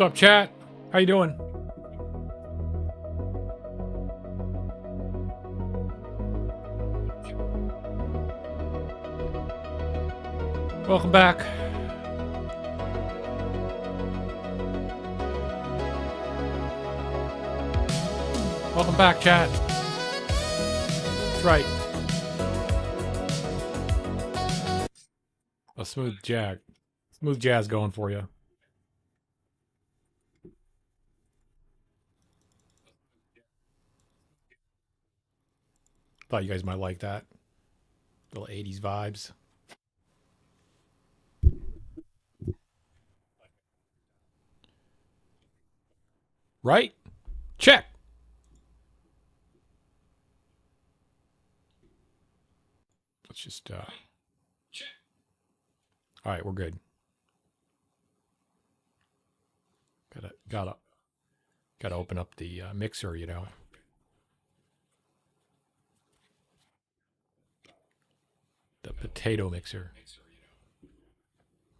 up, chat? How you doing? Welcome back. Welcome back, chat. That's right. A smooth jazz going for you. Thought you guys might like that. Little 80s vibes. Right? Check. Let's just check. All right, we're good. Gotta open up the mixer, you know. The potato mixer.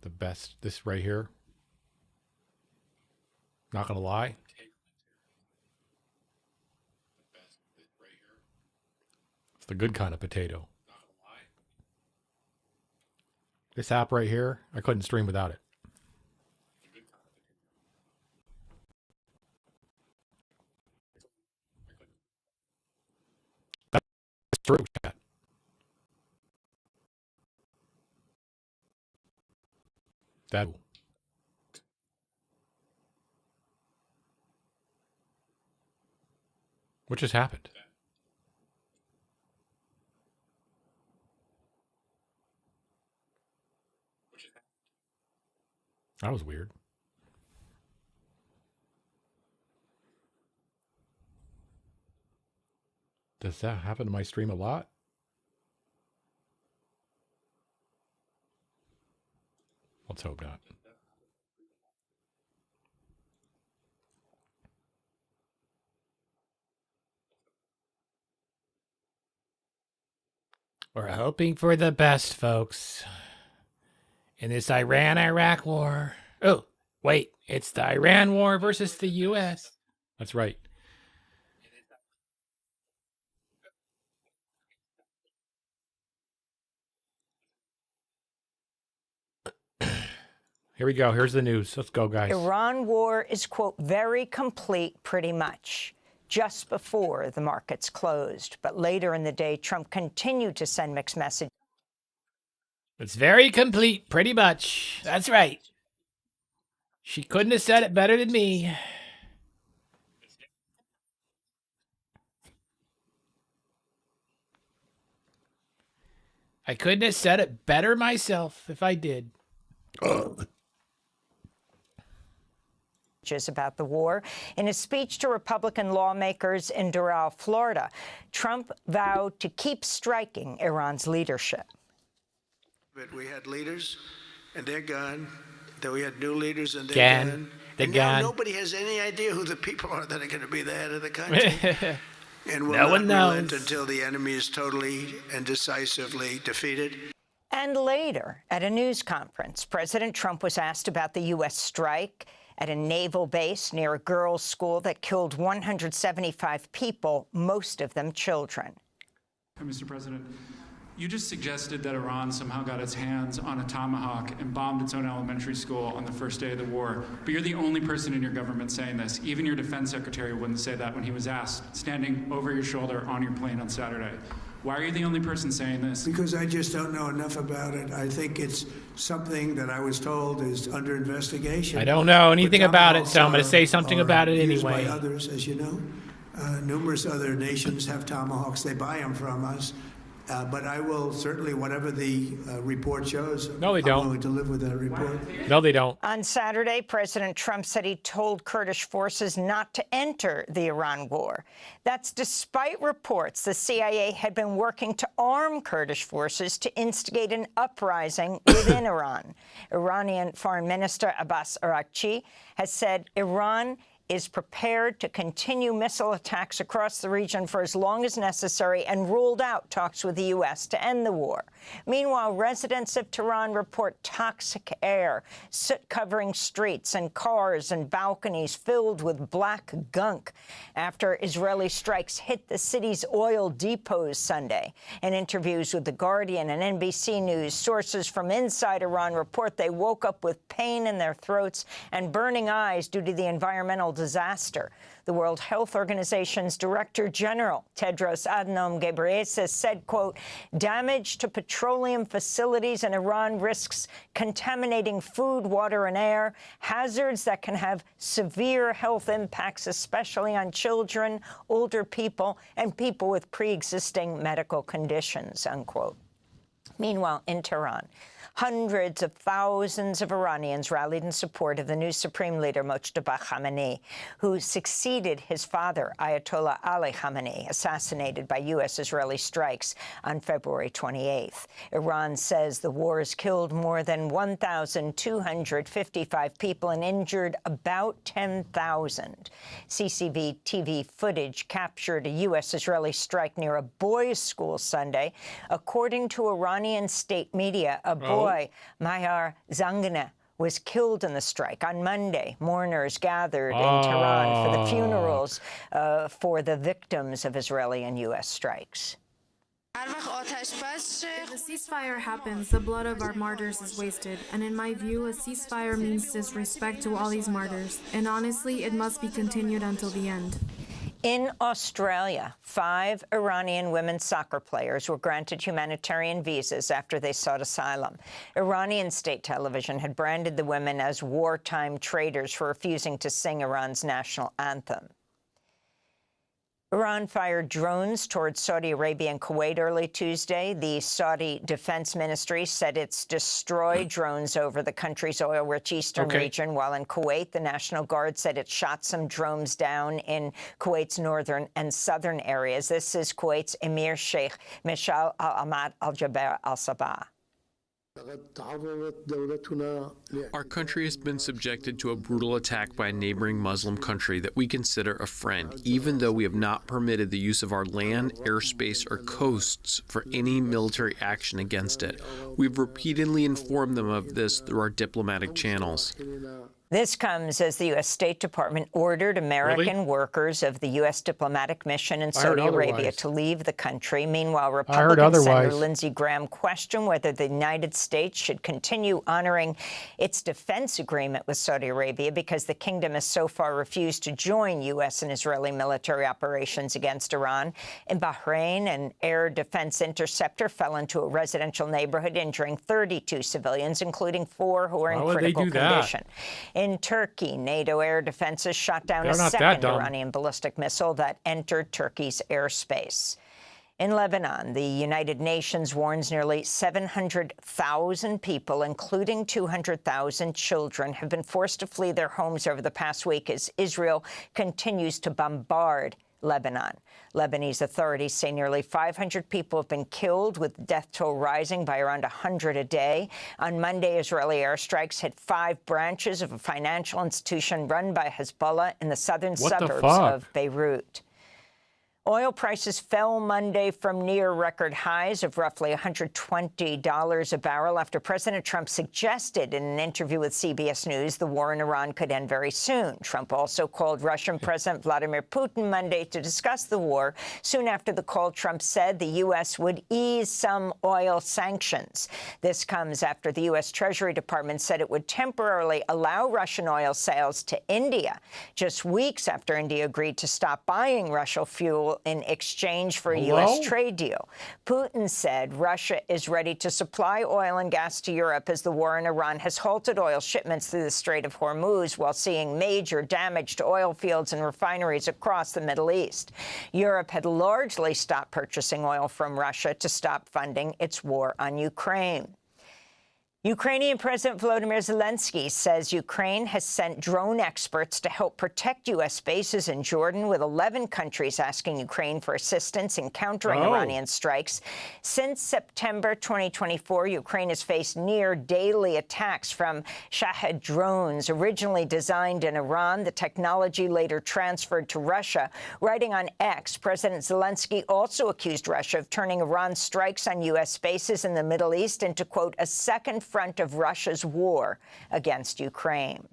The best. This right here. Not gonna lie. It's the good kind of potato. This app right here, I couldn't stream without it. That's true, chat. That. What just happened? That was weird. Does that happen to my stream a lot? Let's hope not. We're hoping for the best, folks. In this Iran-Iraq war. Oh, wait. It's the Iran war versus the U.S. That's right. Here we go. Here's the news. Let's go, guys. Iran war is, quote, very complete pretty much. Just before the markets closed. But later in the day, Trump continued to send mixed messages. It's very complete, pretty much. That's right. She couldn't have said it better than me. I couldn't have said it better myself if I did. About the war. In a speech to Republican lawmakers in Doral, Florida, Trump vowed to keep striking Iran's leadership. But we had leaders, and they're gone. Then we had new leaders, and they're gone. They're and gone. Now nobody has any idea who the people are that are going to be the head of the country. And we'll no one not relent knows until the enemy is totally and decisively defeated. And later, at a news conference, President Trump was asked about the U.S. strike at a naval base near a girls' school that killed 175 people, most of them children. Mr. President, you just suggested that Iran somehow got its hands on a Tomahawk and bombed its own elementary school on the first day of the war. But you're the only person in your government saying this. Even your defense secretary wouldn't say that when he was asked, standing over your shoulder on your plane on Saturday. Why are you the only person saying this? Because I just don't know enough about it. I think it's something that I was told is under investigation. I don't know anything about it, so I'm going to say something about it anyway. By others, as you know. Numerous other nations have Tomahawks. They buy them from us. But I will certainly, whatever the report shows, no, they don't. I'm willing to live with that report. No, they don't. On Saturday, President Trump said he told Kurdish forces not to enter the Iran war. That's despite reports the CIA had been working to arm Kurdish forces to instigate an uprising within Iran. Iranian Foreign Minister Abbas Araghchi has said Iran is prepared to continue missile attacks across the region for as long as necessary and ruled out talks with the U.S. to end the war. Meanwhile, residents of Tehran report toxic air, soot covering streets and cars and balconies filled with black gunk after Israeli strikes hit the city's oil depots Sunday. In interviews with The Guardian and NBC News, sources from inside Iran report they woke up with pain in their throats and burning eyes due to the environmental disaster. The World Health Organization's Director General, Tedros Adhanom Ghebreyesus, said, quote, damage to petroleum facilities in Iran risks contaminating food, water, and air, hazards that can have severe health impacts, especially on children, older people, and people with pre-existing medical conditions, unquote. Meanwhile, in Tehran, hundreds of thousands of Iranians rallied in support of the new supreme leader, Mojtaba Khamenei, who succeeded his father, Ayatollah Ali Khamenei, assassinated by U.S.-Israeli strikes on February 28th. Iran says the war has killed more than 1,255 people and injured about 10,000. CCTV TV footage captured a U.S.-Israeli strike near a boys' school Sunday. According to Iranian state media, a boy, Mayar Zangane, was killed in the strike. On Monday, mourners gathered in Tehran for the funerals for the victims of Israeli and U.S. strikes. If a ceasefire happens, the blood of our martyrs is wasted, and in my view, a ceasefire means disrespect to all these martyrs, and honestly, it must be continued until the end. In Australia, 5 Iranian women soccer players were granted humanitarian visas after they sought asylum. Iranian state television had branded the women as wartime traitors for refusing to sing Iran's national anthem. Iran fired drones towards Saudi Arabia and Kuwait early Tuesday. The Saudi Defense Ministry said it's destroyed drones over the country's oil-rich eastern region, while in Kuwait, the National Guard said it shot some drones down in Kuwait's northern and southern areas. This is Kuwait's Emir Sheikh Mishal Al-Ahmad Al-Jaber Al-Sabah. Our country has been subjected to a brutal attack by a neighboring Muslim country that we consider a friend, even though we have not permitted the use of our land, airspace, or coasts for any military action against it. We've repeatedly informed them of this through our diplomatic channels. This comes as the U.S. State Department ordered American workers of the U.S. diplomatic mission in Saudi Arabia to leave the country. Meanwhile, Republican Senator Lindsey Graham questioned whether the United States should continue honoring its defense agreement with Saudi Arabia because the kingdom has so far refused to join U.S. and Israeli military operations against Iran. In Bahrain, an air defense interceptor fell into a residential neighborhood, injuring 32 civilians, including 4 who were in critical condition. In Turkey, NATO air defenses shot down a second Iranian ballistic missile that entered Turkey's airspace. In Lebanon, the United Nations warns nearly 700,000 people, including 200,000 children, have been forced to flee their homes over the past week as Israel continues to bombard Lebanon. Lebanese authorities say nearly 500 people have been killed, with death toll rising by around 100 a day. On Monday, Israeli airstrikes hit 5 branches of a financial institution run by Hezbollah in the southern suburbs of Beirut. Oil prices fell Monday from near record highs of roughly $120 a barrel after President Trump suggested in an interview with CBS News the war in Iran could end very soon. Trump also called Russian President Vladimir Putin Monday to discuss the war. Soon after the call, Trump said the U.S. would ease some oil sanctions. This comes after the U.S. Treasury Department said it would temporarily allow Russian oil sales to India, just weeks after India agreed to stop buying Russian fuel in exchange for a U.S. trade deal. Putin said Russia is ready to supply oil and gas to Europe as the war in Iran has halted oil shipments through the Strait of Hormuz while seeing major damage to oil fields and refineries across the Middle East. Europe had largely stopped purchasing oil from Russia to stop funding its war on Ukraine. Ukrainian President Volodymyr Zelensky says Ukraine has sent drone experts to help protect U.S. bases in Jordan, with 11 countries asking Ukraine for assistance in countering Iranian strikes. Since September 2024, Ukraine has faced near-daily attacks from Shahed drones, originally designed in Iran. The technology later transferred to Russia. Writing on X, President Zelensky also accused Russia of turning Iran's strikes on U.S. bases in the Middle East into, quote, a second front of Russia's war against Ukraine.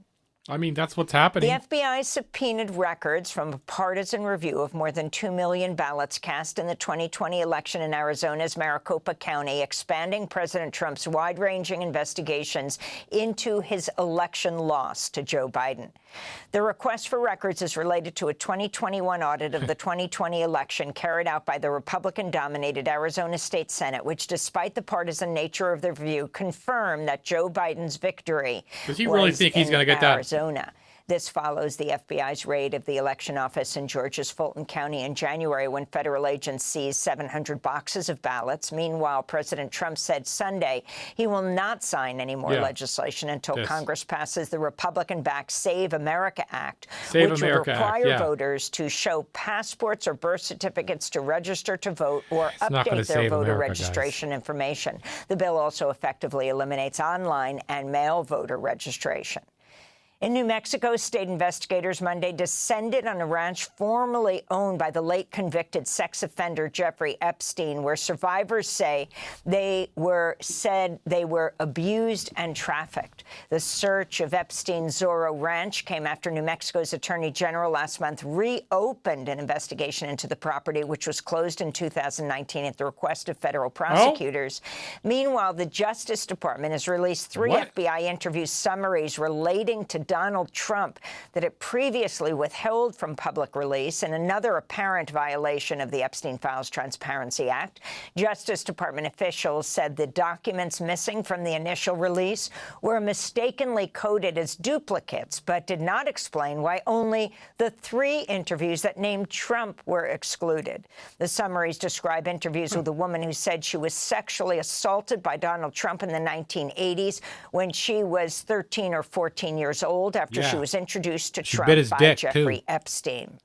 I mean, that's what's happening. The FBI subpoenaed records from a partisan review of more than 2 million ballots cast in the 2020 election in Arizona's Maricopa County, expanding President Trump's wide-ranging investigations into his election loss to Joe Biden. The request for records is related to a 2021 audit of the 2020 election carried out by the Republican-dominated Arizona State Senate, which, despite the partisan nature of the review, confirmed that Joe Biden's victory Does he really think he's going to get that? Arizona. This follows the FBI's raid of the election office in Georgia's Fulton County in January, when federal agents seized 700 boxes of ballots. Meanwhile, President Trump said Sunday he will not sign any more legislation until Congress passes the Republican-backed Save America Act, which would require voters to show passports or birth certificates to register to vote or update their voter registration information. The bill also effectively eliminates online and mail voter registration. In New Mexico, state investigators Monday descended on a ranch formerly owned by the late convicted sex offender Jeffrey Epstein, where survivors say they were abused and trafficked. The search of Epstein's Zorro Ranch came after New Mexico's Attorney General last month reopened an investigation into the property, which was closed in 2019 at the request of federal prosecutors. Meanwhile, the Justice Department has released 3 FBI interview summaries relating to Donald Trump that it previously withheld from public release, in another apparent violation of the Epstein Files Transparency Act. Justice Department officials said the documents missing from the initial release were mistakenly coded as duplicates, but did not explain why only the 3 interviews that named Trump were excluded. The summaries describe interviews with a woman who said she was sexually assaulted by Donald Trump in the 1980s when she was 13 or 14 years old, after she was introduced to Trump by Jeffrey Epstein.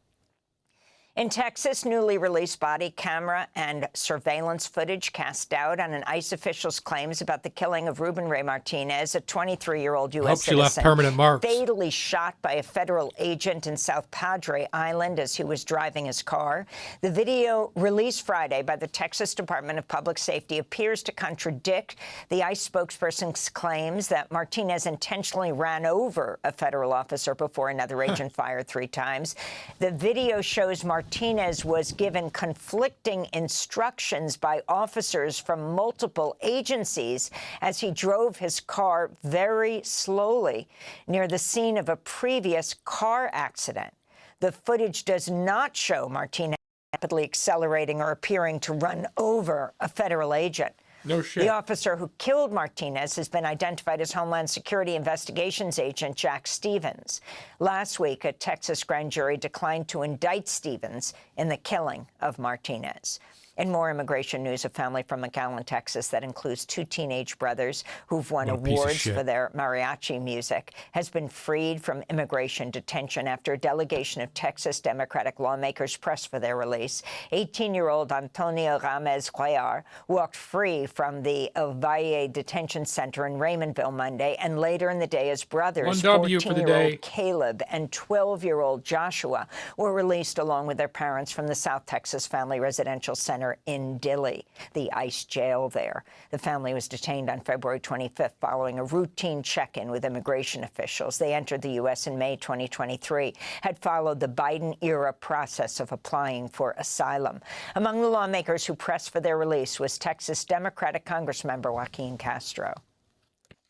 In Texas, newly released body camera and surveillance footage cast doubt on an ICE official's claims about the killing of Ruben Ray Martinez, a 23-year-old U.S. citizen, left permanent marks, fatally shot by a federal agent in South Padre Island as he was driving his car. The video, released Friday by the Texas Department of Public Safety, appears to contradict the ICE spokesperson's claims that Martinez intentionally ran over a federal officer before another agent fired 3 times. The video shows Martinez was given conflicting instructions by officers from multiple agencies as he drove his car very slowly near the scene of a previous car accident. The footage does not show Martinez rapidly accelerating or appearing to run over a federal agent. No shit. The officer who killed Martinez has been identified as Homeland Security Investigations Agent Jack Stevens. Last week, a Texas grand jury declined to indict Stevens in the killing of Martinez. In more immigration news, a family from McAllen, Texas, that includes 2 teenage brothers who've won awards for their mariachi music, has been freed from immigration detention after a delegation of Texas Democratic lawmakers pressed for their release. 18-year-old Antonio Ramez-Cuellar walked free from the El Valle Detention Center in Raymondville Monday, and later in the day, his brothers, 14-year-old Caleb and 12-year-old Joshua, were released along with their parents from the South Texas Family Residential Center in Dilley, the ICE jail there. The family was detained on February 25th following a routine check-in with immigration officials. They entered the U.S. in May 2023, had followed the Biden-era process of applying for asylum. Among the lawmakers who pressed for their release was Texas Democratic Congressmember Joaquin Castro.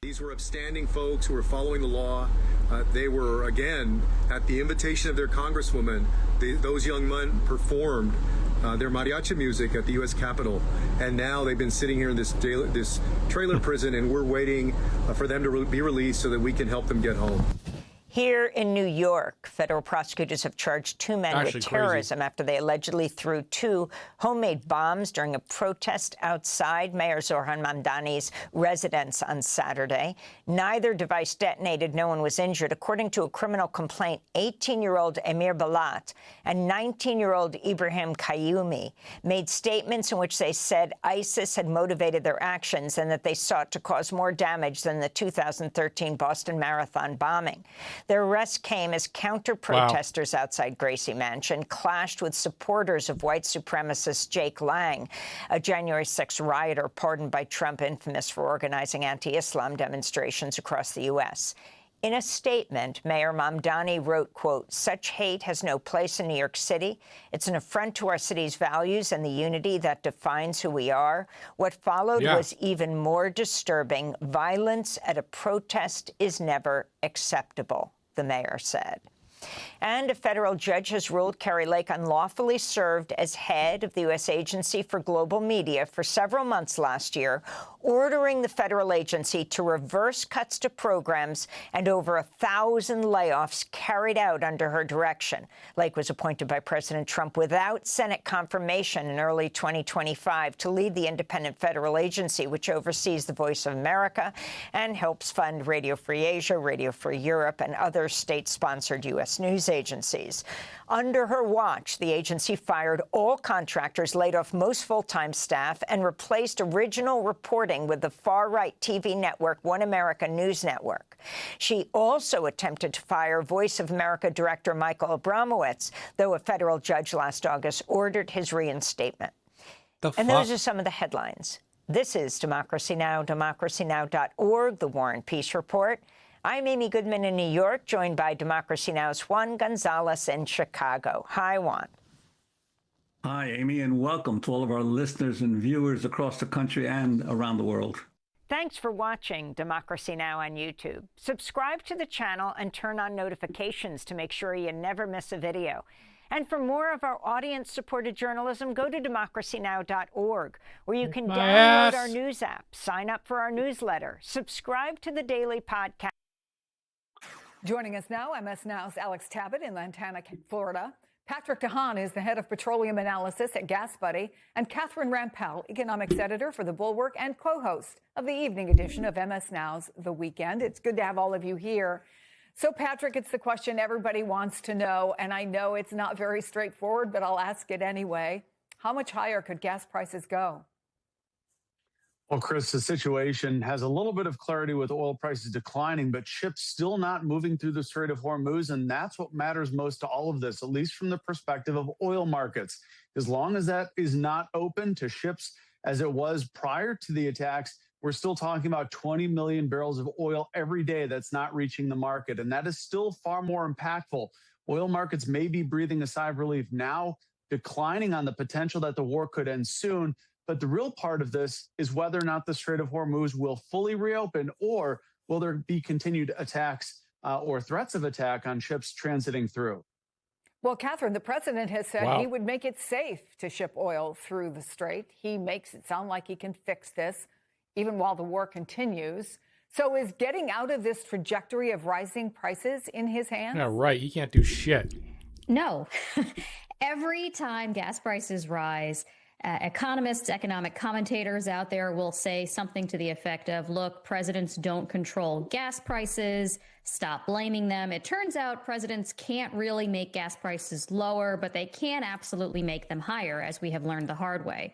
These were upstanding folks who were following the law. They were, again, at the invitation of their congresswoman, those young men performed their mariachi music at the U.S. Capitol, and now they've been sitting here in this trailer prison, and we're waiting for them to be released so that we can help them get home. Here in New York, federal prosecutors have charged two men Actually with terrorism after they allegedly threw two homemade bombs during a protest outside Mayor Zohran Mamdani's residence on Saturday. Neither device detonated. No one was injured. According to a criminal complaint, 18-year-old Emir Balat and 19-year-old Ibrahim Qayyumi made statements in which they said ISIS had motivated their actions and that they sought to cause more damage than the 2013 Boston Marathon bombing. Their arrest came as counter-protesters outside Gracie Mansion clashed with supporters of white supremacist Jake Lang, a January 6 rioter pardoned by Trump, infamous for organizing anti-Islam demonstrations across the U.S. In a statement, Mayor Mamdani wrote, quote, "Such hate has no place in New York City. It's an affront to our city's values and the unity that defines who we are. What followed was even more disturbing. Violence at a protest is never acceptable," the mayor said. And a federal judge has ruled Kari Lake unlawfully served as head of the U.S. Agency for Global Media for several months last year, ordering the federal agency to reverse cuts to programs and over 1,000 layoffs carried out under her direction. Lake was appointed by President Trump without Senate confirmation in early 2025 to lead the independent federal agency, which oversees the Voice of America and helps fund Radio Free Asia, Radio Free Europe, and other state-sponsored U.S. news agencies. Under her watch, the agency fired all contractors, laid off most full-time staff, and replaced original reporting with the far-right TV network One America News Network. She also attempted to fire Voice of America director Michael Abramowitz, though a federal judge last August ordered his reinstatement. And those are some of the headlines. This is Democracy Now!, democracynow.org, The War and Peace Report. I'm Amy Goodman in New York, joined by Democracy Now!'s Juan Gonzalez in Chicago. Hi, Juan. Hi, Amy, and welcome to all of our listeners and viewers across the country and around the world. Thanks for watching Democracy Now! On YouTube. Subscribe to the channel and turn on notifications to make sure you never miss a video. And for more of our audience-supported journalism, go to democracynow.org, where you can download our news app, sign up for our newsletter, subscribe to the daily podcast. Joining us now, MS Now's Alex Tabbitt in Lantana, Florida. Patrick DeHaan is the head of petroleum analysis at GasBuddy, and Catherine Rampell, economics editor for The Bulwark and co-host of the evening edition of MS Now's The Weekend. It's good to have all of you here. So, Patrick, it's the question everybody wants to know, and I know it's not very straightforward, but I'll ask it anyway. How much higher could gas prices go? Well, Chris, the situation has a little bit of clarity with oil prices declining, but ships still not moving through the Strait of Hormuz. And that's what matters most to all of this, at least from the perspective of oil markets. As long as that is not open to ships as it was prior to the attacks, we're still talking about 20 million barrels of oil every day that's not reaching the market. And that is still far more impactful. Oil markets may be breathing a sigh of relief now, declining on the potential that the war could end soon. But the real part of this is whether or not the Strait of Hormuz will fully reopen, or will there be continued attacks or threats of attack on ships transiting through. Well, Catherine, the president has said he would make it safe to ship oil through the strait. He makes it sound like he can fix this even while the war continues. So is getting out of this trajectory of rising prices in his hands? Yeah, right. He can't do shit. No. Every time gas prices rise, economists, economic commentators out there will say something to the effect of, look, presidents don't control gas prices, stop blaming them. It turns out presidents can't really make gas prices lower, but they can absolutely make them higher, as we have learned the hard way.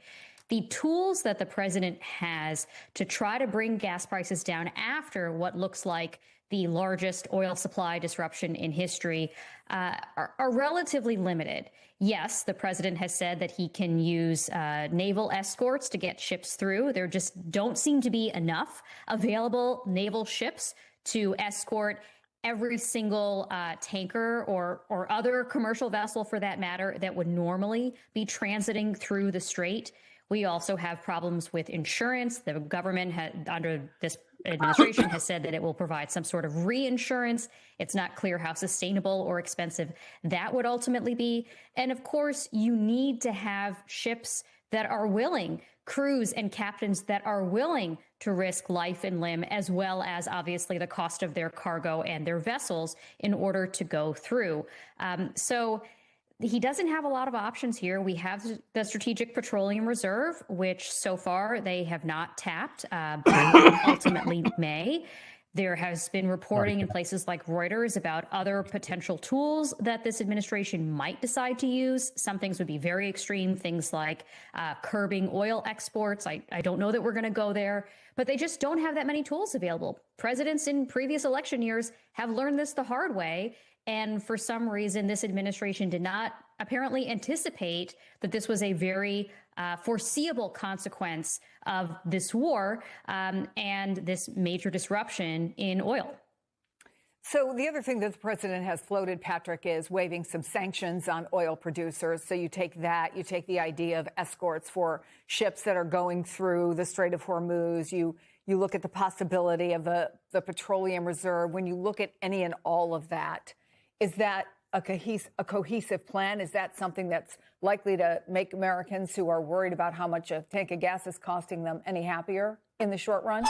The tools that the president has to try to bring gas prices down after what looks like the largest oil supply disruption in history are relatively limited. Yes, the president has said that he can use naval escorts to get ships through. There just don't seem to be enough available naval ships to escort every single tanker or other commercial vessel, for that matter, that would normally be transiting through the strait. We also have problems with insurance. The government, under this administration, has said that it will provide some sort of reinsurance. It's not clear how sustainable or expensive that would ultimately be. And of course, you need to have ships that are willing, crews and captains that are willing to risk life and limb, as well as obviously the cost of their cargo and their vessels in order to go through. So he doesn't have a lot of options here. We have the Strategic Petroleum Reserve, which so far they have not tapped, but ultimately may. There has been reporting in places like Reuters about other potential tools that this administration might decide to use. Some things would be very extreme, things like curbing oil exports. I don't know that we're going to go there, but they just don't have that many tools available. Presidents in previous election years have learned this the hard way. And for some reason, this administration did not apparently anticipate that this was a very foreseeable consequence of this war and this major disruption in oil. So the other thing that the president has floated, Patrick, is waiving some sanctions on oil producers. So you take that, you take the idea of escorts for ships that are going through the Strait of Hormuz. You look at the possibility of the petroleum reserve. When you look at any and all of that, is that a cohesive plan? Is that something that's likely to make Americans who are worried about how much a tank of gas is costing them any happier in the short run?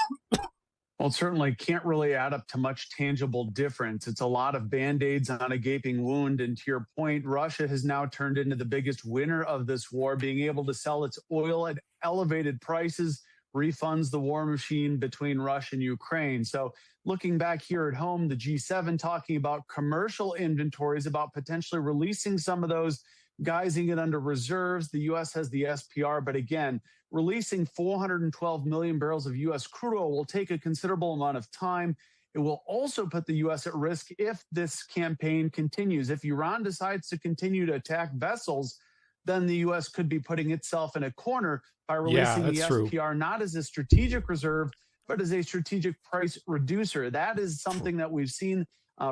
Well, it certainly can't really add up to much tangible difference. It's a lot of Band-Aids on a gaping wound. And to your point, Russia has now turned into the biggest winner of this war, being able to sell its oil at elevated prices, refunds the war machine between Russia and Ukraine. So looking back here at home, the G7 talking about commercial inventories, about potentially releasing some of those, guising it under reserves. The U.S. has the SPR, but again, releasing 412 million barrels of U.S. crude oil will take a considerable amount of time. It will also put the U.S. at risk if this campaign continues. If Iran decides to continue to attack vessels, then the U.S. could be putting itself in a corner by releasing the SPR, not as a strategic reserve, but as a strategic price reducer. That is something that we've seen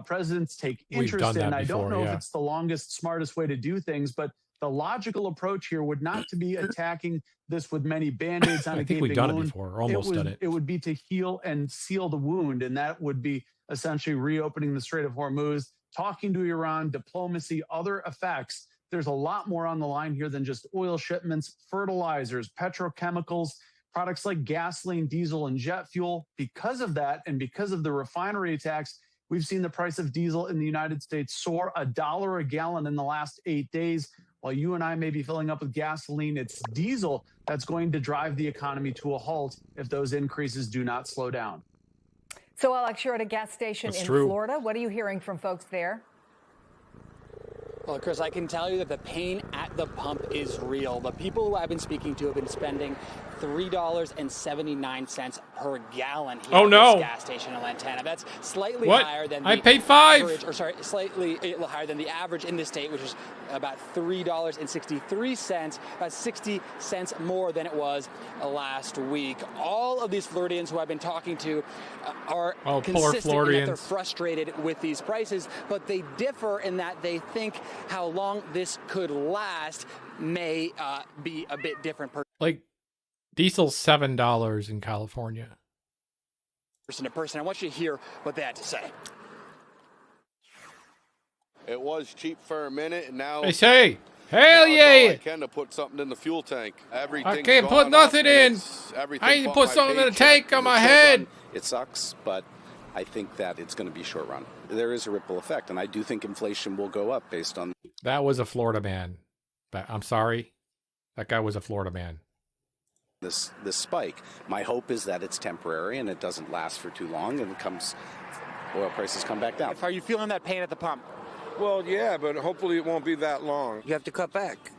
presidents take interest in. I don't know if it's the longest, smartest way to do things, but the logical approach here would not to be attacking this with many Band-Aids on a gaping wound. We've done it before, almost done it. It would be to heal and seal the wound, and that would be essentially reopening the Strait of Hormuz, talking to Iran, diplomacy, other effects. There's a lot more on the line here than just oil shipments, fertilizers, petrochemicals, products like gasoline, diesel, and jet fuel. Because of that, and because of the refinery attacks, we've seen the price of diesel in the United States soar $1 a gallon in the last 8 days. While you and I may be filling up with gasoline, it's diesel that's going to drive the economy to a halt if those increases do not slow down. So, Alex, you're at a gas station in Florida. What are you hearing from folks there? Well, Chris, I can tell you that the pain at the pump is real. The people who I've been speaking to have been spending $3.79 per gallon here at this gas station in Lantana. That's slightly higher than the paid $5. average, or sorry, slightly higher than the average in the state, which is about $3.63. That's 60 cents more than it was last week. All of these Floridians who I've been talking to are consistent in that they're frustrated with these prices, but they differ in that they think how long this could last may be a bit different. Like, diesel's $7 in California. Person to person. I want you to hear what they had to say. It was cheap for a minute, and now they say, hell yeah! I can to put something in the fuel tank. I can't put nothing in. I need to put something in the tank on my head. It sucks, but I think that it's going to be short run. There is a ripple effect, and I do think inflation will go up based on. That was a Florida man. I'm sorry. That guy was a Florida man. This spike. My hope is that it's temporary and it doesn't last for too long, and oil prices come back down. Are you feeling that pain at the pump? Well, yeah, but hopefully it won't be that long. You have to cut back.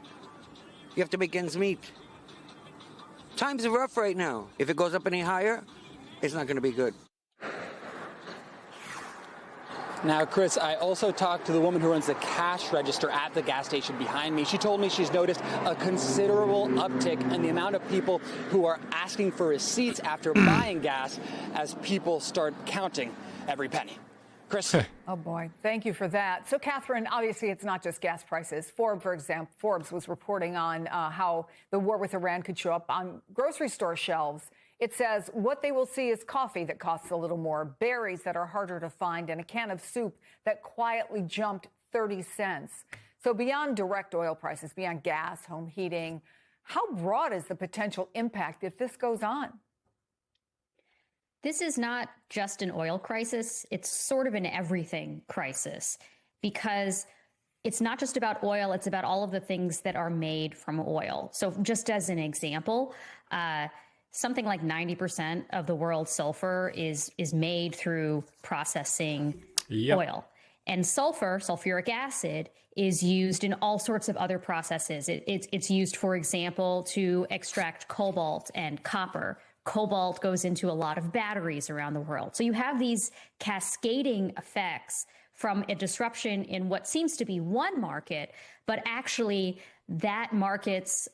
You have to make ends meet. Times are rough right now. If it goes up any higher, it's not going to be good. Now, Chris, I also talked to the woman who runs the cash register at the gas station behind me. She told me she's noticed a considerable uptick in the amount of people who are asking for receipts after buying gas as people start counting every penny. Chris? Oh, boy. Thank you for that. So, Catherine, obviously it's not just gas prices. Forbes was reporting on how the war with Iran could show up on grocery store shelves. It says what they will see is coffee that costs a little more, berries that are harder to find, and a can of soup that quietly jumped 30 cents. So beyond direct oil prices, beyond gas, home heating, How broad is the potential impact if this goes on? This is not just an oil crisis. It's sort of an everything crisis because it's not just about oil. It's about all of the things that are made from oil. So just as an example, something like 90% of the world's sulfur is made through processing oil. And sulfuric acid, is used in all sorts of other processes. It's used, for example, to extract cobalt and copper. Cobalt goes into a lot of batteries around the world. So you have these cascading effects from a disruption in what seems to be one market, but actually that market's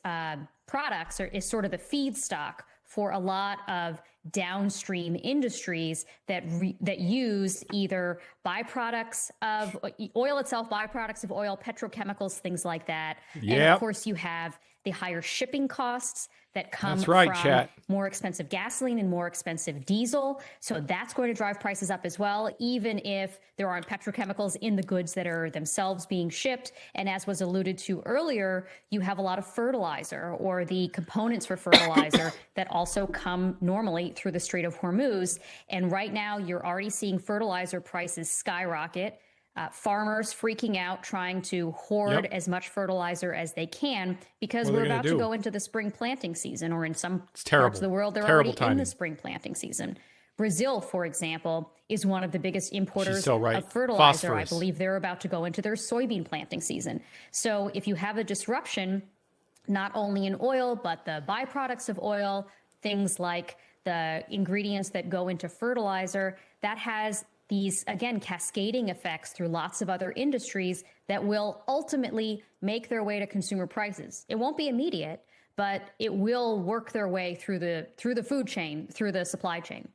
products is sort of the feedstock for a lot of downstream industries that use either byproducts of oil itself, byproducts of oil, petrochemicals, things like that. And of course, you have the higher shipping costs that come from more expensive gasoline and more expensive diesel. So that's going to drive prices up as well, even if there aren't petrochemicals in the goods that are themselves being shipped. And as was alluded to earlier, you have a lot of fertilizer or the components for fertilizer that also come normally through the Strait of Hormuz. And right now, you're already seeing fertilizer prices skyrocket. Farmers freaking out, trying to hoard as much fertilizer as they can because we're about to go into the spring planting season, or in some parts of the world, they're already in the spring planting season. Brazil, for example, is one of the biggest importers of fertilizer. I believe they're about to go into their soybean planting season. So if you have a disruption, not only in oil, but the byproducts of oil, things like the ingredients that go into fertilizer, that has these, again, cascading effects through lots of other industries that will ultimately make their way to consumer prices. It won't be immediate, but it will work their way through the food chain, through the supply chain.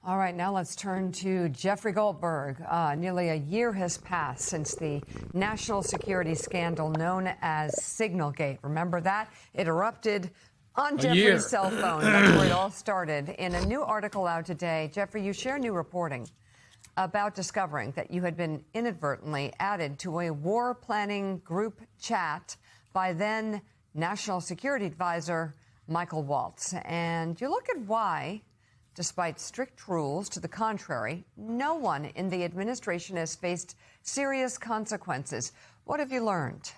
All right, now let's turn to Jeffrey Goldberg. Nearly a year has passed since the national security scandal known as Signalgate. Remember that? It erupted on Jeffrey's cell phone. That's where it all started. In a new article out today, Jeffrey, you share new reporting about discovering that you had been inadvertently added to a war planning group chat by then National Security Advisor Michael Waltz. And you look at why, despite strict rules to the contrary, no one in the administration has faced serious consequences. What have you learned?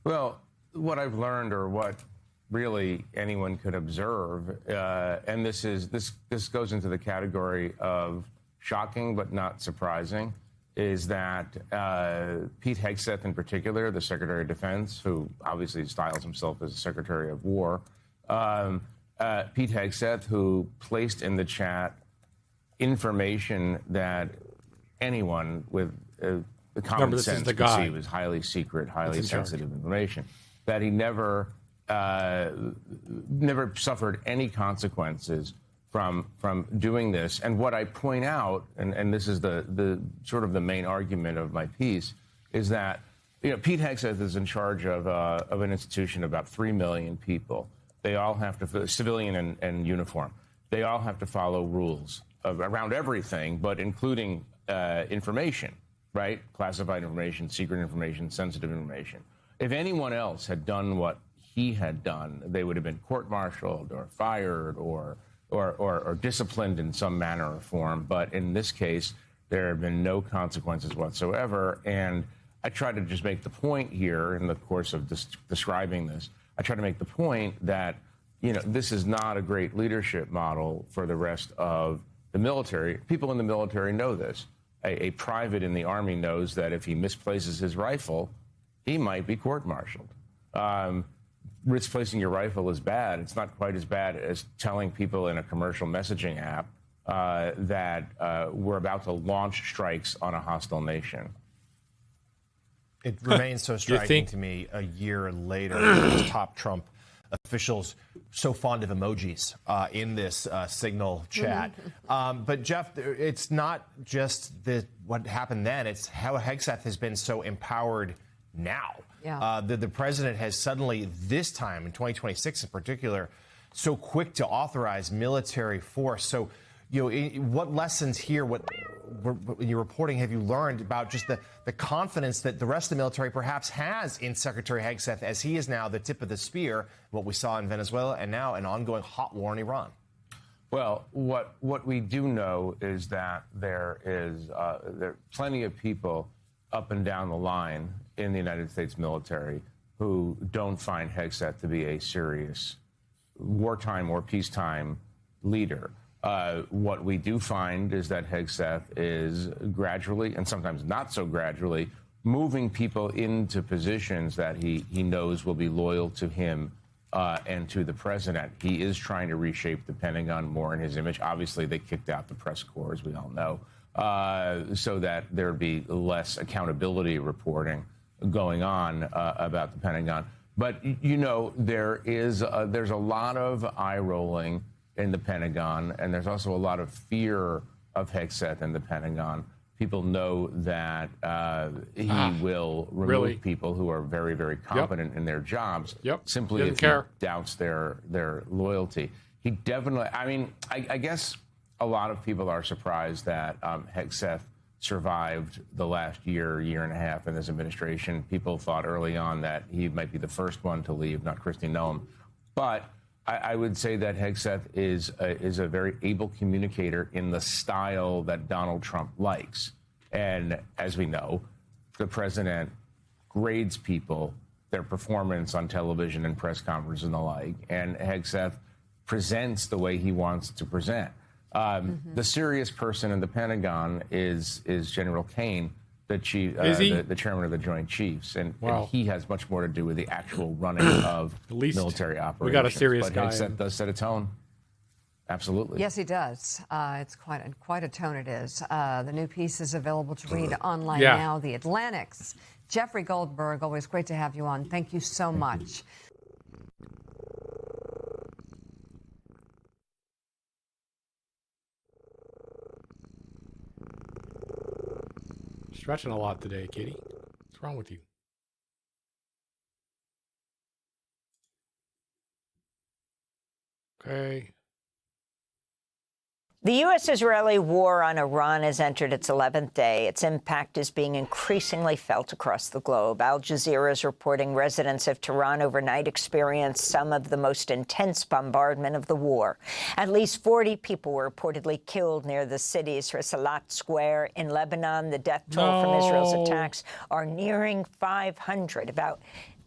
Well, what I've learned, or what really anyone could observe, and this goes into the category of shocking but not surprising, is that Pete Hegseth in particular, the Secretary of Defense, who obviously styles himself as a Secretary of War, Pete Hegseth, who placed in the chat information that anyone with common sense could see was highly secret, highly sensitive information, that he never suffered any consequences from doing this. And what I point out, and this is the sort of the main argument of my piece, is that Pete Hegseth is in charge of an institution of about 3 million people. They all have to, civilian and uniform, they all have to follow rules around everything, but including information, right? Classified information, secret information, sensitive information. If anyone else had done what he had done, they would have been court-martialed or fired or disciplined in some manner or form. But in this case, there have been no consequences whatsoever. And I try to just make the point here in the course of describing this. I try to make the point that, this is not a great leadership model for the rest of the military. People in the military know this. A private in the Army knows that if he misplaces his rifle, he might be court-martialed. Misplacing your rifle is bad. It's not quite as bad as telling people in a commercial messaging app that we're about to launch strikes on a hostile nation. It remains so striking to me a year later, as top Trump officials so fond of emojis in this Signal chat. But Jeff, it's not just what happened then, it's how Hegseth has been so empowered now. Yeah. The president has suddenly, this time in 2026 in particular, so quick to authorize military force. So, what lessons here, what in your reporting have you learned about just the confidence that the rest of the military perhaps has in Secretary Hegseth, as he is now the tip of the spear, what we saw in Venezuela and now an ongoing hot war in Iran? Well, what we do know is that there are plenty of people up and down the line in the United States military who don't find Hegseth to be a serious wartime or peacetime leader. What we do find is that Hegseth is gradually, and sometimes not so gradually, moving people into positions that he knows will be loyal to him and to the president. He is trying to reshape the Pentagon more in his image. Obviously, they kicked out the press corps, as we all know, so that there'd be less accountability reporting going on about the Pentagon. But, there's a lot of eye rolling in the Pentagon, and there's also a lot of fear of Hegseth in the Pentagon. People know that he will remove people who are very, very competent in their jobs simply if he doubts their loyalty. He definitely, I guess a lot of people are surprised that Hegseth survived the last year and a half in this administration. People thought early on that he might be the first one to leave, not Kristi Noem. But I would say that Hegseth is a very able communicator in the style that Donald Trump likes. And as we know, the president grades people, their performance on television and press conferences and the like. And Hegseth presents the way he wants to present. The serious person in the Pentagon is General Kane, the chairman of the Joint Chiefs, and he has much more to do with the actual running of military operations. We got a serious but guy. Hegseth does set a tone. Absolutely. Yes, he does. It's quite a tone it is. The new piece is available to read online now. The Atlantic's Jeffrey Goldberg, always great to have you on. Thank you so much. Stretching a lot today, Kitty. What's wrong with you? Okay. The U.S.-Israeli war on Iran has entered its 11th day. Its impact is being increasingly felt across the globe. Al Jazeera is reporting residents of Tehran overnight experienced some of the most intense bombardment of the war. At least 40 people were reportedly killed near the city's Risalat Square in Lebanon. The death toll from Israel's attacks are nearing 500. About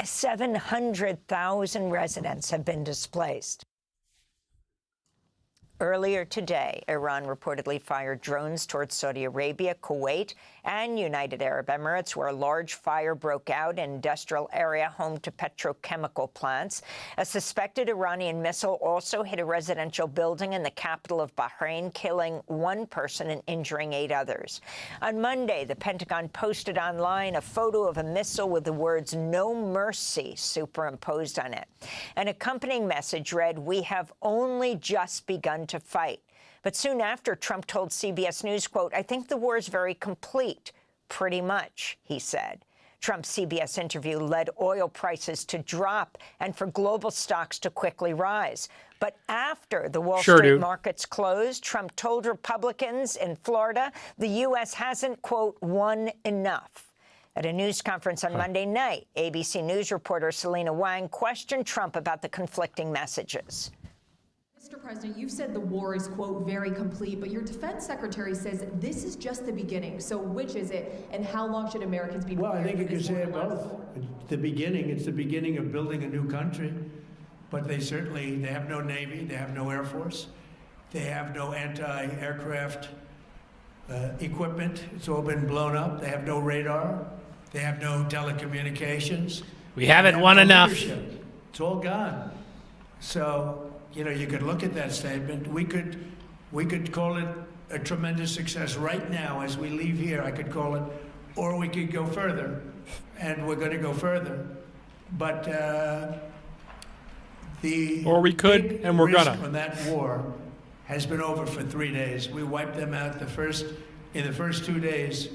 700,000 residents have been displaced. Earlier today, Iran reportedly fired drones towards Saudi Arabia, Kuwait, and United Arab Emirates, where a large fire broke out in an industrial area home to petrochemical plants. A suspected Iranian missile also hit a residential building in the capital of Bahrain, killing one person and injuring 8 others. On Monday, the Pentagon posted online a photo of a missile with the words "No Mercy" superimposed on it. An accompanying message read, "We have only just begun to fight." But soon after, Trump told CBS News, quote, "I think the war is very complete, pretty much," he said. Trump's CBS interview led oil prices to drop and for global stocks to quickly rise. But after the Wall Street markets closed, Trump told Republicans in Florida the U.S. hasn't, quote, won enough. At a news conference on Monday night, ABC News reporter Selena Wang questioned Trump about the conflicting messages. Mr. President, you've said the war is, quote, very complete, but your defense secretary says this is just the beginning. So which is it, and how long should Americans be prepared? Well, I think you could say it both. It's the beginning of building a new country, but they have no Navy, they have no Air Force, they have no anti-aircraft equipment. It's all been blown up. They have no radar, they have no telecommunications. We haven't won enough. Leadership. It's all gone. So, you could look at that statement. We could call it a tremendous success right now as we leave here. I could call it, or we could go further, and we're going to go further. But Or we could, big and we're risk gonna. on that war has been over for 3 days. We wiped them out in the first 2 days.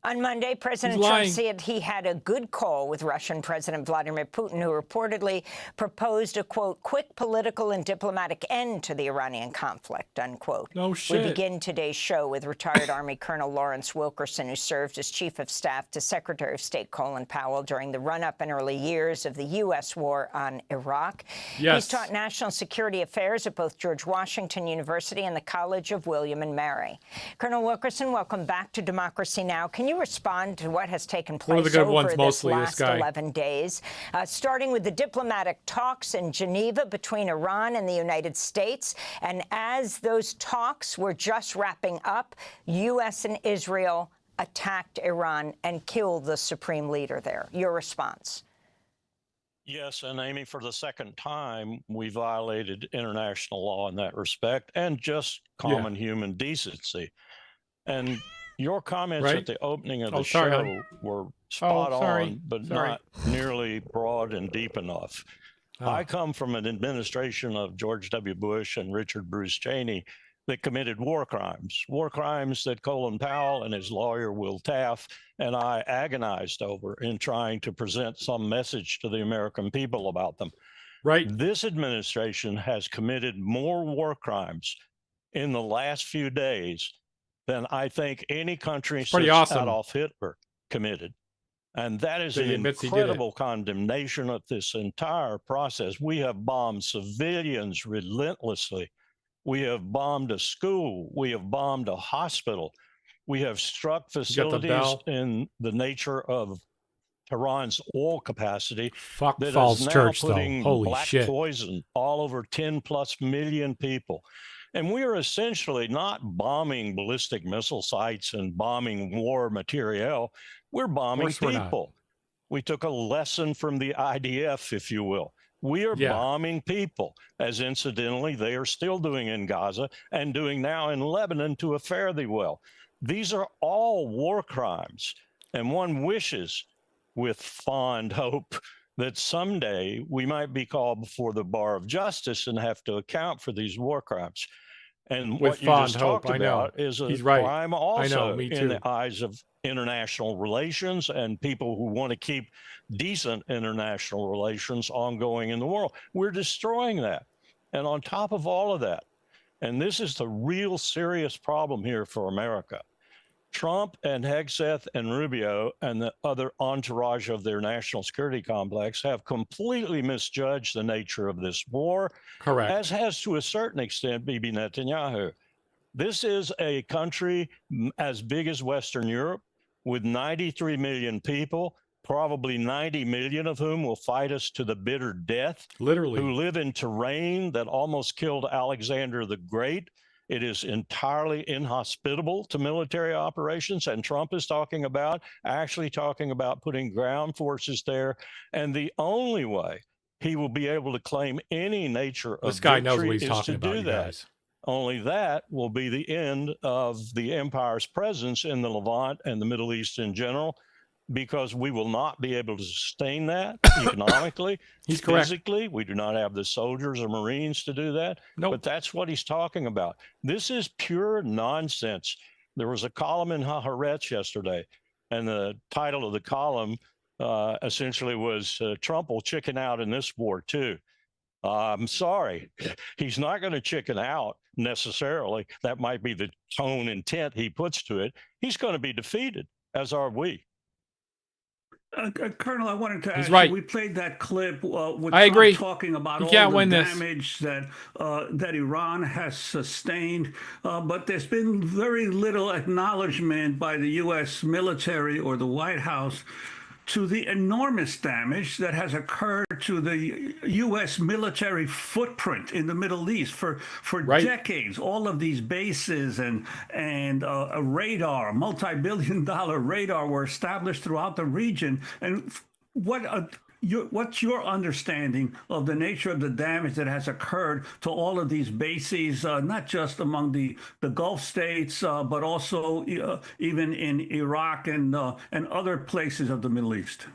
On Monday, President Trump said he had a good call with Russian President Vladimir Putin, who reportedly proposed a, quote, quick political and diplomatic end to the Iranian conflict, unquote. No shit. We begin today's show with retired Army Colonel Lawrence Wilkerson, who served as Chief of Staff to Secretary of State Colin Powell during the run-up and early years of the U.S. war on Iraq. Yes. He's taught national security affairs at both George Washington University and the College of William and Mary. Colonel Wilkerson, welcome back to Democracy Now! Can you respond to what has taken place over this last 11 days, starting with the diplomatic talks in Geneva between Iran and the United States? And as those talks were just wrapping up, U.S. and Israel attacked Iran and killed the supreme leader there. Your response? Yes, and Amy, for the second time, we violated international law in that respect and just common human decency. And your comments at the opening of the show were spot on, but not nearly broad and deep enough. I come from an administration of George W. Bush and Richard Bruce Cheney that committed war crimes that Colin Powell and his lawyer Will Taft and I agonized over in trying to present some message to the American people about them. Right. This administration has committed more war crimes in the last few days than I think any country since Adolf Hitler committed. And that is an incredible condemnation of this entire process. We have bombed civilians relentlessly. We have bombed a school. We have bombed a hospital. We have struck facilities in the nature of Iran's oil capacity that Falls is now Church, putting though. Holy black shit. poison all over 10+ million people. And we are essentially not bombing ballistic missile sites and bombing war materiel. We're bombing people. We took a lesson from the IDF, if you will. We are bombing people, as incidentally they are still doing in Gaza and doing now in Lebanon to a fare thee well. These are all war crimes. And one wishes with fond hope that someday we might be called before the bar of justice and have to account for these war crimes. And what you just talked about is a crime also in the eyes of international relations and people who want to keep decent international relations ongoing in the world. We're destroying that. And on top of all of that, and this is the real serious problem here for America, Trump and Hegseth and Rubio and the other entourage of their national security complex have completely misjudged the nature of this war. Correct. As has to a certain extent Bibi Netanyahu. This is a country as big as Western Europe with 93 million people, probably 90 million of whom will fight us to the bitter death. Literally. Who live in terrain that almost killed Alexander the Great. It is entirely inhospitable to military operations, and Trump is actually talking about putting ground forces there. And the only way he will be able to claim any nature of this guy knows what victory he's is talking to about, do you that. guys. Only that will be the end of the empire's presence in the Levant and the Middle East in general, because we will not be able to sustain that economically, physically. We do not have the soldiers or Marines to do that. But that's what he's talking about. This is pure nonsense. There was a column in Haaretz yesterday, and the title of the column essentially was Trump will chicken out in this war too. I'm sorry, he's not going to chicken out necessarily. That might be the tone intent he puts to it. He's going to be defeated, as are we. Colonel, I wanted to ask right. you, we played that clip with I Trump agree. talking about You all can't the win this. damage that Iran has sustained, but there's been very little acknowledgement by the U.S. military or the White House to the enormous damage that has occurred to the U.S. military footprint in the Middle East for decades. All of these bases and a radar, multi-billion-dollar radar, were established throughout the region. And what's your understanding of the nature of the damage that has occurred to all of these bases, not just among the Gulf states, but also even in Iraq and other places of the Middle East?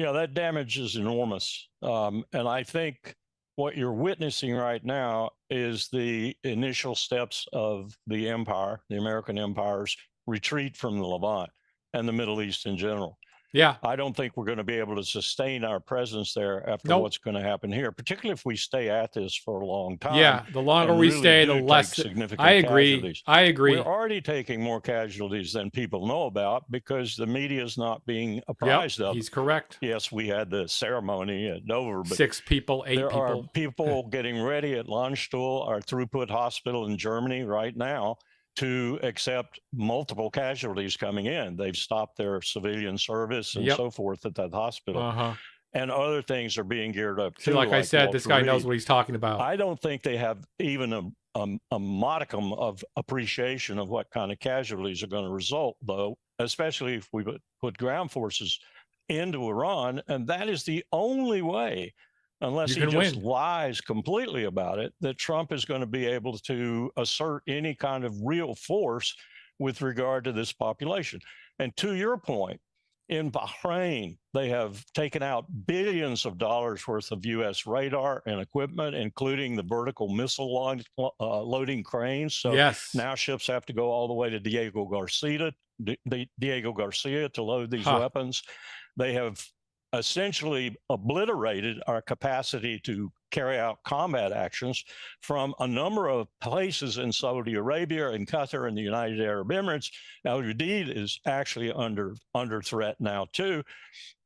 Yeah, that damage is enormous. And I think what you're witnessing right now is the initial steps of the empire, the American empire's retreat from the Levant and the Middle East in general. Yeah. I don't think we're going to be able to sustain our presence there after Nope. what's going to happen here, particularly if we stay at this for a long time. Yeah, the longer and we really stay, do the take less. significant I agree. casualties. I agree. We're already taking more casualties than people know about because the media is not being apprised of. He's correct. Yes, we had the ceremony at Dover, but 6 people, 8 there people. are people getting ready at Landstuhl, our throughput hospital in Germany right now, to accept multiple casualties coming in. They've stopped their civilian service and so forth at that hospital. And other things are being geared up too. So like I said, Walter this guy knows Reed. what he's talking about. I don't think they have even a modicum of appreciation of what kind of casualties are going to result, though, especially if we put ground forces into Iran. And that is the only way, unless he just lies completely about it, that Trump is going to be able to assert any kind of real force with regard to this population. And to your point, in Bahrain, they have taken out billions of dollars worth of U.S. radar and equipment, including the vertical missile loading cranes. So now ships have to go all the way to Diego Garcia to load these weapons. They have essentially obliterated our capacity to carry out combat actions from a number of places in Saudi Arabia and Qatar and the United Arab Emirates. Al Udeid is actually under threat now too.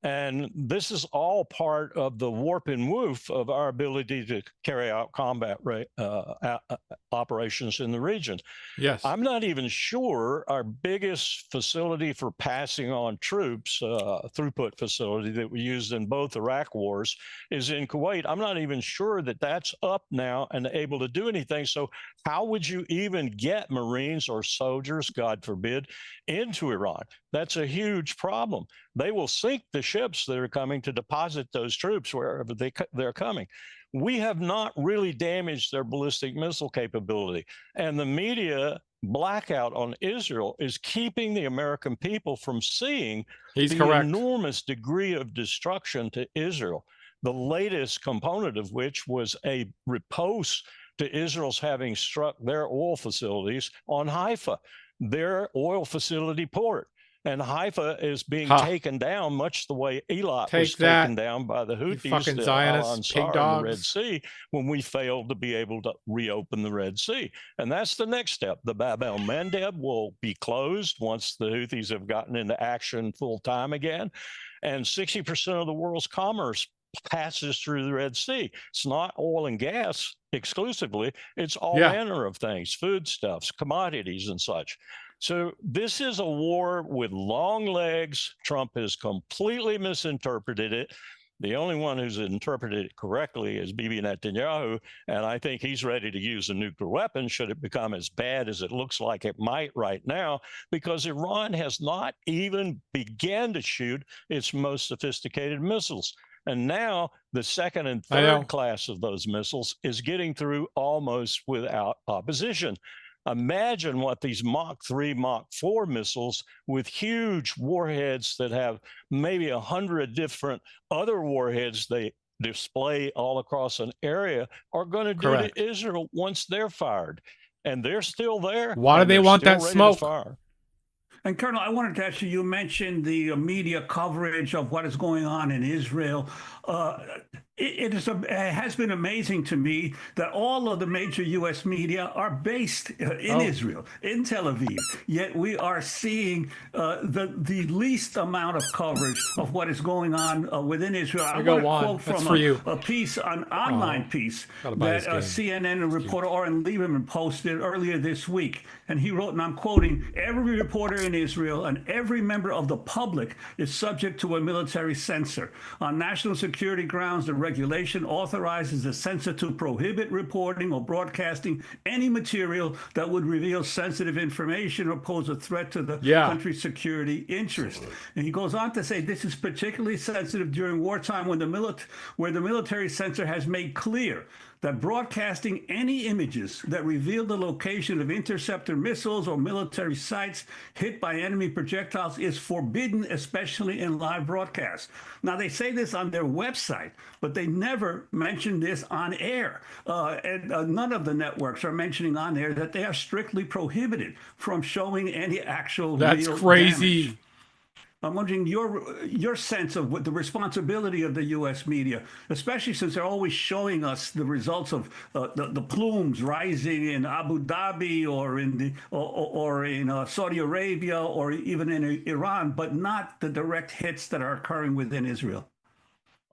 And this is all part of the warp and woof of our ability to carry out combat operations in the region. Yes. I'm not even sure our biggest facility for passing on troops, throughput facility that we used in both Iraq wars, is in Kuwait. I'm not even sure that that's up now and able to do anything. So how would you even get Marines or soldiers, God forbid, into Iran? That's a huge problem. They will sink the ships that are coming to deposit those troops wherever they're coming. We have not really damaged their ballistic missile capability. And the media blackout on Israel is keeping the American people from seeing the enormous degree of destruction to Israel. The latest component of which was a riposte to Israel's having struck their oil facilities on Haifa, their oil facility port. And Haifa is being taken down much the way Eilat was taken down by the Houthis, fucking the Zionists, pig Al-Ansar in dogs. the Red Sea, when we failed to be able to reopen the Red Sea. And that's the next step. The Bab el-Mandeb will be closed once the Houthis have gotten into action full time again. And 60% of the world's commerce passes through the Red Sea. It's not oil and gas exclusively. It's all manner of things, foodstuffs, commodities, and such. So this is a war with long legs. Trump has completely misinterpreted it. The only one who's interpreted it correctly is Bibi Netanyahu, and I think he's ready to use a nuclear weapon should it become as bad as it looks like it might right now, because Iran has not even begun to shoot its most sophisticated missiles. And now the second and third class of those missiles is getting through almost without opposition. Imagine what these Mach 3, Mach 4 missiles with huge warheads that have maybe 100 different other warheads they display all across an area are going to do to Israel once they're fired. And they're still there. Why do they want that smoke? And Colonel, I wanted to ask you, you mentioned the media coverage of what is going on in Israel. It has been amazing to me that all of the major U.S. media are based in Israel, in Tel Aviv. Yet we are seeing the least amount of coverage of what is going on within Israel. I want to quote from a piece, an online piece that CNN reporter Oren Lieberman posted earlier this week. And he wrote, and I'm quoting, "Every reporter in Israel and every member of the public is subject to a military censor. On national security grounds, the regulation authorizes the censor to prohibit reporting or broadcasting any material that would reveal sensitive information or pose a threat to the country's security interest." And he goes on to say this is particularly sensitive during wartime when where the military censor has made clear that broadcasting any images that reveal the location of interceptor missiles or military sites hit by enemy projectiles is forbidden, especially in live broadcasts. Now, they say this on their website, but they never mention this on air. And none of the networks are mentioning on air that they are strictly prohibited from showing any actual That's real crazy. damage. I'm wondering your sense of what the responsibility of the U.S. media, especially since they're always showing us the results of the plumes rising in Abu Dhabi or in Saudi Arabia or even in Iran, but not the direct hits that are occurring within Israel.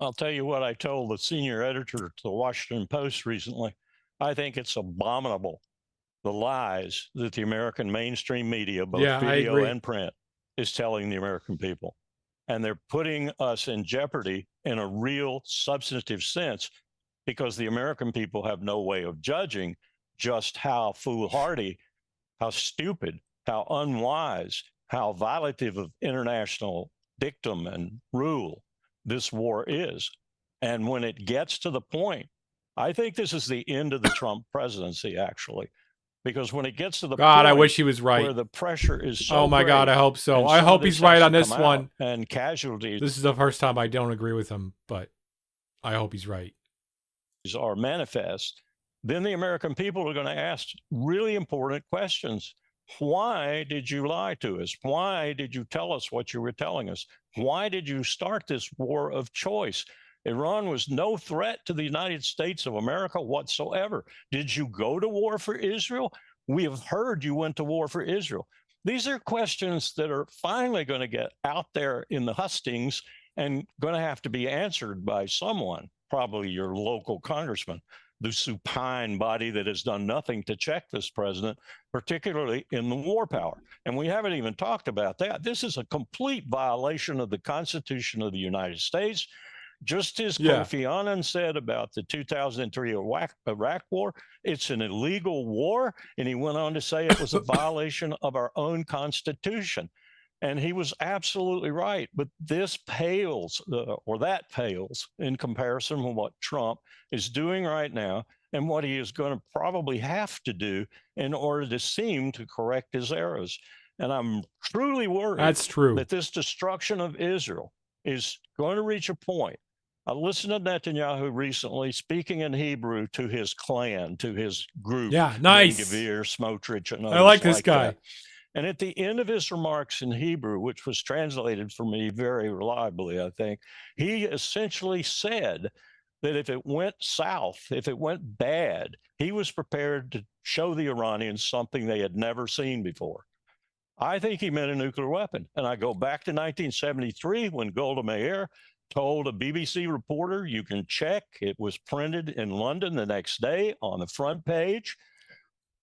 I'll tell you what I told the senior editor to the Washington Post recently. I think it's abominable, the lies that the American mainstream media, both video and print, is telling the American people. And they're putting us in jeopardy in a real substantive sense because the American people have no way of judging just how foolhardy, how stupid, how unwise, how violative of international dictum and rule this war is. And when it gets to the point, I think this is the end of the Trump presidency, actually. Because when it gets to the point I wish he was right. where the pressure is so oh my God, I hope so. and I some hope of he's this right has on to this come one. out, and casualties This is the first time I don't agree with him, but I hope he's right. Are manifest, then the American people are going to ask really important questions. Why did you lie to us? Why did you tell us what you were telling us? Why did you start this war of choice? Iran was no threat to the United States of America whatsoever. Did you go to war for Israel? We have heard you went to war for Israel. These are questions that are finally going to get out there in the hustings and going to have to be answered by someone, probably your local congressman, the supine body that has done nothing to check this president, particularly in the war power. And we haven't even talked about that. This is a complete violation of the Constitution of the United States. Just as Kofi Annan said about the 2003 Iraq war, it's an illegal war. And he went on to say it was a violation of our own Constitution. And he was absolutely right. But this pales, or that pales, in comparison with what Trump is doing right now and what he is going to probably have to do in order to seem to correct his errors. And I'm truly worried that this destruction of Israel is going to reach a point. I listened to Netanyahu recently speaking in Hebrew to his clan, to his group. Yeah, nice. Ben-Gvir, Smotrich, and others I like this guy. that. And at the end of his remarks in Hebrew, which was translated for me very reliably, I think, he essentially said that if it went south, if it went bad, he was prepared to show the Iranians something they had never seen before. I think he meant a nuclear weapon. And I go back to 1973 when Golda Meir told a BBC reporter, you can check, it was printed in London the next day on the front page,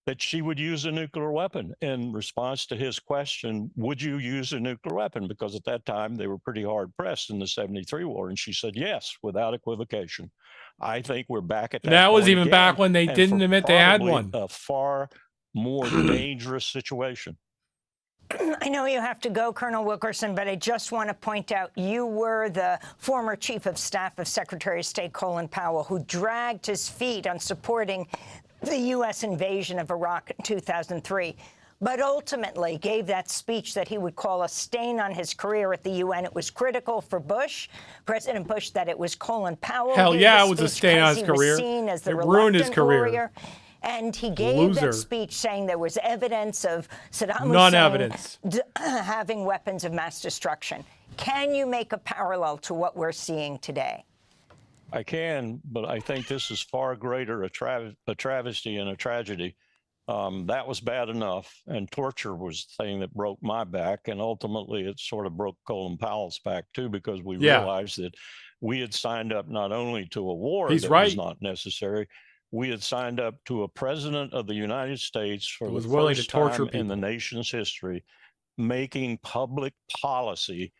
that she would use a nuclear weapon in response to his question, would you use a nuclear weapon? Because at that time, they were pretty hard pressed in the 73 war. And she said, yes, without equivocation. I think we're back at that. That was even again, back when they and didn't for admit they had probably one. A far more dangerous situation. I know you have to go, Colonel Wilkerson, but I just want to point out you were the former chief of staff of Secretary of State Colin Powell, who dragged his feet on supporting the U.S. invasion of Iraq in 2003, but ultimately gave that speech that he would call a stain on his career at the UN. It was critical for Bush, President Bush, that it was Colin Powell. Hell yeah, it was a stain on his career. Seen as the it ruined his career. Warrior. And he gave that speech saying there was evidence of Saddam Hussein having weapons of mass destruction. Can you make a parallel to what we're seeing today? I can, but I think this is far greater a travesty and a tragedy. That was bad enough, and torture was the thing that broke my back, and ultimately it sort of broke Colin Powell's back too, because we realized that we had signed up not only to a war that was not necessary, we had signed up to a president of the United States for the first time in the nation's history, making public policy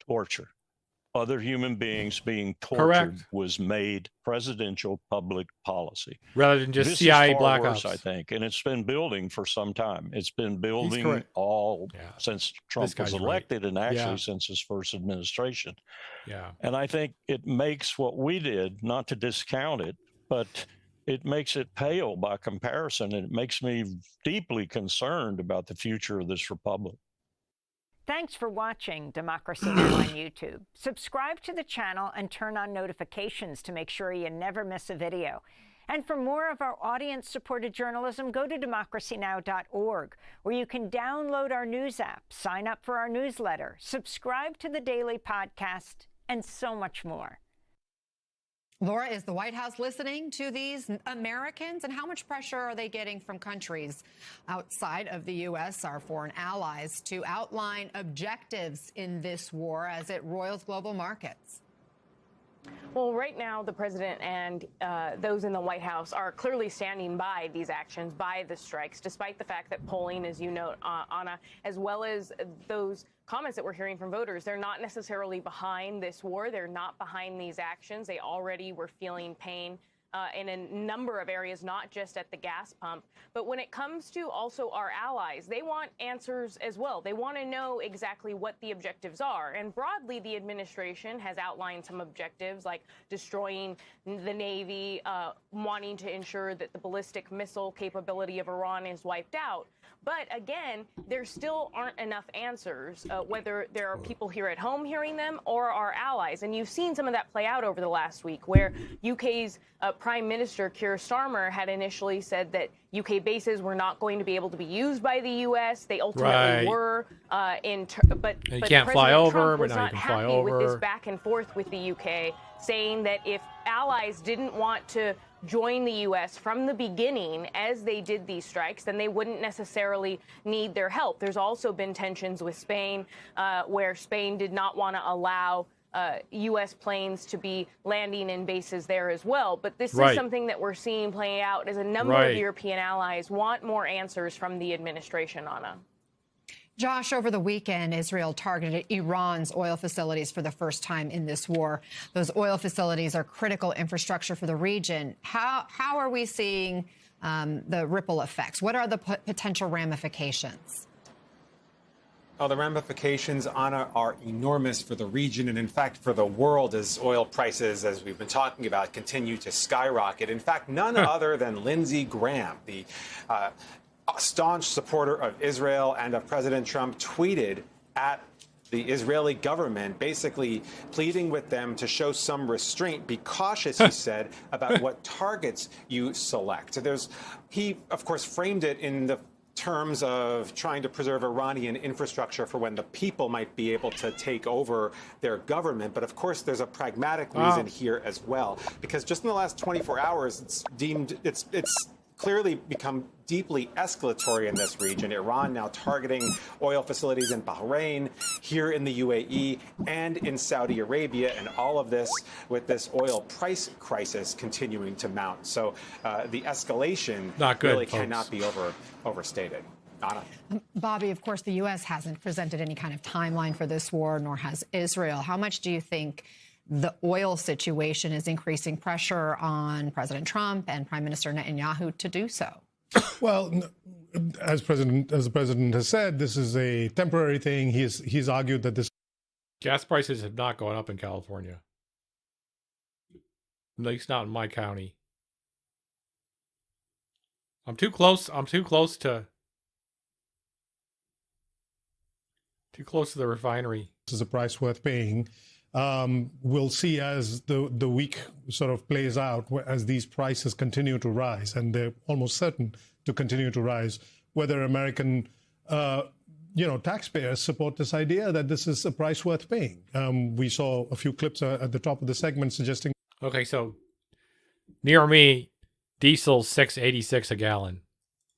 torture. Other human beings being tortured was made presidential public policy. Rather than just this CIA is far black worse, ops. I think, and it's been building for some time. It's been building all since Trump was elected and actually since his first administration. Yeah. And I think it makes what we did, not to discount it, but it makes it pale by comparison, and it makes me deeply concerned about the future of this republic. Thanks for watching Democracy Now! On YouTube. Subscribe to the channel and turn on notifications to make sure you never miss a video. And for more of our audience-supported journalism, go to democracynow.org, where you can download our news app, sign up for our newsletter, subscribe to the daily podcast, and so much more. Laura, is the White House listening to these Americans? And how much pressure are they getting from countries outside of the U.S., our foreign allies, to outline objectives in this war as it roils global markets? Well, right now, the president and those in the White House are clearly standing by these actions, by the strikes, despite the fact that polling, as you note, Anna, as well as those comments that we're hearing from voters, they're not necessarily behind this war. They're not behind these actions. They already were feeling pain in a number of areas, not just at the gas pump. But when it comes to also our allies, they want answers as well. They want to know exactly what the objectives are. And broadly, the administration has outlined some objectives like destroying the Navy, wanting to ensure that the ballistic missile capability of Iran is wiped out. But again, there still aren't enough answers, whether there are people here at home hearing them or our allies. And you've seen some of that play out over the last week, where UK's Prime Minister Keir Starmer had initially said that UK bases were not going to be able to be used by the US. They ultimately were, but you but can't fly President over, Trump but was now you not can fly happy with this over. back and forth with the UK, saying that if allies didn't want to join the U.S. from the beginning as they did these strikes, then they wouldn't necessarily need their help. There's also been tensions with Spain, where Spain did not want to allow U.S. planes to be landing in bases there as well. But this is something that we're seeing play out as a number of European allies want more answers from the administration, Anna. Josh, over the weekend, Israel targeted Iran's oil facilities for the first time in this war. Those oil facilities are critical infrastructure for the region. How are we seeing the ripple effects? What are the potential ramifications? Oh, the ramifications, Anna, are enormous for the region and, in fact, for the world as oil prices, as we've been talking about, continue to skyrocket. In fact, none other than Lindsey Graham, the a staunch supporter of Israel and of President Trump, tweeted at the Israeli government, basically pleading with them to show some restraint, be cautious, he said, about what targets you select. He, of course, framed it in the terms of trying to preserve Iranian infrastructure for when the people might be able to take over their government. But of course, there's a pragmatic reason here as well, because just in the last 24 hours, it's clearly become deeply escalatory in this region. Iran now targeting oil facilities in Bahrain, here in the UAE, and in Saudi Arabia, and all of this with this oil price crisis continuing to mount. So the escalation really cannot be overstated. Anna. Bobby, of course, the U.S. hasn't presented any kind of timeline for this war, nor has Israel. How much do you think the oil situation is increasing pressure on President Trump and Prime Minister Netanyahu to do so? Well, as the president has said, this is a temporary thing. He's argued that this gas prices have not gone up in California, at least not in my county. I'm too close to the refinery. This is a price worth paying. We'll see as the week sort of plays out, as these prices continue to rise, and they're almost certain to continue to rise, whether American taxpayers support this idea that this is a price worth paying. We saw a few clips at the top of the segment suggesting. Okay, so near me, diesel $6.86 a gallon.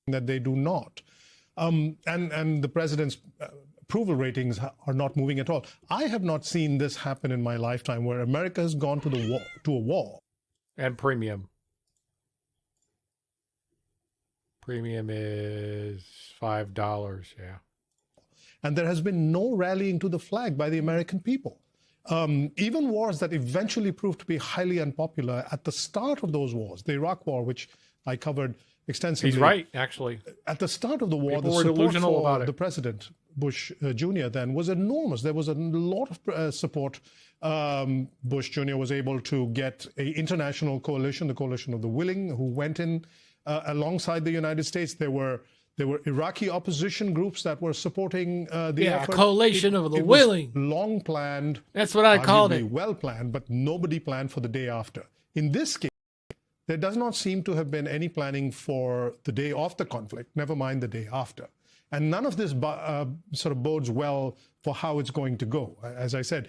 That they do not, and the president's approval ratings are not moving at all. I have not seen this happen in my lifetime, where America has gone to a war. And premium. Premium is $5, yeah. And there has been no rallying to the flag by the American people. Even wars that eventually proved to be highly unpopular at the start of those wars, the Iraq War, which I covered extensively. He's right, actually. At the start of the war, People the were support delusional for about it. the president, Bush Jr., then was enormous. There was a lot of support. Bush Jr. was able to get an international coalition, the coalition of the willing, who went in alongside the United States. There were Iraqi opposition groups that were supporting the effort. A coalition of the it was willing. long planned. That's what I called it. Well planned, but nobody planned for the day after. In this case, there does not seem to have been any planning for the day of the conflict, never mind the day after. And none of this sort of bodes well for how it's going to go. As I said,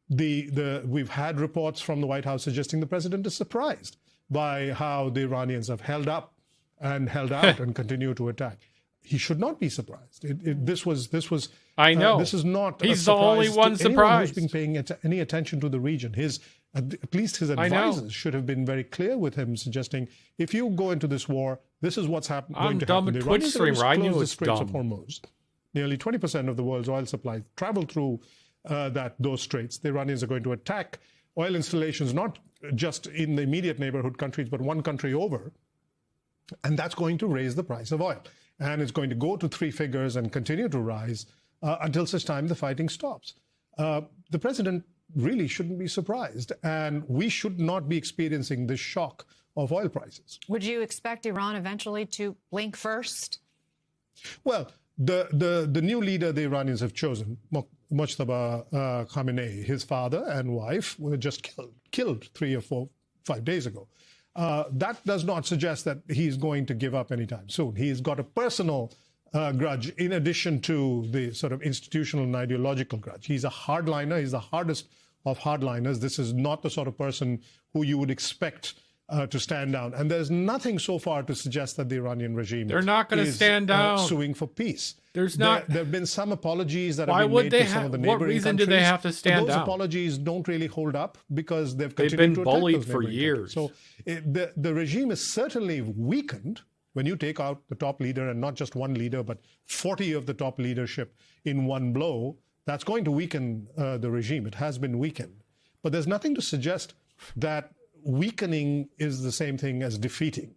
we've had reports from the White House suggesting the president is surprised by how the Iranians have held up and held out and continue to attack. He should not be surprised. This was. I know. This is not. He's a the only surprise one to anyone who's surprised. been paying any attention to the region. At least his advisors should have been very clear with him, suggesting if you go into this war, this is what's going to happen. dumb The Twitch Iranians are going to streamer. I knew close it the was Straits of dumb. Hormuz. Nearly 20% of the world's oil supply travel through those straits. The Iranians are going to attack oil installations, not just in the immediate neighborhood countries, but one country over. And that's going to raise the price of oil. And it's going to go to 3 figures and continue to rise until such time the fighting stops. The president really shouldn't be surprised. And we should not be experiencing this shock of oil prices. Would you expect Iran eventually to blink first? Well, the new leader the Iranians have chosen, Mojtaba Khamenei, his father and wife were just killed 3 or 4, 5 days ago. That does not suggest that he's going to give up anytime soon. He's got a personal grudge in addition to the sort of institutional and ideological grudge. He's a hardliner. He's the hardest of hardliners. This is not the sort of person who you would expect to stand down. And there's nothing so far to suggest that the Iranian regime They're not going to stand down. Suing for peace. There's not. There have been some apologies that Why have been would made they to some of the what neighboring reason countries. do they have to stand Those down? apologies don't really hold up because they've They've continued been to attack bullied those for neighboring years. countries. So the regime is certainly weakened when you take out the top leader, and not just one leader, but 40 of the top leadership in one blow. That's going to weaken the regime. It has been weakened. But there's nothing to suggest that weakening is the same thing as defeating.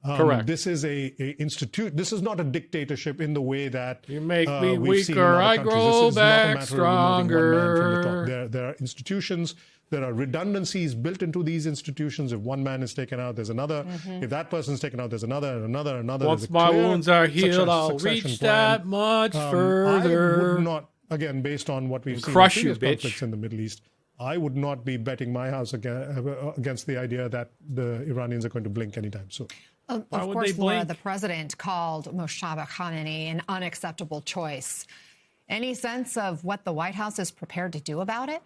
Correct. This is This is not a dictatorship in the way that you make me we've seen in weaker, other I countries. grow This is not a back matter of removing one man from the stronger. top. There are institutions. There are redundancies built into these institutions. If one man is taken out, there's another. If that person's taken out, there's another, and another, and another. Once There's a my clear wounds are healed, I'll succession reach plan. that much I further. would not, again, based on what we've seen in Crush you, previous bitch. conflicts in the Middle East, I would not be betting my house against the idea that the Iranians are going to blink anytime soon. Of course, Laura, the president called Mojtaba Khamenei an unacceptable choice. Any sense of what the White House is prepared to do about it?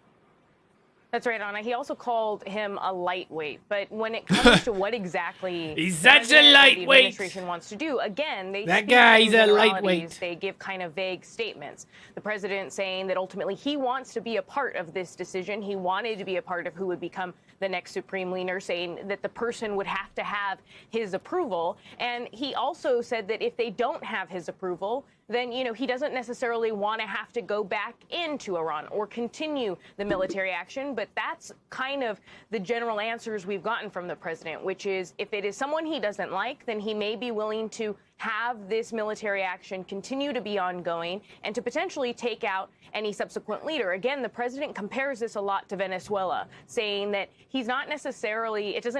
That's right, Anna. He also called him a lightweight. But when it comes to what exactly He's the such a president and lightweight. the administration wants to do, again, they That speak guy, in he's a generalities. lightweight. They give kind of vague statements. The president saying that ultimately he wants to be a part of this decision. He wanted to be a part of who would become the next supreme leader, saying that the person would have to have his approval. And he also said that if they don't have his approval, then, he doesn't necessarily want to have to go back into Iran or continue the military action. But that's kind of the general answers we've gotten from the president, which is if it is someone he doesn't like, then he may be willing to have this military action continue to be ongoing and to potentially take out any subsequent leader. Again, the president compares this a lot to Venezuela, saying that it doesn't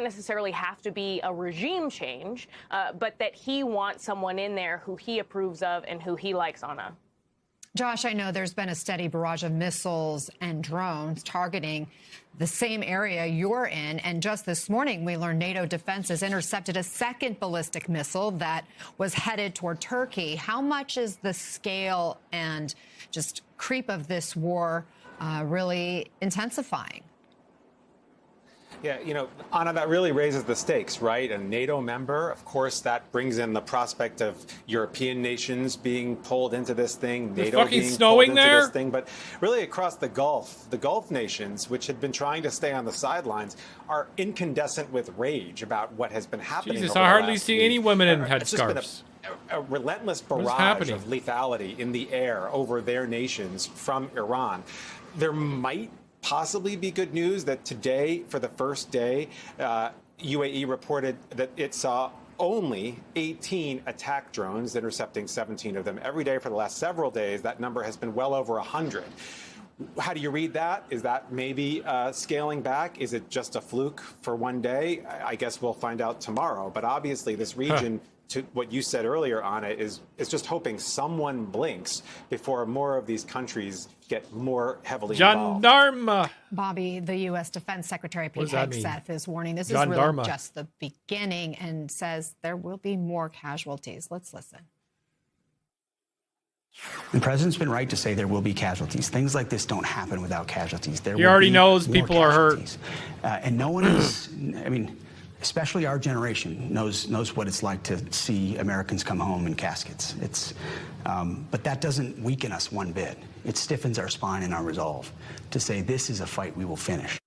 necessarily have to be a regime change, but that he wants someone in there who he approves of and who he likes, Anna. Josh, I know there's been a steady barrage of missiles and drones targeting the same area you're in. And just this morning, we learned NATO defenses intercepted a second ballistic missile that was headed toward Turkey. How much is the scale and just creep of this war really intensifying? Yeah, Anna, that really raises the stakes, right? A NATO member, of course, that brings in the prospect of European nations being pulled into this thing, NATO fucking being snowing pulled into there? this thing, but really across the Gulf nations, which had been trying to stay on the sidelines, are incandescent with rage about what has been happening. Jesus, over I the hardly last see week. any women in It's just been headscarves. a relentless is barrage happening? of lethality in the air over their nations from Iran. There might possibly be good news that today, for the first day, UAE reported that it saw only 18 attack drones, intercepting 17 of them every day for the last several days. That number has been well over 100. How do you read that? Is that maybe scaling back? Is it just a fluke for one day? I guess we'll find out tomorrow. But obviously, this region, to what you said earlier on it, is just hoping someone blinks before more of these countries get more heavily involved. Gendarme. Bobby, the U.S. Defense Secretary Pete Hegseth is warning this is Gendarme. really just the beginning and says there will be more casualties. Let's listen. The president's been right to say there will be casualties. Things like this don't happen without casualties. He already knows people are hurt. And no one is, I mean, especially our generation knows what it's like to see Americans come home in caskets. But that doesn't weaken us one bit. It stiffens our spine and our resolve to say this is a fight we will finish.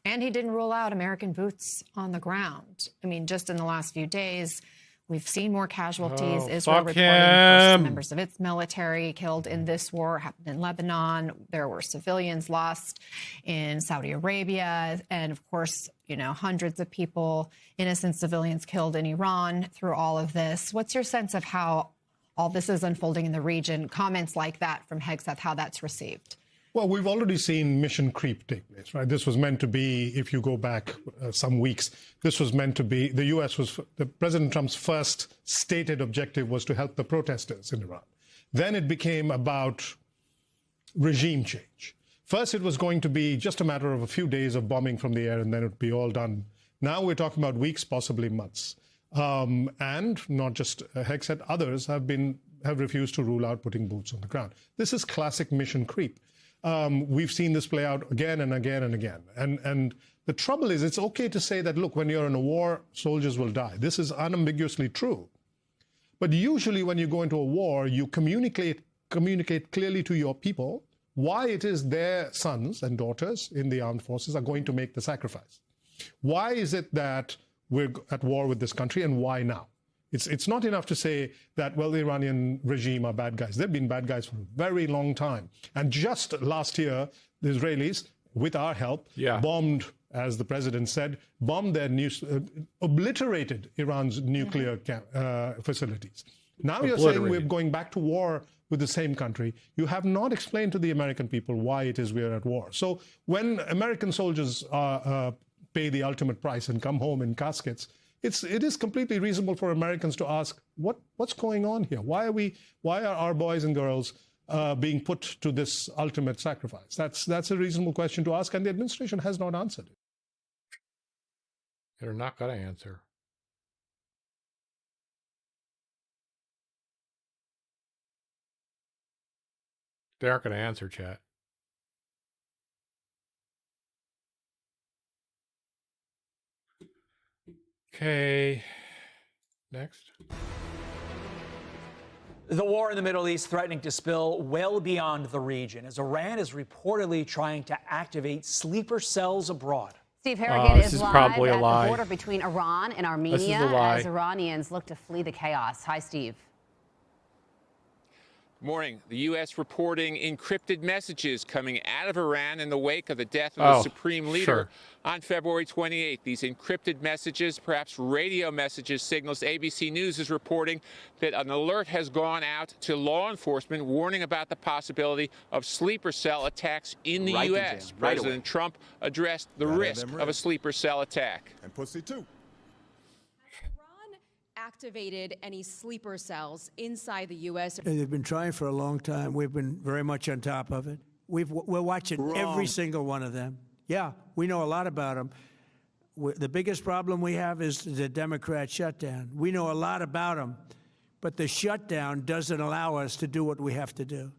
And he didn't rule out American boots on the ground. I mean, just in the last few days, we've seen more casualties. Israel reporting first members of its military killed in this war, happened in Lebanon. There were civilians lost in Saudi Arabia. And of course, you know, hundreds of people, innocent civilians killed in Iran through all of this. What's your sense of how all this is unfolding in the region? Comments like that from Hegseth, how that's received? Well, we've already seen mission creep take place, right? This was meant to be, if you go back some weeks, this was meant to be, President Trump's first stated objective was to help the protesters in Iran. Then it became about regime change. First, it was going to be just a matter of a few days of bombing from the air, and then it would be all done. Now we're talking about weeks, possibly months. And not just Hegseth, others have refused to rule out putting boots on the ground. This is classic mission creep. We've seen this play out again and again and again. And the trouble is, it's okay to say that, look, when you're in a war, soldiers will die. This is unambiguously true. But usually when you go into a war, you communicate clearly to your people why it is their sons and daughters in the armed forces are going to make the sacrifice. Why is it that we're at war with this country, and why now? It's not enough to say that, well, the Iranian regime are bad guys. They've been bad guys for a very long time. And just last year, the Israelis, with our help, bombed, as the president said, obliterated Iran's nuclear facilities. Now you're saying we're going back to war with the same country. You have not explained to the American people why it is we're at war. So when American soldiers pay the ultimate price and come home in caskets, it is completely reasonable for Americans to ask, what's going on here? Why are our boys and girls being put to this ultimate sacrifice? That's a reasonable question to ask, and the administration has not answered it. They're not going to answer. They aren't going to answer, chat. Okay. Next. The war in the Middle East threatening to spill well beyond the region as Iran is reportedly trying to activate sleeper cells abroad. Steve Harrigan is live probably at a lie. the border between Iran and Armenia as Iranians look to flee the chaos. Hi, Steve. Morning. The U.S. reporting encrypted messages coming out of Iran in the wake of the death of the supreme leader on February 28th. These encrypted messages, perhaps radio messages, signals. ABC News is reporting that an alert has gone out to law enforcement warning about the possibility of sleeper cell attacks in the U.S. President Trump addressed the risk of a sleeper cell attack. And pussy too. Activated any sleeper cells inside the U.S. They've been trying for a long time. We've been very much on top of it. We're watching every single one of them. Yeah, we know a lot about them. The biggest problem we have is the Democrat shutdown. We know a lot about them, but the shutdown doesn't allow us to do what we have to do.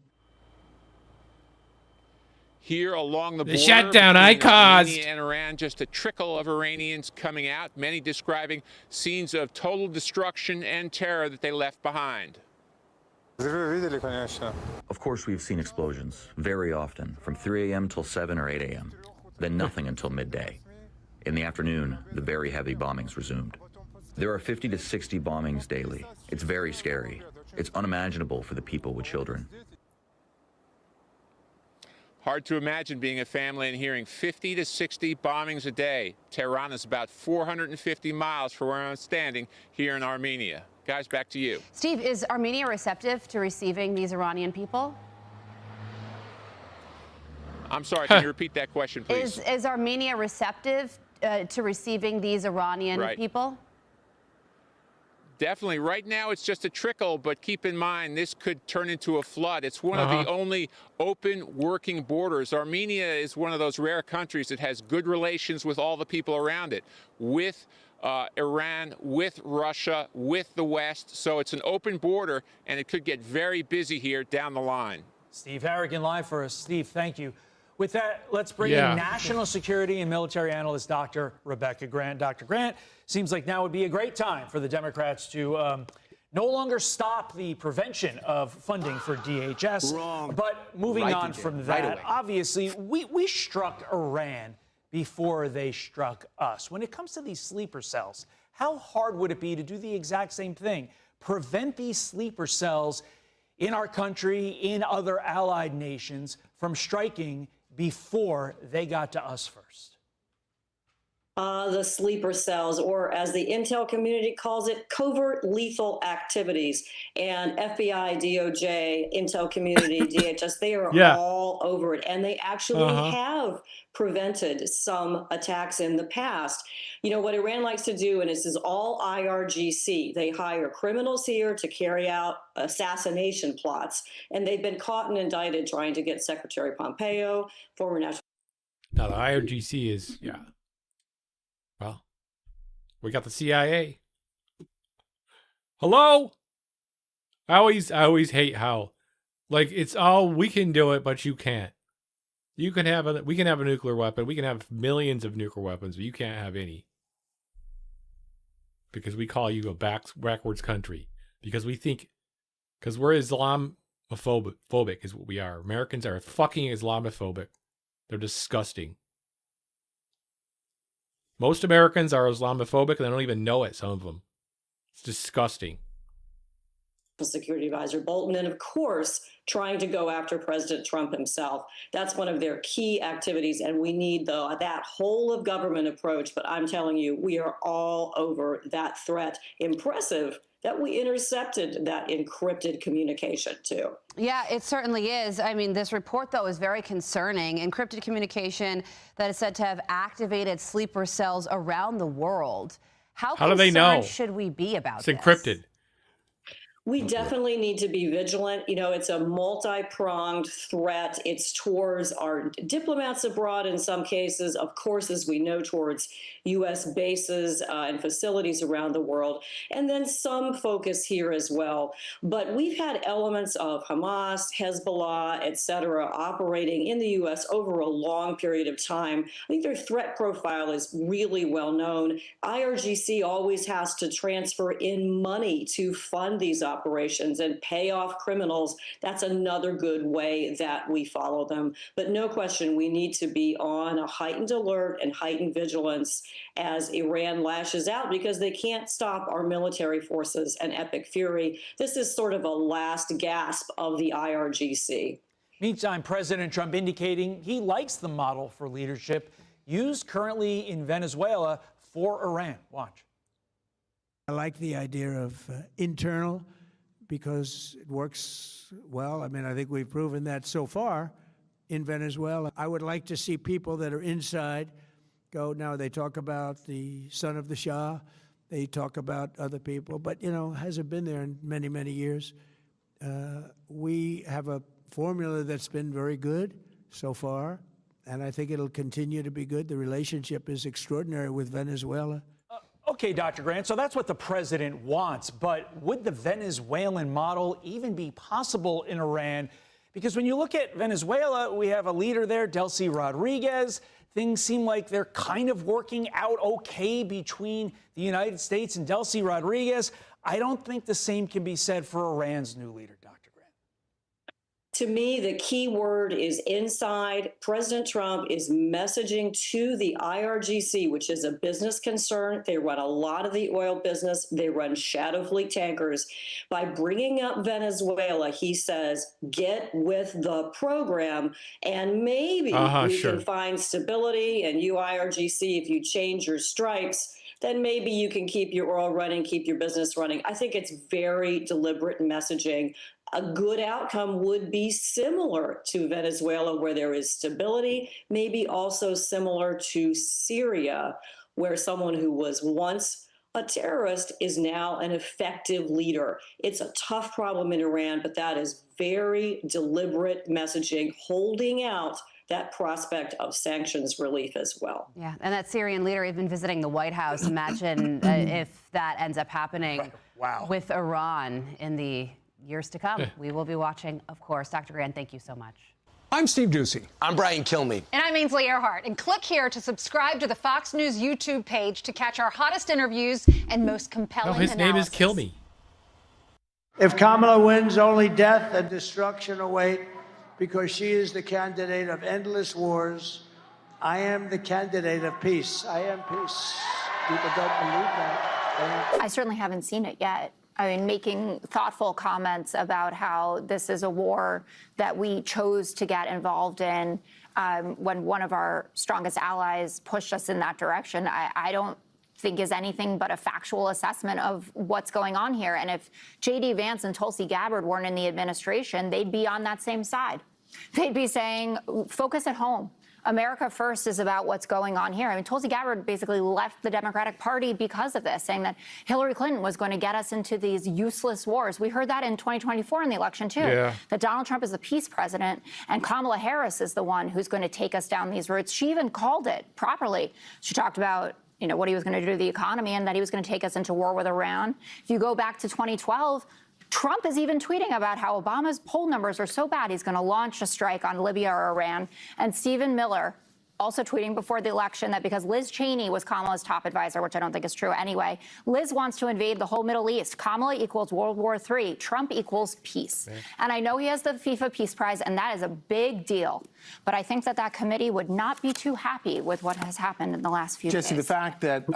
Here along the border, shutdown I caused. Armenia and Iran, just a trickle of Iranians coming out, many describing scenes of total destruction and terror that they left behind. Of course, we've seen explosions very often, from 3 a.m. till 7 or 8 a.m., then nothing until midday. In the afternoon, the very heavy bombings resumed. There are 50 to 60 bombings daily. It's very scary. It's unimaginable for the people with children. Hard to imagine being a family and hearing 50 to 60 bombings a day. Tehran is about 450 miles from where I'm standing here in Armenia. Guys, back to you. Steve, is Armenia receptive to receiving these Iranian people? I'm sorry, can you repeat that question, please? Is Armenia receptive to receiving these Iranian people? Definitely. Right now, it's just a trickle, but keep in mind, this could turn into a flood. It's one of the only open working borders. Armenia is one of those rare countries that has good relations with all the people around it, with Iran, with Russia, with the West. So it's an open border, and it could get very busy here down the line. Steve Harrigan live for us. Steve, thank you. With that, let's bring in national security and military analyst Dr. Rebecca Grant. Dr. Grant, seems like now would be a great time for the Democrats to no longer stop the prevention of funding for DHS. Wrong. But moving on from that, obviously, we struck Iran before they struck us. When it comes to these sleeper cells, how hard would it be to do the exact same thing? Prevent these sleeper cells in our country, in other allied nations, from striking before they got to us first? The sleeper cells, or as the intel community calls it, covert lethal activities. And FBI, DOJ, intel community, DHS, they are all over it. And they actually have prevented some attacks in the past. You know, what Iran likes to do, and this is all IRGC, they hire criminals here to carry out assassination plots. And they've been caught and indicted trying to get Secretary Pompeo, former national. Now, the IRGC is, well, we got the CIA. Hello? I always hate how, like, it's all, we can do it, but you can't. We can have a nuclear weapon. We can have millions of nuclear weapons, but you can't have any. Because we call you a backwards country. Because we think, because we're Islamophobic is what we are. Americans are fucking Islamophobic. They're disgusting. Most Americans are Islamophobic and they don't even know it, some of them. It's disgusting. Security Advisor Bolton, and of course, trying to go after President Trump himself. That's one of their key activities, and we need that whole of government approach. But I'm telling you, we are all over that threat. Impressive that we intercepted that encrypted communication, too. Yeah, it certainly is. I mean, this report, though, is very concerning. Encrypted communication that is said to have activated sleeper cells around the world. How do they know? Should we be about this? It's encrypted. We definitely need to be vigilant. You know, it's a multi-pronged threat. It's towards our diplomats abroad in some cases, of course, as we know, towards U.S. bases and facilities around the world, and then some focus here as well. But we've had elements of Hamas, Hezbollah, et cetera, operating in the U.S. over a long period of time. I think their threat profile is really well known. IRGC always has to transfer in money to fund these operations and pay off criminals. That's another good way that we follow them. But no question, we need to be on a heightened alert and heightened vigilance as Iran lashes out, because they can't stop our military forces and epic fury. This is sort of a last gasp of the IRGC. Meantime, President Trump indicating he likes the model for leadership used currently in Venezuela for Iran. Watch. I like the idea of internal, because it works well. I mean, I think we've proven that so far in Venezuela. I would like to see people that are inside go. Now, they talk about the son of the Shah. They talk about other people, but, you know, hasn't been there in many, many years. We have a formula that's been very good so far, and I think it'll continue to be good. The relationship is extraordinary with Venezuela. Okay, Dr. Grant, so that's what the president wants, but would the Venezuelan model even be possible in Iran? Because when you look at Venezuela, we have a leader there, Delcy Rodriguez. Things seem like they're kind of working out okay between the United States and Delcy Rodriguez. I don't think the same can be said for Iran's new leader, Dr. Grant. To me, the key word is inside. President Trump is messaging to the IRGC, which is a business concern. They run a lot of the oil business. They run shadow fleet tankers. By bringing up Venezuela, he says, get with the program, and maybe we can find stability. And you, IRGC, if you change your stripes, then maybe you can keep your oil running, keep your business running. I think it's very deliberate messaging. A good outcome would be similar to Venezuela, where there is stability, maybe also similar to Syria, where someone who was once a terrorist is now an effective leader. It's a tough problem in Iran, but that is very deliberate messaging, holding out that prospect of sanctions relief as well. Yeah, and that Syrian leader even visiting the White House. Imagine if that ends up happening with Iran in the years to come. We will be watching, of course. Dr. Grand, thank you so much. I'm Steve Doocy. I'm Brian Kilmeade. And I'm Ainsley Earhart. And click here to subscribe to the Fox News YouTube page to catch our hottest interviews and most compelling his name is Kilmeade. If Kamala wins, only death and destruction await, because she is the candidate of endless wars. I am the candidate of peace. I am peace. People don't believe that. I certainly haven't seen it yet. I mean, making thoughtful comments about how this is a war that we chose to get involved in when one of our strongest allies pushed us in that direction, I don't think is anything but a factual assessment of what's going on here. And if J.D. Vance and Tulsi Gabbard weren't in the administration, they'd be on that same side. They'd be saying, focus at home. America first is about what's going on here. I mean, Tulsi Gabbard basically left the Democratic Party because of this, saying that Hillary Clinton was going to get us into these useless wars. We heard that in 2024 in the election, too, that Donald Trump is the peace president and Kamala Harris is the one who's going to take us down these routes. She even called it properly. She talked about, you know, what he was going to do to the economy and that he was going to take us into war with Iran. If you go back to 2012, Trump is even tweeting about how Obama's poll numbers are so bad he's going to launch a strike on Libya or Iran. And Stephen Miller also tweeting before the election that because Liz Cheney was Kamala's top advisor, which I don't think is true anyway, Liz wants to invade the whole Middle East. Kamala equals World War III. Trump equals peace. And I know he has the FIFA Peace Prize, and that is a big deal. But I think that that committee would not be too happy with what has happened in the last few days. Jesse, the fact that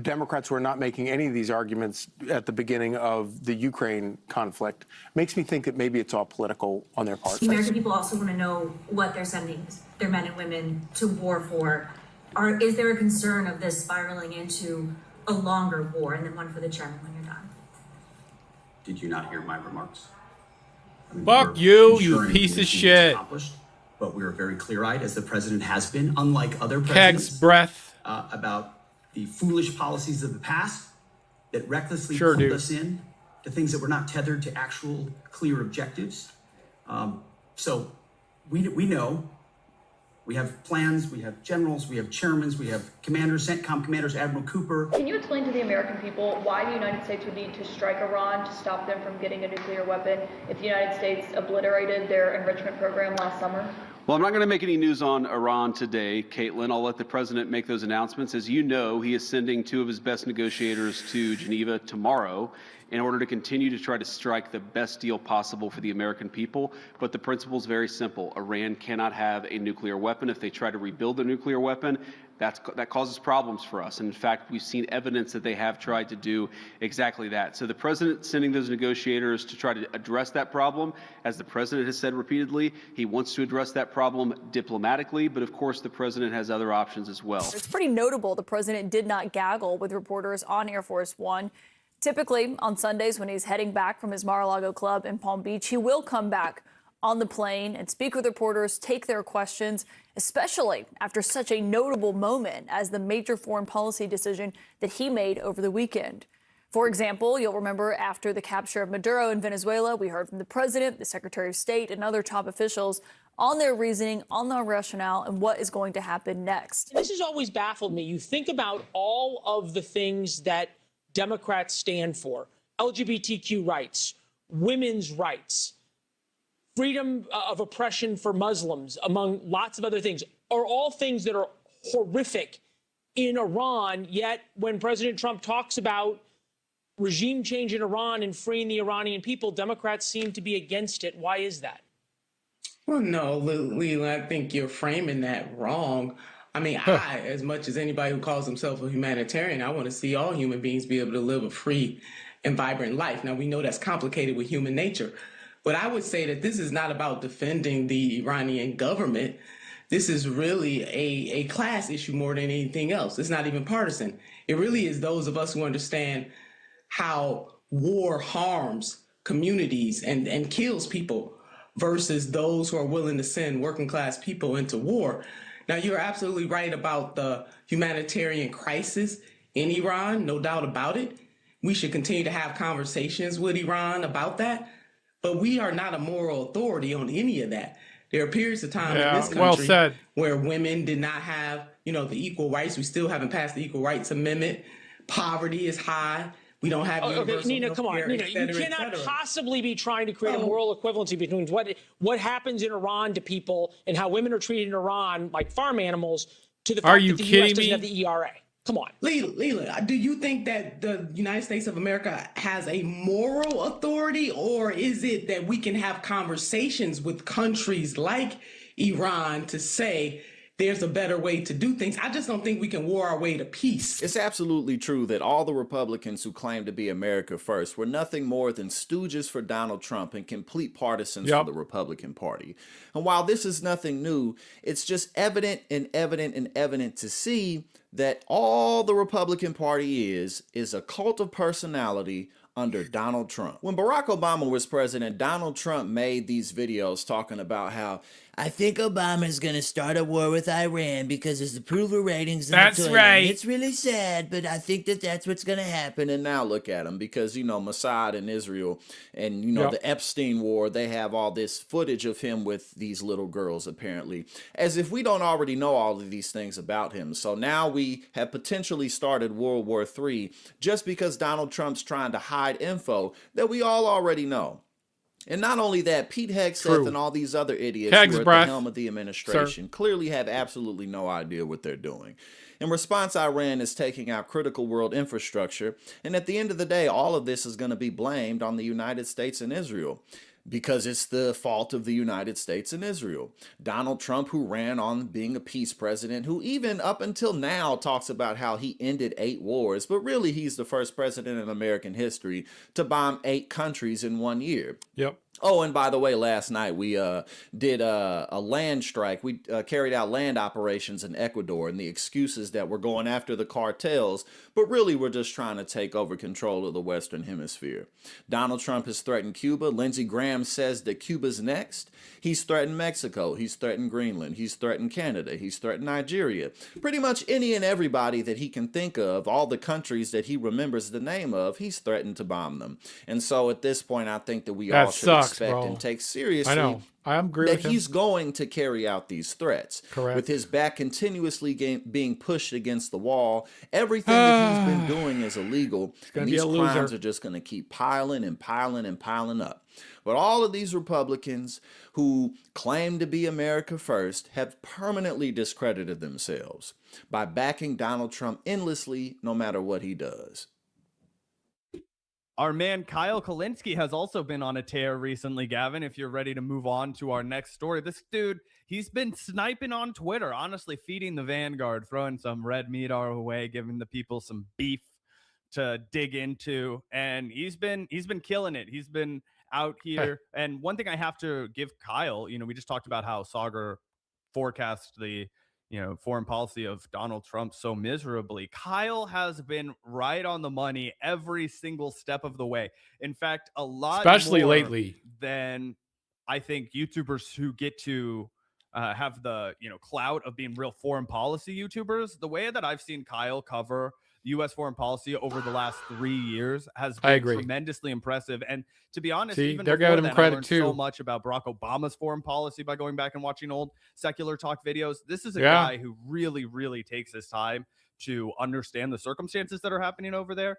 Democrats were not making any of these arguments at the beginning of the Ukraine conflict makes me think that maybe it's all political on their part. The American people also want to know what they're sending their men and women to war for. Is there a concern of this spiraling into a longer war? And then one for the chairman when you're done. Did you not hear my remarks? I mean, Fuck you, you piece of shit. But we were very clear-eyed, as the president has been, unlike other presidents, Keg's breath. About the foolish policies of the past that recklessly pulled us in to things that were not tethered to actual clear objectives. So we know. We have plans, we have generals, we have chairmen, we have commanders, CENTCOM commanders, Admiral Cooper. Can you explain to the American people why the United States would need to strike Iran to stop them from getting a nuclear weapon if the United States obliterated their enrichment program last summer? Well, I'm not going to make any news on Iran today, Caitlin. I'll let the president make those announcements. As you know, he is sending two of his best negotiators to Geneva tomorrow in order to continue to try to strike the best deal possible for the American people. But the principle is very simple. Iran cannot have a nuclear weapon. If they try to rebuild a nuclear weapon, that causes problems for us. And in fact, we've seen evidence that they have tried to do exactly that. So the president sending those negotiators to try to address that problem, as the president has said repeatedly, he wants to address that problem diplomatically, but of course the president has other options as well. It's pretty notable the president did not gaggle with reporters on Air Force One. Typically, on Sundays when he's heading back from his Mar-a-Lago club in Palm Beach, he will come back on the plane and speak with reporters, take their questions, especially after such a notable moment as the major foreign policy decision that he made over the weekend. For example, you'll remember after the capture of Maduro in Venezuela, we heard from the president, the Secretary of State, and other top officials on their reasoning, on their rationale, and what is going to happen next. This has always baffled me. You think about all of the things that Democrats stand for: LGBTQ rights, women's rights, freedom of oppression for Muslims, among lots of other things, are all things that are horrific in Iran. Yet when President Trump talks about regime change in Iran and freeing the Iranian people, Democrats seem to be against it. Why is that? Well, no, Leland, I think you're framing that wrong. I mean, as much as anybody who calls himself a humanitarian, I want to see all human beings be able to live a free and vibrant life. Now, we know that's complicated with human nature, but I would say that this is not about defending the Iranian government. This is really a class issue more than anything else. It's not even partisan. It really is those of us who understand how war harms communities and kills people versus those who are willing to send working class people into war. Now, you're absolutely right about the humanitarian crisis in Iran, no doubt about it. We should continue to have conversations with Iran about that, but we are not a moral authority on any of that. There are periods of time in this country where women did not have, the equal rights. We still haven't passed the Equal Rights Amendment. Poverty is high. We don't have universal Nina, come on. healthcare, Nina, et cetera, you cannot et cetera. possibly be trying to create a moral equivalency between what happens in Iran to people and how women are treated in Iran like farm animals to the fact that the U.S. doesn't have the ERA. Come on. Leland, do you think that the United States of America has a moral authority, or is it that we can have conversations with countries like Iran to say there's a better way to do things? I just don't think we can war our way to peace. It's absolutely true that all the Republicans who claim to be America first were nothing more than stooges for Donald Trump and complete partisans for the Republican Party. And while this is nothing new, it's just evident to see that all the Republican Party is a cult of personality under Donald Trump. When Barack Obama was president, Donald Trump made these videos talking about how I think Obama's going to start a war with Iran because his approval ratings. That's right. It's really sad, but I think that's what's going to happen. And now look at him, because, Mossad and Israel and, the Epstein war, they have all this footage of him with these little girls, apparently, as if we don't already know all of these things about him. So now we have potentially started World War III just because Donald Trump's trying to hide info that we all already know. And not only that, Pete Hegseth and all these other idiots who are at the helm of the administration clearly have absolutely no idea what they're doing. In response, Iran is taking out critical world infrastructure. And at the end of the day, all of this is going to be blamed on the United States and Israel, because it's the fault of the United States and Israel. Donald Trump, who ran on being a peace president, who even up until now talks about how he ended 8 wars, but really he's the first president in American history to bomb 8 countries in 1 year. Yep. Oh, and by the way, last night we did a land strike. We carried out land operations in Ecuador, and the excuses that we're going after the cartels, but really we're just trying to take over control of the Western Hemisphere. Donald Trump has threatened Cuba. Lindsey Graham says that Cuba's next. He's threatened Mexico. He's threatened Greenland. He's threatened Canada. He's threatened Nigeria. Pretty much any and everybody that he can think of, all the countries that he remembers the name of, he's threatened to bomb them. And so at this point, I think that we all should expect and take seriously I agree that with him. he's going to carry out these threats. Correct. With his back continuously being pushed against the wall, everything that he's been doing is illegal, and these crimes are just going to keep piling and piling and piling up. But all of these Republicans who claim to be America first have permanently discredited themselves by backing Donald Trump endlessly, no matter what he does. Our man Kyle Kulinski has also been on a tear recently, Gavin, if you're ready to move on to our next story. This dude, he's been sniping on Twitter, honestly feeding the Vanguard, throwing some red meat our way, giving the people some beef to dig into, and he's been killing it. He's been out here. And one thing I have to give Kyle, we just talked about how Sauger forecast the foreign policy of Donald Trump so miserably. Kyle has been right on the money every single step of the way. In fact, a lot especially more lately than I think YouTubers who get to have the clout of being real foreign policy YouTubers. The way that I've seen Kyle cover U.S. foreign policy over the last 3 years has been tremendously impressive. And to be honest, even they're giving him credit too. So much about Barack Obama's foreign policy by going back and watching old secular talk videos. This is a guy who really, really takes his time to understand the circumstances that are happening over there.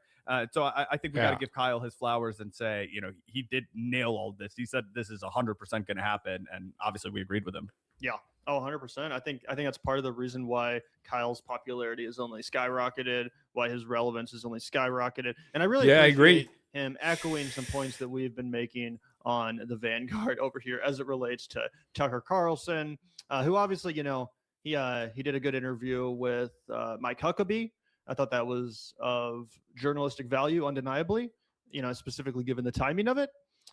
So I think we got to give Kyle his flowers and say, he did nail all this. He said this is 100% going to happen, and obviously we agreed with him. Yeah. Oh, 100%. I think that's part of the reason why Kyle's popularity has only skyrocketed, why his relevance has only skyrocketed. And I really appreciate agree. him echoing some points that we've been making on the Vanguard over here as it relates to Tucker Carlson, who obviously, he did a good interview with Mike Huckabee. I thought that was of journalistic value, undeniably, specifically given the timing of it.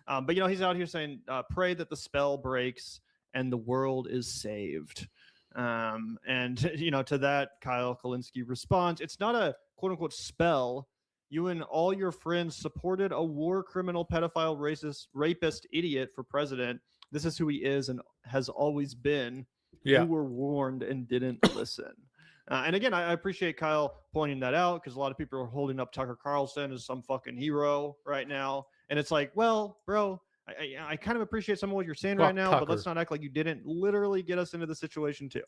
But he's out here saying, pray that the spell breaks and the world is saved. And to that, Kyle Kulinski responds, it's not a quote unquote spell. You and all your friends supported a war criminal, pedophile, racist, rapist, idiot for president. This is who he is and has always been. Yeah. You were warned and didn't listen. And again, I appreciate Kyle pointing that out, because a lot of people are holding up Tucker Carlson as some fucking hero right now. And it's like, well, bro, I kind of appreciate some of what you're saying right now, but let's not act like you didn't literally get us into the situation too.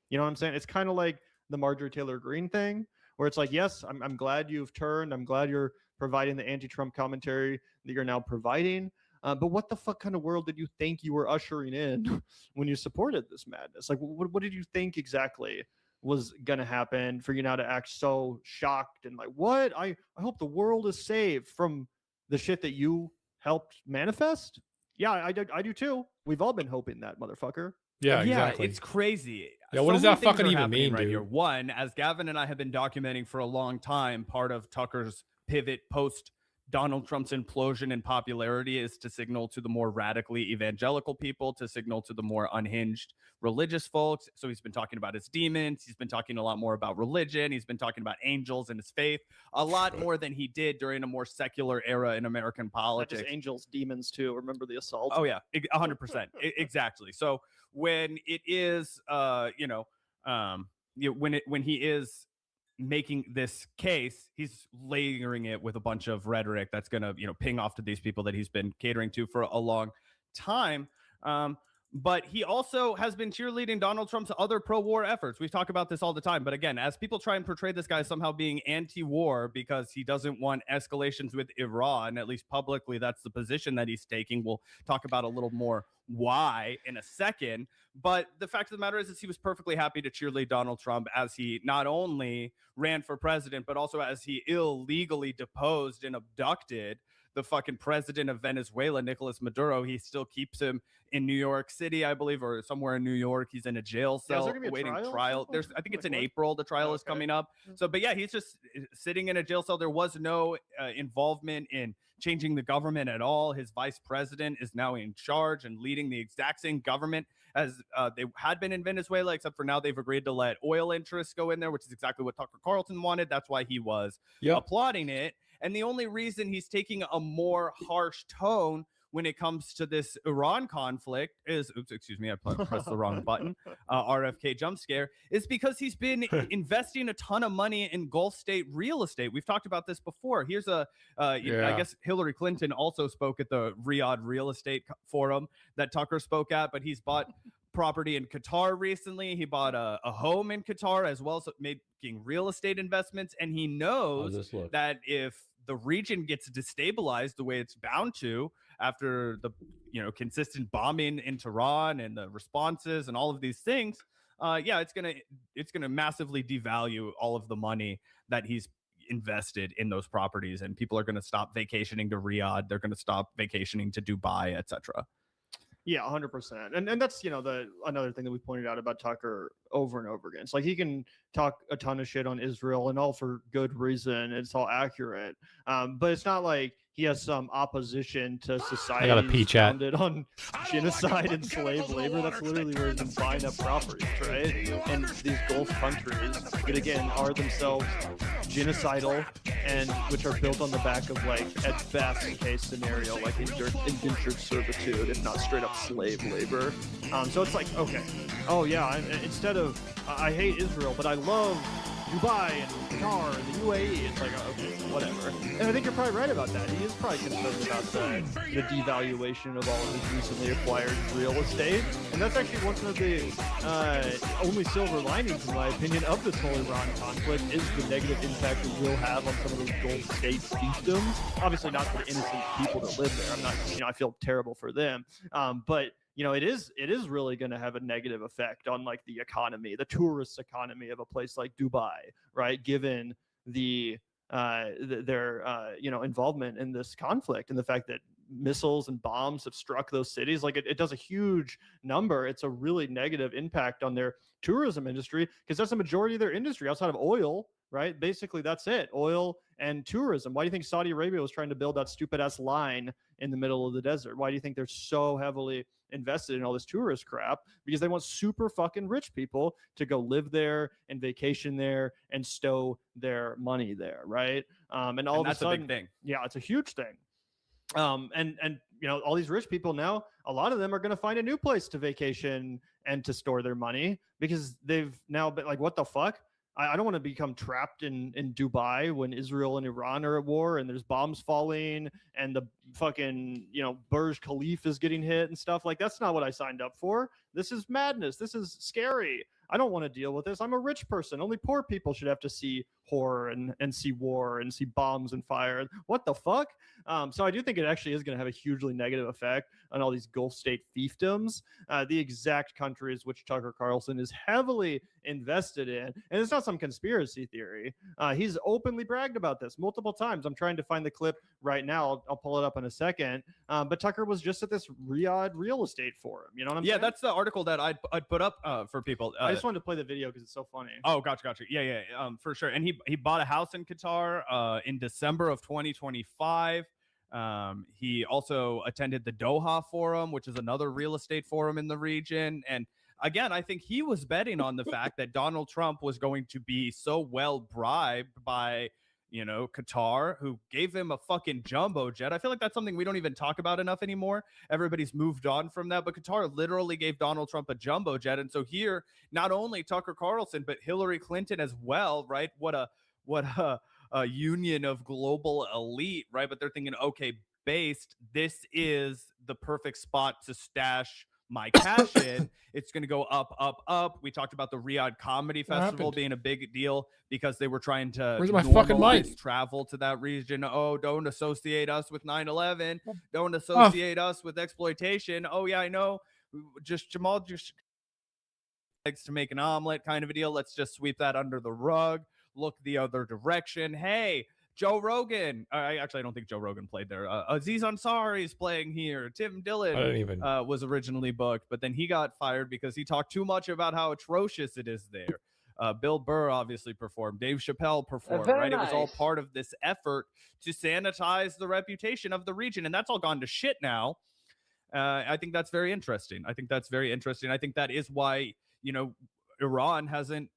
You know what I'm saying? It's kind of like the Marjorie Taylor Greene thing, where it's like, yes, I'm glad you've turned. I'm glad you're providing the anti-Trump commentary that you're now providing. But what the fuck kind of world did you think you were ushering in when you supported this madness? Like, what did you think exactly was going to happen for you now to act so shocked and like, what? I hope the world is saved from the shit that you helped manifest? Yeah, I do too. We've all been hoping that, motherfucker. Yeah, exactly. It's crazy. Yeah, what does that fucking even happening mean, right dude? here? One, as Gavin and I have been documenting for a long time, part of Tucker's pivot post Donald Trump's implosion in popularity is to signal to the more radically evangelical people, to signal to the more unhinged religious folks. So he's been talking about his demons. He's been talking a lot more about religion. He's been talking about angels and his faith a lot more than he did during a more secular era in American politics. Not just angels, demons too. Remember the assault? Oh yeah, 100%. Exactly. So when it is, when he is making this case, he's layering it with a bunch of rhetoric that's going to, ping off to these people that he's been catering to for a long time. But he also has been cheerleading Donald Trump's other pro-war efforts. We talk about this all the time. But again, as people try and portray this guy somehow being anti-war because he doesn't want escalations with Iran, at least publicly, that's the position that he's taking. We'll talk about a little more why in a second. But the fact of the matter is he was perfectly happy to cheerlead Donald Trump as he not only ran for president, but also as he illegally deposed and abducted the fucking president of Venezuela, Nicolas Maduro. He still keeps him in New York City, I believe, or somewhere in New York. He's in a jail cell awaiting trial. I think it's in April. The trial is coming up. So, but yeah, he's just sitting in a jail cell. There was no involvement in changing the government at all. His vice president is now in charge and leading the exact same government as they had been in Venezuela, except for now they've agreed to let oil interests go in there, which is exactly what Tucker Carlson wanted. That's why he was applauding it. And the only reason he's taking a more harsh tone when it comes to this Iran conflict is, excuse me, I pressed the wrong button, RFK jump scare, is because he's been investing a ton of money in Gulf state real estate. We've talked about this before. Here's I guess Hillary Clinton also spoke at the Riyadh Real Estate Forum that Tucker spoke at, but he's bought property in Qatar recently. He bought a home in Qatar as well, so making real estate investments. And he knows that if the region gets destabilized the way it's bound to after the consistent bombing in Tehran and the responses and all of these things, it's gonna massively devalue all of the money that he's invested in those properties, and people are going to stop vacationing to Riyadh. They're going to stop vacationing to Dubai, etc. Yeah, 100%. And that's, another thing that we pointed out about Tucker over and over again. It's like he can talk a ton of shit on Israel and all for good reason. It's all accurate. But it's not like he has some opposition to society founded on genocide and slave labor. That's literally where he's been buying up properties, right? And these Gulf countries that, again, are themselves genocidal and which are built on the back of, like, at best case scenario, like indentured servitude, if not straight up slave labor. So it's like, okay, oh yeah, instead of I hate Israel, but I love Dubai and Qatar and the UAE. It's like, okay, whatever. And I think you're probably right about that. He is probably concerned about the devaluation of all of his recently acquired real estate. And that's actually one of the only silver linings, in my opinion, of this whole Iran conflict is the negative impact it will have on some of those Gulf state fiefdoms. Obviously not for the innocent people that live there. I'm not, I feel terrible for them. But it is really going to have a negative effect on like the economy, the tourist economy of a place like Dubai, right? Given their involvement in this conflict and the fact that missiles and bombs have struck those cities. Like it does a huge number. It's a really negative impact on their tourism industry because that's the majority of their industry outside of oil, right? Basically, that's it. Oil and tourism. Why do you think Saudi Arabia was trying to build that stupid ass line in the middle of the desert? Why do you think they're so heavily invested in all this tourist crap? Because they want super fucking rich people to go live there and vacation there and stow their money there, right? And all of a sudden, a big thing. Yeah, it's a huge thing. And you know, all these rich people now, a lot of them are going to find a new place to vacation and to store their money because they've now been like, what the fuck? I don't want to become trapped in Dubai when Israel and Iran are at war and there's bombs falling and the fucking, you know, Burj Khalifa is getting hit and stuff. Like, that's not what I signed up for. This is madness. This is scary. I don't want to deal with this. I'm a rich person. Only poor people should have to see horror and see war and see bombs and fire. What the fuck? So I do think it actually is going to have a hugely negative effect on all these Gulf state fiefdoms, the exact countries which Tucker Carlson is heavily invested in. And it's not some conspiracy theory. He's openly bragged about this multiple times. I'm trying to find the clip right now. I'll pull it up in a second. But Tucker was just at this Riyadh real estate forum. You know what I'm saying? Yeah, that's the article that I'd put up for people. I just wanted to play the video because it's so funny. Oh, gotcha. Yeah, for sure. And he bought a house in Qatar in December of 2025. He also attended the Doha Forum, which is another real estate forum in the region. And again, I think he was betting on the fact that Donald Trump was going to be so well bribed by, you know, Qatar, who gave him a fucking jumbo jet. I feel like that's something we don't even talk about enough anymore. Everybody's moved on from that, but Qatar literally gave Donald Trump a jumbo jet. And so here, not only Tucker Carlson, but Hillary Clinton as well, right? What a union of global elite, right? But they're thinking, okay, based, this is the perfect spot to stash my cash in. It's going to go up, up, up. We talked about the Riyadh Comedy Festival being a big deal because they were trying to Where's my fucking mic? travel to that region. Oh, don't associate us with 9/11. Don't associate us with exploitation. Oh yeah, I know. Just Jamal just likes to make an omelet kind of a deal. Let's just sweep that under the rug. Look the other direction. Hey, Joe Rogan. I don't think Joe Rogan played there. Aziz Ansari is playing here. Tim Dillon was originally booked, but then he got fired because he talked too much about how atrocious it is there. Bill Burr obviously performed. Dave Chappelle performed, right? Nice. It was all part of this effort to sanitize the reputation of the region, and that's all gone to shit now. I think that's very interesting. I think that is why, you know, Iran has been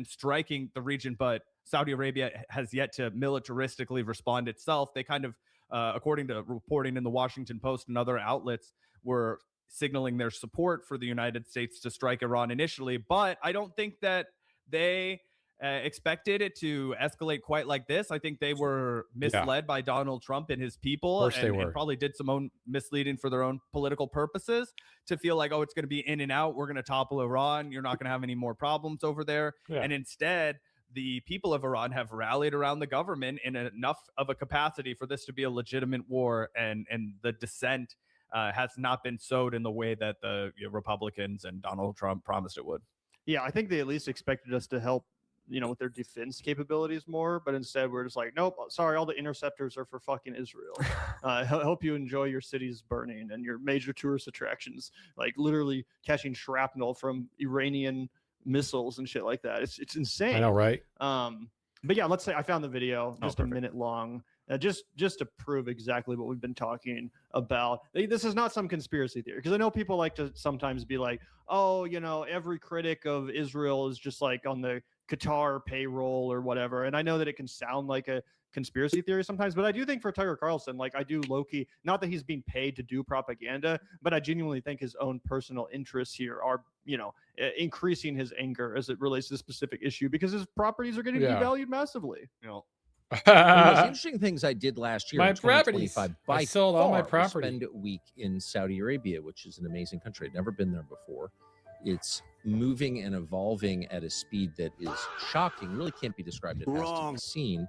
striking the region, but Saudi Arabia has yet to militaristically respond itself. They kind of, according to reporting in the Washington Post and other outlets, were signaling their support for the United States to strike Iran initially. But I don't think that they expected it to escalate quite like this. I think they were misled by Donald Trump and his people, and probably did some own misleading for their own political purposes to feel like, oh, it's going to be in and out. We're going to topple Iran. You're not going to have any more problems over there. Yeah. And instead, the people of Iran have rallied around the government in enough of a capacity for this to be a legitimate war, and the dissent has not been sowed in the way that the Republicans and Donald Trump promised it would. Yeah, I think they at least expected us to help, you know, with their defense capabilities more, but instead we're just like, nope, sorry, all the interceptors are for fucking Israel. Help you enjoy your cities burning and your major tourist attractions, like literally catching shrapnel from Iranian missiles and shit like that. It's insane. I know, right? But yeah, let's say I found the video, just a minute long, just to prove exactly what we've been talking about. This is not some conspiracy theory, because I know people like to sometimes be like, oh, you know, every critic of Israel is just like on the Qatar payroll or whatever. And I know that it can sound like a conspiracy theory sometimes, but I do think for Tucker Carlson, like I do low-key, not that he's being paid to do propaganda, but I genuinely think his own personal interests here are, you know, increasing his anger as it relates to this specific issue, because his properties are getting devalued massively. You know, one of the most interesting things I did last year, my in 2025, I sold all my property. Spend a week in Saudi Arabia, which is an amazing country. I'd never been there before. It's moving and evolving at a speed that is shocking. Really can't be described. It has to be seen.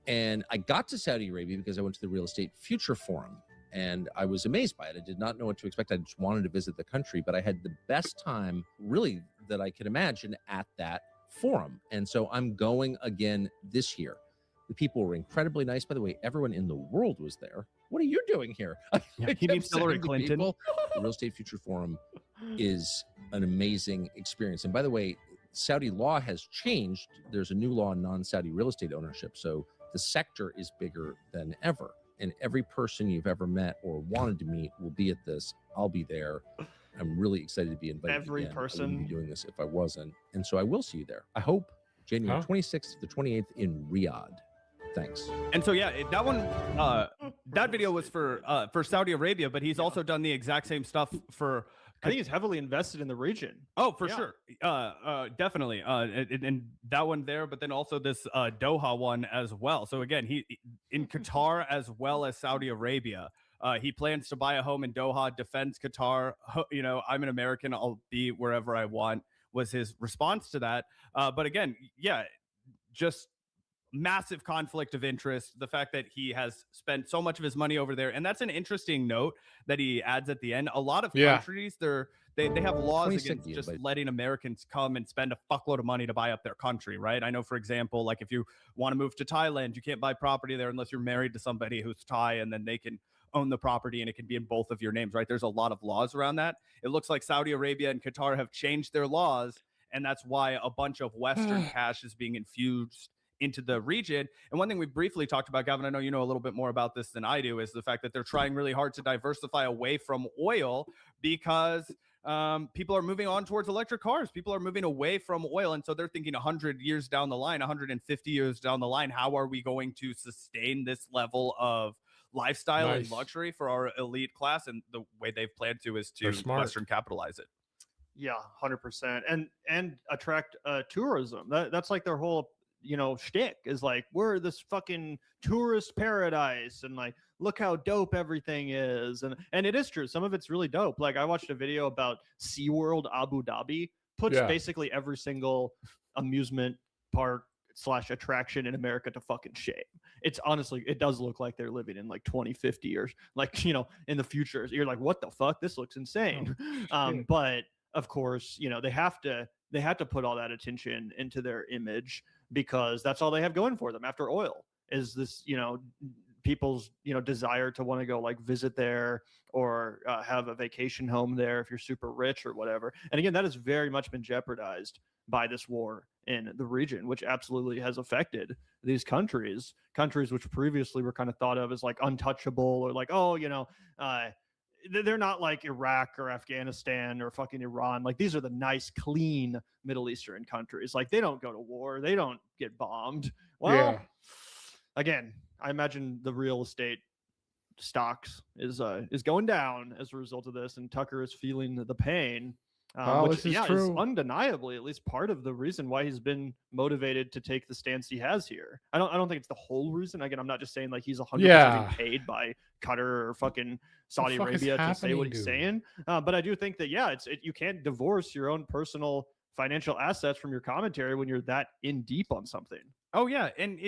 And I got to Saudi Arabia because I went to the Real Estate Future Forum, and I was amazed by it. I did not know what to expect. I just wanted to visit the country, but I had the best time, really, that I could imagine at that forum. And so I'm going again this year. The people were incredibly nice. By the way, everyone in the world was there. What are you doing here? Yeah, he meets Hillary Clinton. The Real Estate Future Forum is an amazing experience. And by the way, Saudi law has changed. There's a new law on non-Saudi real estate ownership. So the sector is bigger than ever. And every person you've ever met or wanted to meet will be at this. I'll be there. I'm really excited to be invited. Every again. person. I wouldn't be doing this if I wasn't. And so I will see you there. I hope January 26th to the 28th in Riyadh. Thanks. And so, yeah, that one, that video was for Saudi Arabia, but he's also done the exact same stuff for. I think he's heavily invested in the region. Oh, for sure. Definitely. And that one there, but then also this Doha one as well. So again, he in Qatar as well as Saudi Arabia. He plans to buy a home in Doha, defends Qatar. You know, I'm an American. I'll be wherever I want, was his response to that. But again, yeah, just massive conflict of interest. The fact that he has spent so much of his money over there. And that's an interesting note that he adds at the end. A lot of countries, they have laws against just letting Americans come and spend a fuckload of money to buy up their country, right? I know, for example, like if you want to move to Thailand, you can't buy property there unless you're married to somebody who's Thai, and then they can own the property and it can be in both of your names, right? There's a lot of laws around that. It looks like Saudi Arabia and Qatar have changed their laws, and that's why a bunch of Western cash is being infused into the region. And one thing we briefly talked about, Gavin, I know you know a little bit more about this than I do, is the fact that they're trying really hard to diversify away from oil because people are moving on towards electric cars. People are moving away from oil. And so they're thinking 100 years down the line, 150 years down the line, how are we going to sustain this level of lifestyle and luxury for our elite class? And the way they've planned to is to Western capitalize it. Yeah, 100%. And attract tourism. That's like their whole shtick is like, we're this fucking tourist paradise, and like, look how dope everything is. And it is true. Some of it's really dope. Like I watched a video about SeaWorld Abu Dhabi, puts basically every single amusement park / attraction in America to fucking shame. It's honestly, it does look like they're living in like 2050 or like, in the future. You're like, what the fuck? This looks insane. But of course, they have to put all that attention into their image, because that's all they have going for them after oil is this, people's, desire to want to go like visit there or have a vacation home there if you're super rich or whatever. And again, that has very much been jeopardized by this war in the region, which absolutely has affected these countries which previously were kind of thought of as like untouchable, or like, they're not like Iraq or Afghanistan or fucking Iran. Like these are the nice, clean Middle Eastern countries. Like they don't go to war. They don't get bombed. Well, again, I imagine the real estate stocks is going down as a result of this, and Tucker is feeling the pain. Which is undeniably at least part of the reason why he's been motivated to take the stance he has here. I don't think it's the whole reason. Again, I'm not just saying like he's 100% being paid by Qatar or fucking Saudi Arabia to say what he's saying. But I do think that, you can't divorce your own personal financial assets from your commentary when you're that in deep on something. Oh, yeah. And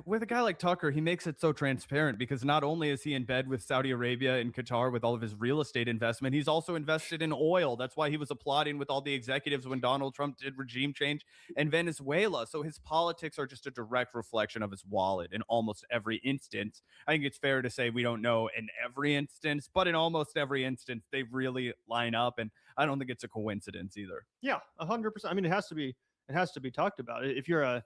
with a guy like Tucker, he makes it so transparent, because not only is he in bed with Saudi Arabia and Qatar with all of his real estate investment, he's also invested in oil. That's why he was applauding with all the executives when Donald Trump did regime change in Venezuela. So his politics are just a direct reflection of his wallet in almost every instance. I think it's fair to say we don't know in every instance, but in almost every instance, they really line up. And I don't think it's a coincidence either. Yeah, 100%. I mean, it has to be talked about. If you're a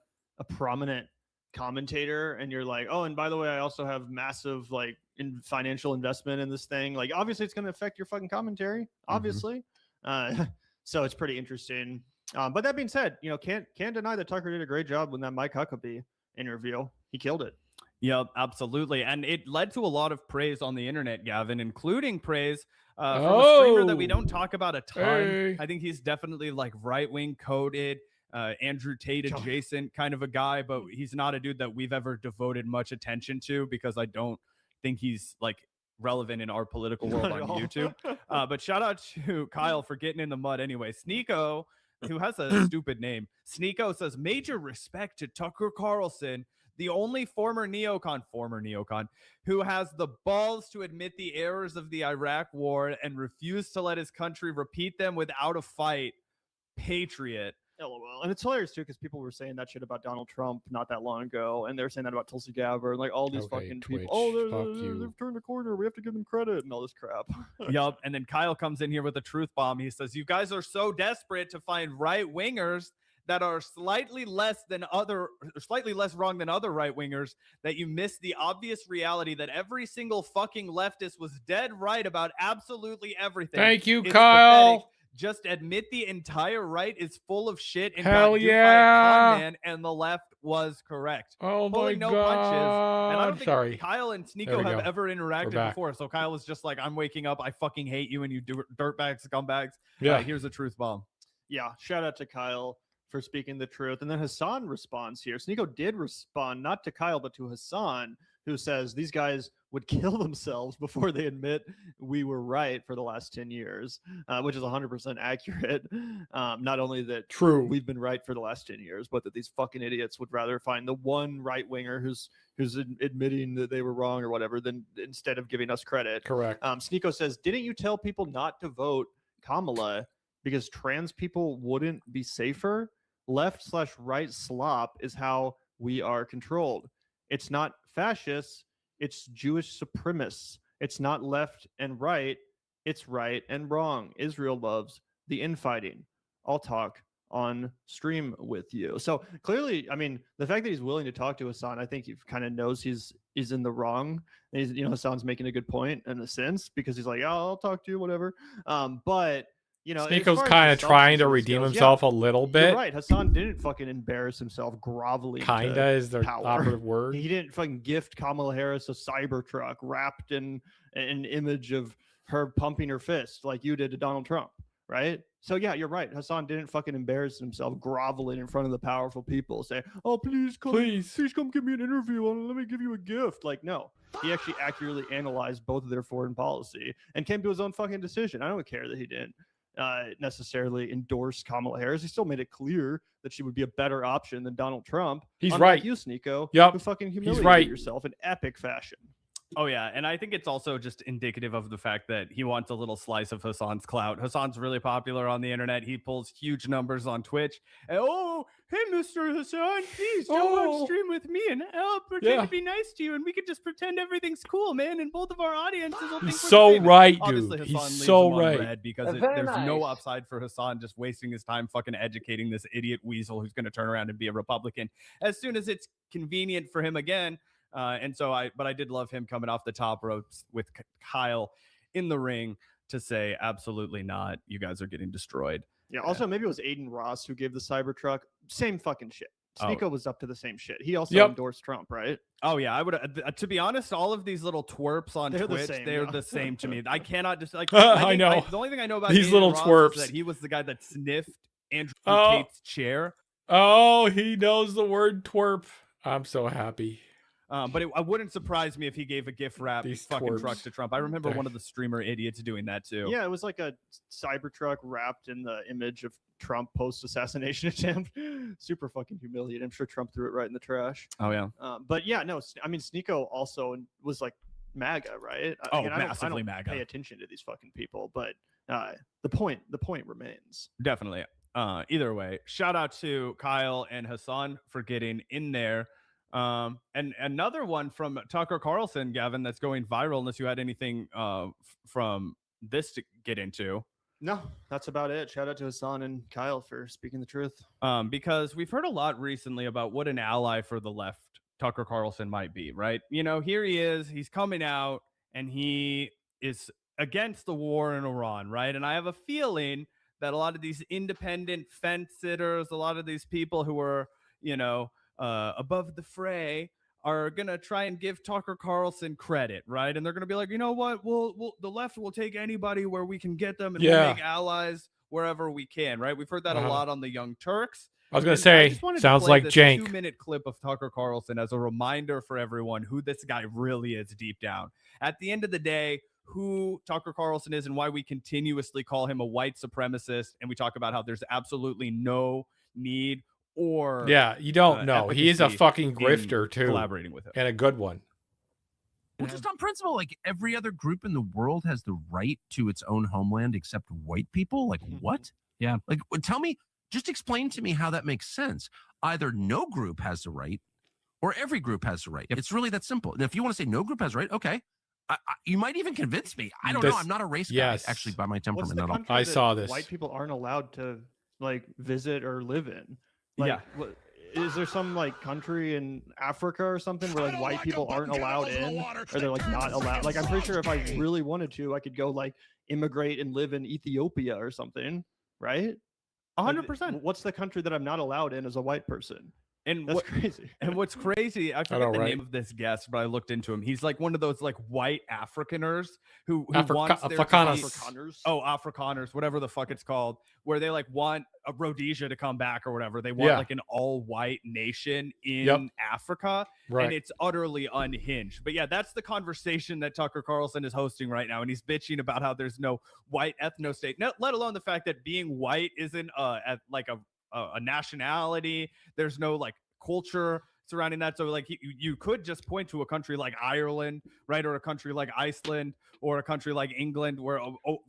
prominent commentator and you're like, oh, and by the way, I also have massive like financial investment in this thing, like obviously it's going to affect your fucking commentary, obviously. So it's pretty interesting. But that being said, can't deny that Tucker did a great job with that Mike Huckabee interview. He killed it. Yep, absolutely. And it led to a lot of praise on the internet, Gavin, including praise from a streamer that we don't talk about a ton. I think he's definitely like right-wing coded, Andrew Tate adjacent kind of a guy, but he's not a dude that we've ever devoted much attention to, because I don't think he's like relevant in our political world on YouTube. But shout out to Kyle for getting in the mud anyway. Sneeko, who has a stupid name, Sneeko says, major respect to Tucker Carlson, the only former neocon who has the balls to admit the errors of the Iraq war and refuse to let his country repeat them without a fight. Patriot. LOL. And it's hilarious too because people were saying that shit about Donald Trump not that long ago, and they were saying that about Tulsi Gabbard, like all these fucking Twitch, people. Oh, fuck you. they've turned the corner. We have to give them credit and all this crap. Yup. And then Kyle comes in here with a truth bomb. He says, "You guys are so desperate to find right wingers that are slightly less wrong than other right wingers that you miss the obvious reality that every single fucking leftist was dead right about absolutely everything." Thank you, It's Kyle. pathetic. Just admit the entire right is full of shit and Hell got duped by a yeah. con man, and the left was correct. Oh Pulling my no punches. And I don't God. think Sorry. Kyle and There Sneeko we have go. ever We're interacted back. before. So Kyle was just like, "I'm waking up. I fucking hate you and you dirtbags, scumbags." Yeah. Here's a truth bomb. Yeah, shout out to Kyle for speaking the truth. And then Hassan responds here. Sneeko did respond, not to Kyle, but to Hassan, who says these guys would kill themselves before they admit we were right for the last 10 years, which is 100% accurate. Not only that True, we've been right for the last 10 years, but that these fucking idiots would rather find the one right winger who's admitting that they were wrong or whatever than instead of giving us credit. Correct. Sneeko says, didn't you tell people not to vote Kamala because trans people wouldn't be safer? Left/right slop is how we are controlled. It's not fascists, it's Jewish supremacists. It's not left and right, it's right and wrong. Israel loves the infighting. I'll talk on stream with you. So clearly, I mean, the fact that he's willing to talk to Hassan, I think he kind of knows he's in the wrong. He's, Hassan's making a good point in a sense because he's like, "Yeah, I'll talk to you, whatever." But Sneeko's kind of trying to redeem himself a little bit. You're right. Hassan didn't fucking embarrass himself groveling. Kinda is the power. operative word. He didn't fucking gift Kamala Harris a Cybertruck wrapped in an image of her pumping her fist like you did to Donald Trump, right? So yeah, you're right. Hassan didn't fucking embarrass himself groveling in front of the powerful people, say, "Oh, please come give me an interview and let me give you a gift." Like, no. He actually accurately analyzed both of their foreign policy and came to his own fucking decision. I don't care that he didn't necessarily endorse Kamala Harris. He still made it clear that she would be a better option than Donald Trump. He's Unlike right. You, Sneeko, Yep. who fucking humiliated He's right. yourself in epic fashion. Oh, yeah. And I think it's also just indicative of the fact that he wants a little slice of Hassan's clout. Hassan's really popular on the internet. He pulls huge numbers on Twitch. And, "Oh, hey, Mr. Hassan, please don't watch stream with me and I'll pretend to be nice to you. And we could just pretend everything's cool, man. And both of our audiences will think He's we're so the same." right, Obviously, dude. Hassan He's leaves so him on right. red because there's no upside for Hassan just wasting his time fucking educating this idiot weasel who's going to turn around and be a Republican as soon as it's convenient for him again. But I did love him coming off the top ropes with Kyle in the ring to say, absolutely not. You guys are getting destroyed. Yeah. Also, maybe it was Aiden Ross who gave the Cybertruck. Same fucking shit. Sneeko was up to the same shit. He also endorsed Trump, right? Oh yeah, I would. To be honest, all of these little twerps on They're the Twitch, same, they're yeah. the same to me. I cannot just like. I know. The only thing I know about These Aiden little Ross twerps. is that he was the guy that sniffed Andrew Oh. Tate's chair. Oh, he knows the word twerp. I'm so happy. But it wouldn't surprise me if he gave a gift wrap These fucking twerps. truck to Trump. I remember one of the streamer idiots doing that too. Yeah, it was like a Cybertruck wrapped in the image of Trump post-assassination attempt. Super fucking humiliating. I'm sure Trump threw it right in the trash. Oh yeah. But yeah, no, I mean, Sneeko also was like MAGA, right? Oh, Again, massively I don't MAGA. pay attention to these fucking people, but the point remains. Definitely. Either way, shout out to Kyle and Hassan for getting in there. And another one from Tucker Carlson, Gavin, that's going viral, unless you had anything from this to get into. No, that's about it. Shout out to Hassan and Kyle for speaking the truth. Because we've heard a lot recently about what an ally for the left Tucker Carlson might be, right? Here he is, he's coming out and he is against the war in Iran, right? And I have a feeling that a lot of these independent fence sitters, a lot of these people who are, above the fray are going to try and give Tucker Carlson credit, right? And they're going to be like, you know what? We'll the left will take anybody where we can get them and we'll make allies wherever we can, right? We've heard that a lot on the Young Turks. I was going to say, sounds like jank. 2-minute clip of Tucker Carlson as a reminder for everyone who this guy really is deep down. At the end of the day, who Tucker Carlson is and why we continuously call him a white supremacist. And we talk about how there's absolutely no need or you don't know. He is a fucking grifter too. Collaborating with him. And a good one. Well, just on principle, like every other group in the world has the right to its own homeland except white people. Like what? Yeah. Like tell me Just explain to me how that makes sense. Either no group has the right or every group has the right. It's really that simple. And if you want to say no group has the right, okay. You might even convince me. I don't know. I'm not a race guy, actually, by my temperament. What's the Not all. country that white people aren't allowed to like visit or live in? Like, is there some like country in Africa or something where like white people aren't allowed in, or they're like not allowed? Like, I'm pretty sure if I really wanted to, I could go like immigrate and live in Ethiopia or something, right? 100%. What's the country that I'm not allowed in as a white person? And that's crazy. And what's crazy, I forget the name of this guest, but I looked into him. He's like one of those like white Afrikaners who wants their Afrikaners, whatever the fuck it's called, where they like want a Rhodesia to come back or whatever. They want like an all-white nation in Africa, and it's utterly unhinged. But yeah, that's the conversation that Tucker Carlson is hosting right now, and he's bitching about how there's no white ethno state, let alone the fact that being white isn't like a nationality. There's no like culture surrounding that. So like you could just point to a country like Ireland, right, or a country like Iceland, or a country like England, where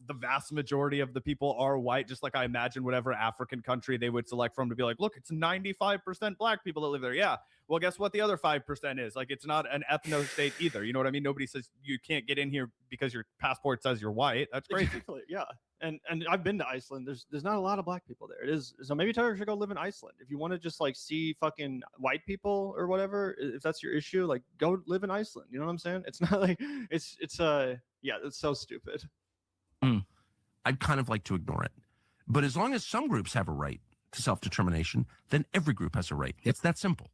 the vast majority of the people are white, just like I imagine whatever African country they would select from to be like, look, it's 95% black people that live there. Yeah, well, guess what the other 5% is? Like, it's not an ethno state either. You know what I mean? Nobody says you can't get in here because your passport says you're white. That's crazy. Exactly. Yeah. And I've been to Iceland. There's not a lot of black people there. It is, so maybe Tucker should go live in Iceland. If you want to just like see fucking white people or whatever, if that's your issue, like go live in Iceland. You know what I'm saying? It's not like it's yeah, it's so stupid. I'd kind of like to ignore it. But as long as some groups have a right to self-determination, then every group has a right. It's that simple.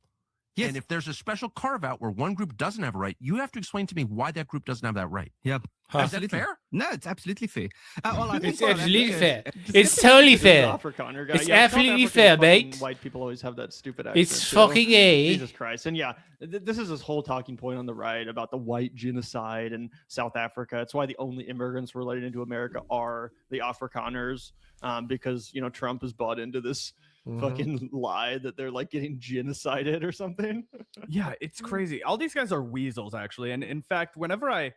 Yes. And if there's a special carve-out where one group doesn't have a right, you have to explain to me why that group doesn't have that right. Yep. Is that fair? No, it's absolutely fair. It's absolutely fair. It's totally fair. It's absolutely fair, mate. White people always have that stupid accent. It's fucking A. Jesus Christ. And yeah, this is this whole talking point on the right about the white genocide in South Africa. It's why the only immigrants related into America are the Afrikaners, because, you know, Trump has bought into this fucking lie that they're like getting genocided or something. Yeah, it's crazy. All these guys are weasels, actually. And in fact, whenever I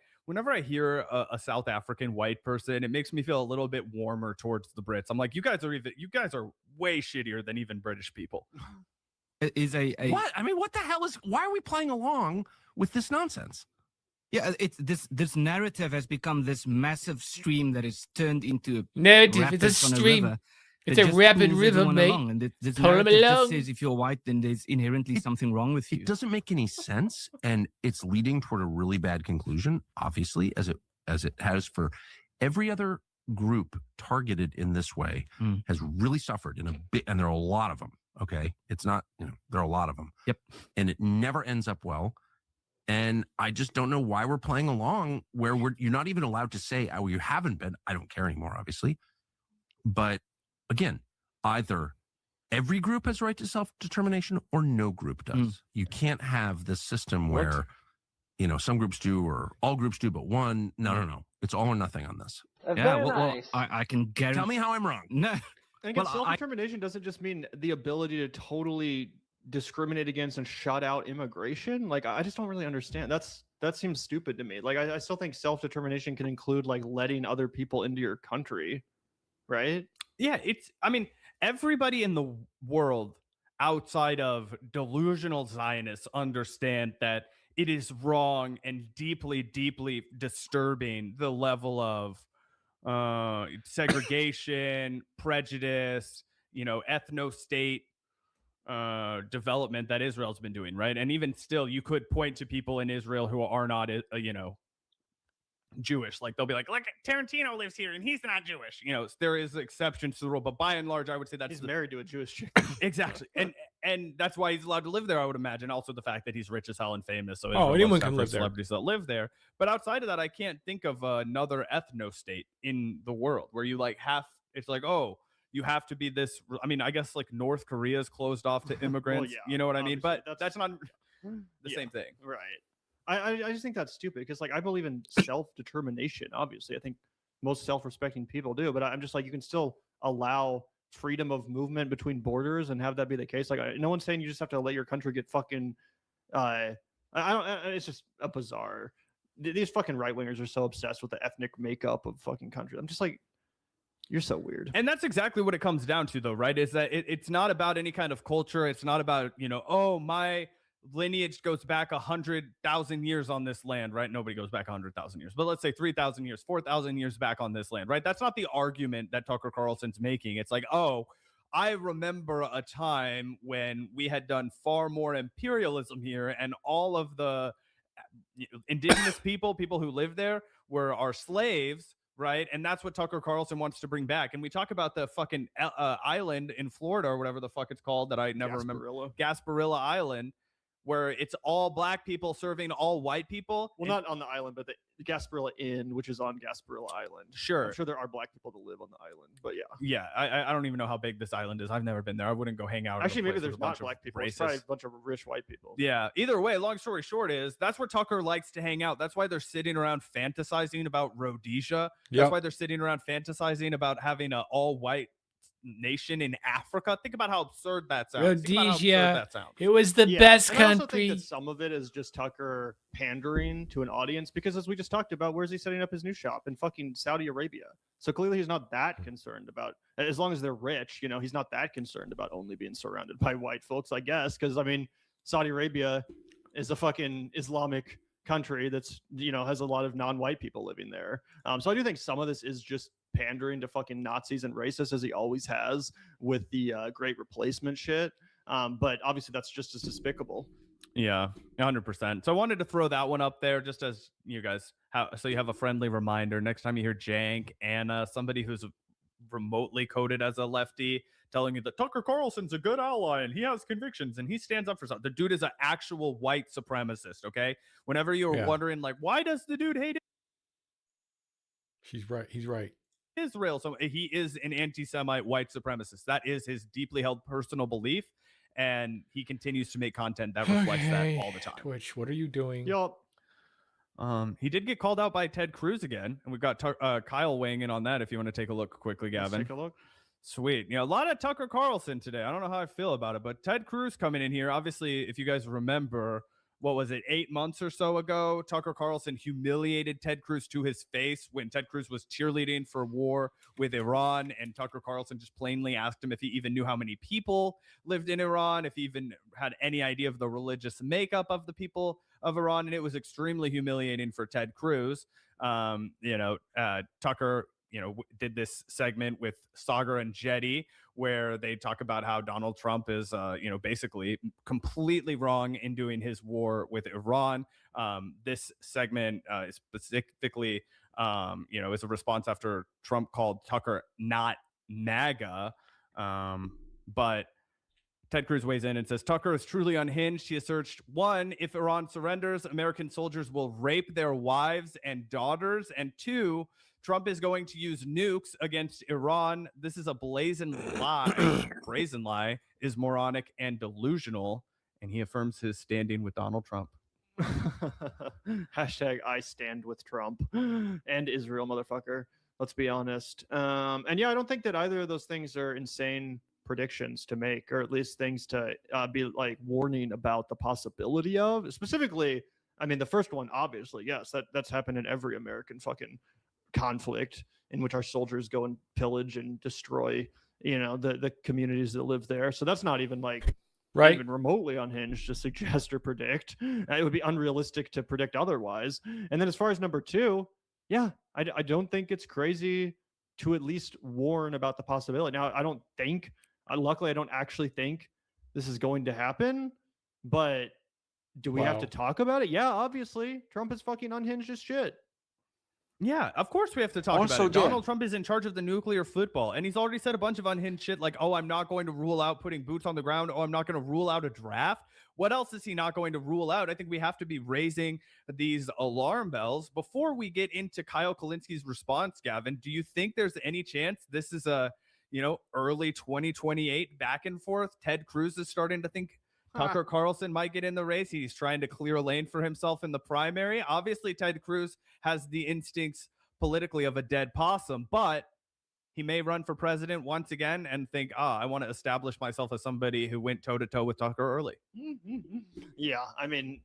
hear a South African white person, it makes me feel a little bit warmer towards the Brits. I'm like, you guys are way shittier than even British people. What? I mean, what the hell why are we playing along with this nonsense? Yeah, it's this narrative has become this massive stream that is turned into narrative. It's a stream. It's a rapid river, mate. And this narrative just says if you're white, then there's inherently something wrong with you. It doesn't make any sense, and it's leading toward a really bad conclusion, obviously, as it has for every other group targeted in this way has really suffered in a bit, and there are a lot of them. Okay, it's not, there are a lot of them. Yep, and it never ends up well. And I just don't know why we're playing along where you're not even allowed to say, oh, you haven't been. I don't care anymore, obviously, but. Again, either every group has a right to self-determination or no group does. You can't have this system where, some groups do or all groups do, but one. No. It's all or nothing on this. Well, I can guarantee. Tell me how I'm wrong. No. And again, self-determination doesn't just mean the ability to totally discriminate against and shut out immigration. Like, I just don't really understand. That seems stupid to me. Like, I still think self-determination can include like letting other people into your country, right? Yeah, everybody in the world outside of delusional Zionists understand that it is wrong and deeply, deeply disturbing the level of segregation, prejudice, ethno-state development that Israel's been doing, right? And even still, you could point to people in Israel who are not, Jewish. Like, they'll be like, look, Tarantino lives here and he's not Jewish. There is exceptions to the rule, but by and large, I would say he's married to a Jewish chick. Exactly. And that's why he's allowed to live there, I would imagine. Also the fact that he's rich as hell and famous. So anyone can live there. Celebrities that live there. But outside of that, I can't think of another ethno state in the world where you it's like, oh, you have to be this. I mean, I guess like North Korea is closed off to immigrants. Well, yeah, you know what I mean? But that's not the same thing. Right. I just think that's stupid because, like, I believe in self-determination. Obviously, I think most self-respecting people do. But I'm just like, you can still allow freedom of movement between borders and have that be the case. Like, no one's saying you just have to let your country get fucking. It's just a bizarre. These fucking right wingers are so obsessed with the ethnic makeup of fucking countries. I'm just like, You're so weird. And that's exactly what it comes down to, though, right? Is that it's not about any kind of culture. It's not about, oh, my lineage goes back 100,000 years on this land, right? Nobody goes back 100,000 years, but let's say 3,000 years, 4,000 years back on this land, right? That's not the argument that Tucker Carlson's making. It's like, oh, I remember a time when we had done far more imperialism here, and all of the indigenous people who live there were our slaves, right? And that's what Tucker Carlson wants to bring back. And we talk about the fucking island in Florida or whatever the fuck it's called that I never remember. Gasparilla Island, where it's all black people serving all white people. Well, not on the island, but the Gasparilla Inn, which is on Gasparilla Island. Sure. I'm sure there are black people that live on the island, but yeah. Yeah, I don't even know how big this island is. I've never been there. I wouldn't go hang out. Actually, maybe there's not black people. It's probably a bunch of rich white people. Yeah. Either way, long story short is that's where Tucker likes to hang out. That's why they're sitting around fantasizing about Rhodesia. That's why they're sitting around fantasizing about having an all-white nation in Africa. Think about how absurd that sounds. Rhodesia. It was the best and I also country. think that some of it is just Tucker pandering to an audience because, as we just talked about, where's he setting up his new shop? In fucking Saudi Arabia. So clearly he's not that concerned about, as long as they're rich, he's not that concerned about only being surrounded by white folks, I guess. Because, I mean, Saudi Arabia is a fucking Islamic country that's, has a lot of non-white people living there. So I do think some of this is just pandering to fucking Nazis and racists, as he always has with the Great Replacement shit. But obviously that's just as despicable. Yeah, 100%. So I wanted to throw that one up there just as you guys so you have a friendly reminder. Next time you hear Jank, Anna, somebody who's remotely coded as a lefty telling you that Tucker Carlson's a good ally and he has convictions and he stands up for something. The dude is an actual white supremacist, okay? Whenever you're wondering, like, why does the dude hate it? She's right. He's right. Israel. So he is an anti-Semite white supremacist. That is his deeply held personal belief. And he continues to make content that reflects that all the time. Twitch, what are you doing? Yup. He did get called out by Ted Cruz again. And we've got Kyle weighing in on that if you want to take a look quickly, Gavin. Let's take a look. Sweet. A lot of Tucker Carlson today. I don't know how I feel about it, but Ted Cruz coming in here. Obviously, if you guys remember, what was it, 8 months or so ago, Tucker Carlson humiliated Ted Cruz to his face when Ted Cruz was cheerleading for war with Iran. And Tucker Carlson just plainly asked him if he even knew how many people lived in Iran, if he even had any idea of the religious makeup of the people of Iran. And it was extremely humiliating for Ted Cruz. Tucker did this segment with Sagar and Jetty where they talk about how Donald Trump is, basically completely wrong in doing his war with Iran. This segment is specifically, is a response after Trump called Tucker not MAGA. But Ted Cruz weighs in and says, Tucker is truly unhinged. He asserts, 1, if Iran surrenders, American soldiers will rape their wives and daughters. And 2, Trump is going to use nukes against Iran. This is a brazen lie, is moronic and delusional. And he affirms his standing with Donald Trump. Hashtag I stand with Trump and Israel, motherfucker. Let's be honest. And yeah, I don't think that either of those things are insane predictions to make, or at least things to be like warning about the possibility of. Specifically, I mean, the first one, obviously, yes, that's happened in every American fucking conflict in which our soldiers go and pillage and destroy, the communities that live there. So that's not even like even remotely unhinged to suggest or predict. It would be unrealistic to predict otherwise. And then as far as number 2, yeah, I don't think it's crazy to at least warn about the possibility. Now, I don't think, luckily, I don't actually think this is going to happen, but do we have to talk about it? Yeah, obviously. Trump is fucking unhinged as shit. Yeah, of course we have to talk about it. Donald Trump is in charge of the nuclear football, and he's already said a bunch of unhinged shit like, oh, I'm not going to rule out putting boots on the ground. Oh, I'm not going to rule out a draft. What else is he not going to rule out? I think we have to be raising these alarm bells. Before we get into Kyle Kulinski's response, Gavin, do you think there's any chance this is a, early 2028 back and forth? Ted Cruz is starting to think Tucker Carlson might get in the race. He's trying to clear a lane for himself in the primary. Obviously, Ted Cruz has the instincts politically of a dead possum, but he may run for president once again and think, I want to establish myself as somebody who went toe-to-toe with Tucker early. Yeah, I mean,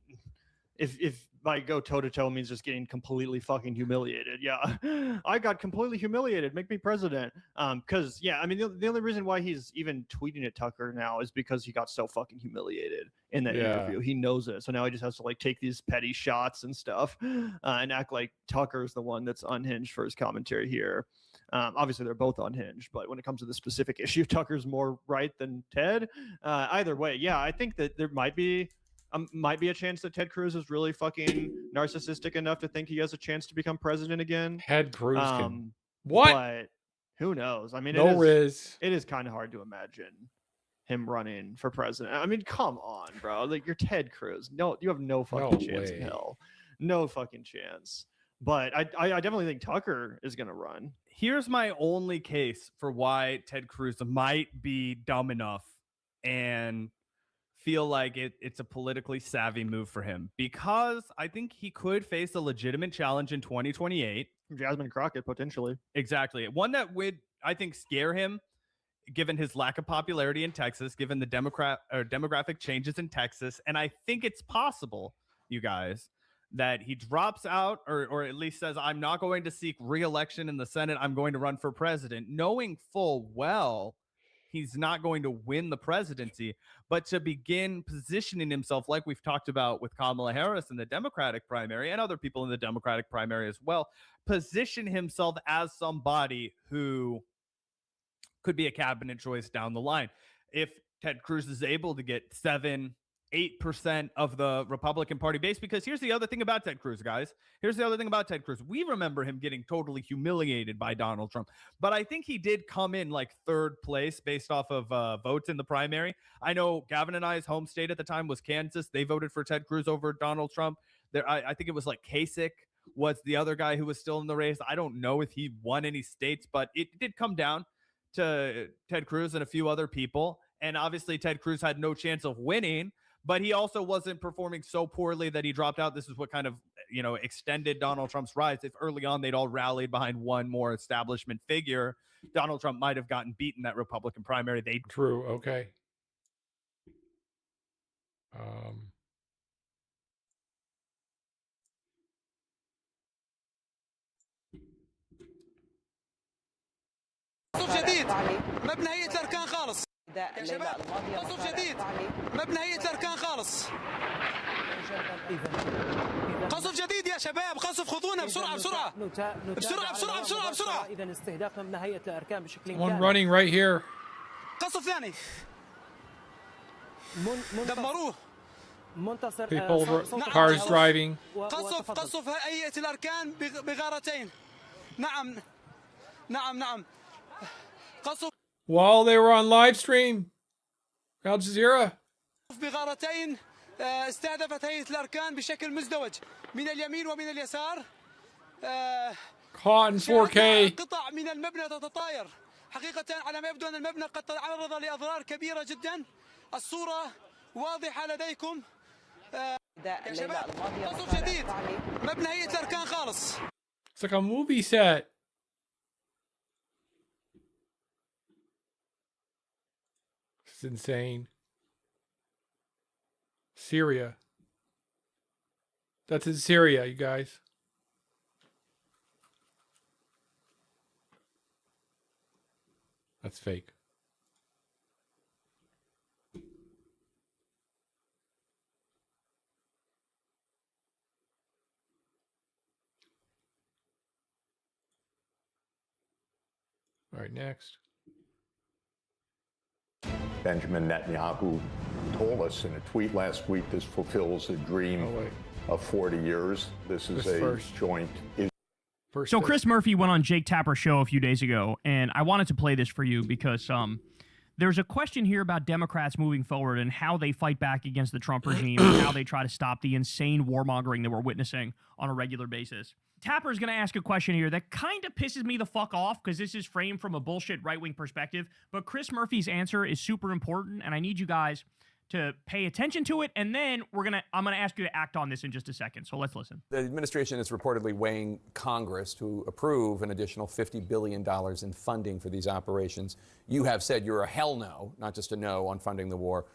if like go toe to toe means just getting completely fucking humiliated. Yeah, I got completely humiliated. Make me president. Because yeah, I mean the only reason why he's even tweeting at Tucker now is because he got so fucking humiliated in that interview. He knows it, so now he just has to like take these petty shots and stuff, and act like Tucker's the one that's unhinged for his commentary here. Obviously, they're both unhinged, but when it comes to the specific issue, Tucker's more right than Ted. Either way, yeah, I think that there might be a chance that Ted Cruz is really fucking narcissistic enough to think he has a chance to become president again. Ted Cruz can. What? But who knows? I mean, No riz. it is kind of hard to imagine him running for president. I mean, come on, bro. Like, you're Ted Cruz. No, you have no fucking chance in hell. No fucking chance. But I definitely think Tucker is going to run. Here's my only case for why Ted Cruz might be dumb enough and feel like it's a politically savvy move for him, because I think he could face a legitimate challenge in 2028. Jasmine Crockett, potentially. Exactly. One that would, I think, scare him, given his lack of popularity in Texas, given the demographic changes in Texas. And I think it's possible, you guys, that he drops out or at least says, I'm not going to seek re-election in the Senate. I'm going to run for president, knowing full well he's not going to win the presidency, but to begin positioning himself, like we've talked about with Kamala Harris in the Democratic primary and other people in the Democratic primary as well, position himself as somebody who could be a cabinet choice down the line. If Ted Cruz is able to get 7-8% of the Republican Party base, because here's the other thing about Ted Cruz, guys. Here's the other thing about Ted Cruz. We remember him getting totally humiliated by Donald Trump, but I think he did come in like third place based off of votes in the primary. I know Gavin and I's home state at the time was Kansas. They voted for Ted Cruz over Donald Trump. I think it was like Kasich was the other guy who was still in the race. I don't know if he won any states, but it did come down to Ted Cruz and a few other people. And obviously Ted Cruz had no chance of winning, but he also wasn't performing so poorly that he dropped out. This is what kind of, extended Donald Trump's rise. If early on they'd all rallied behind one more establishment figure, Donald Trump might have gotten beaten that Republican primary. True. Okay. قصف جديد مبنى هيئة الأركان خالص يا شباب قصف جديد مبنى هيئة الأركان خالص قصف جديد يا شباب قصف خذونا بسرعة بسرعة بسرعة بسرعة بسرعة بسرعة إذا استهداف مبنى هيئة الأركان بشكل One كامل. running right here. قصف ثاني دمروه منتصر People, cars driving. قصف هيئة الأركان بغارتين نعم نعم نعم قصف While they were on live stream, Al Jazeera. بغارتين استهدفت هيئة الأركان بشكل مزدوج من اليمين ومن اليسار Caught in 4K. قطع من المبنى تتطاير حقيقة على ما يبدو أن المبنى قد تعرض لأضرار كبيرة جدا الصورة واضحة لديكم يا شباب قصف جديد مبنى هيئة الأركان خالص It's like a movie set. It's insane. Syria. That's in Syria, you guys. That's fake. All right, next. Benjamin Netanyahu told us in a tweet last week this fulfills a dream of 40 years. This is a joint. So Chris Murphy went on Jake Tapper's show a few days ago, and I wanted to play this for you because there's a question here about Democrats moving forward and how they fight back against the Trump regime and how they try to stop the insane warmongering that we're witnessing on a regular basis. Tapper's going to ask a question here that kind of pisses me the fuck off because this is framed from a bullshit right-wing perspective, but Chris Murphy's answer is super important, and I need you guys to pay attention to it, and then I'm gonna ask you to act on this in just a second. So let's listen. The administration is reportedly weighing Congress to approve an additional $50 billion in funding for these operations. You have said you're a hell no, not just a no, on funding the war.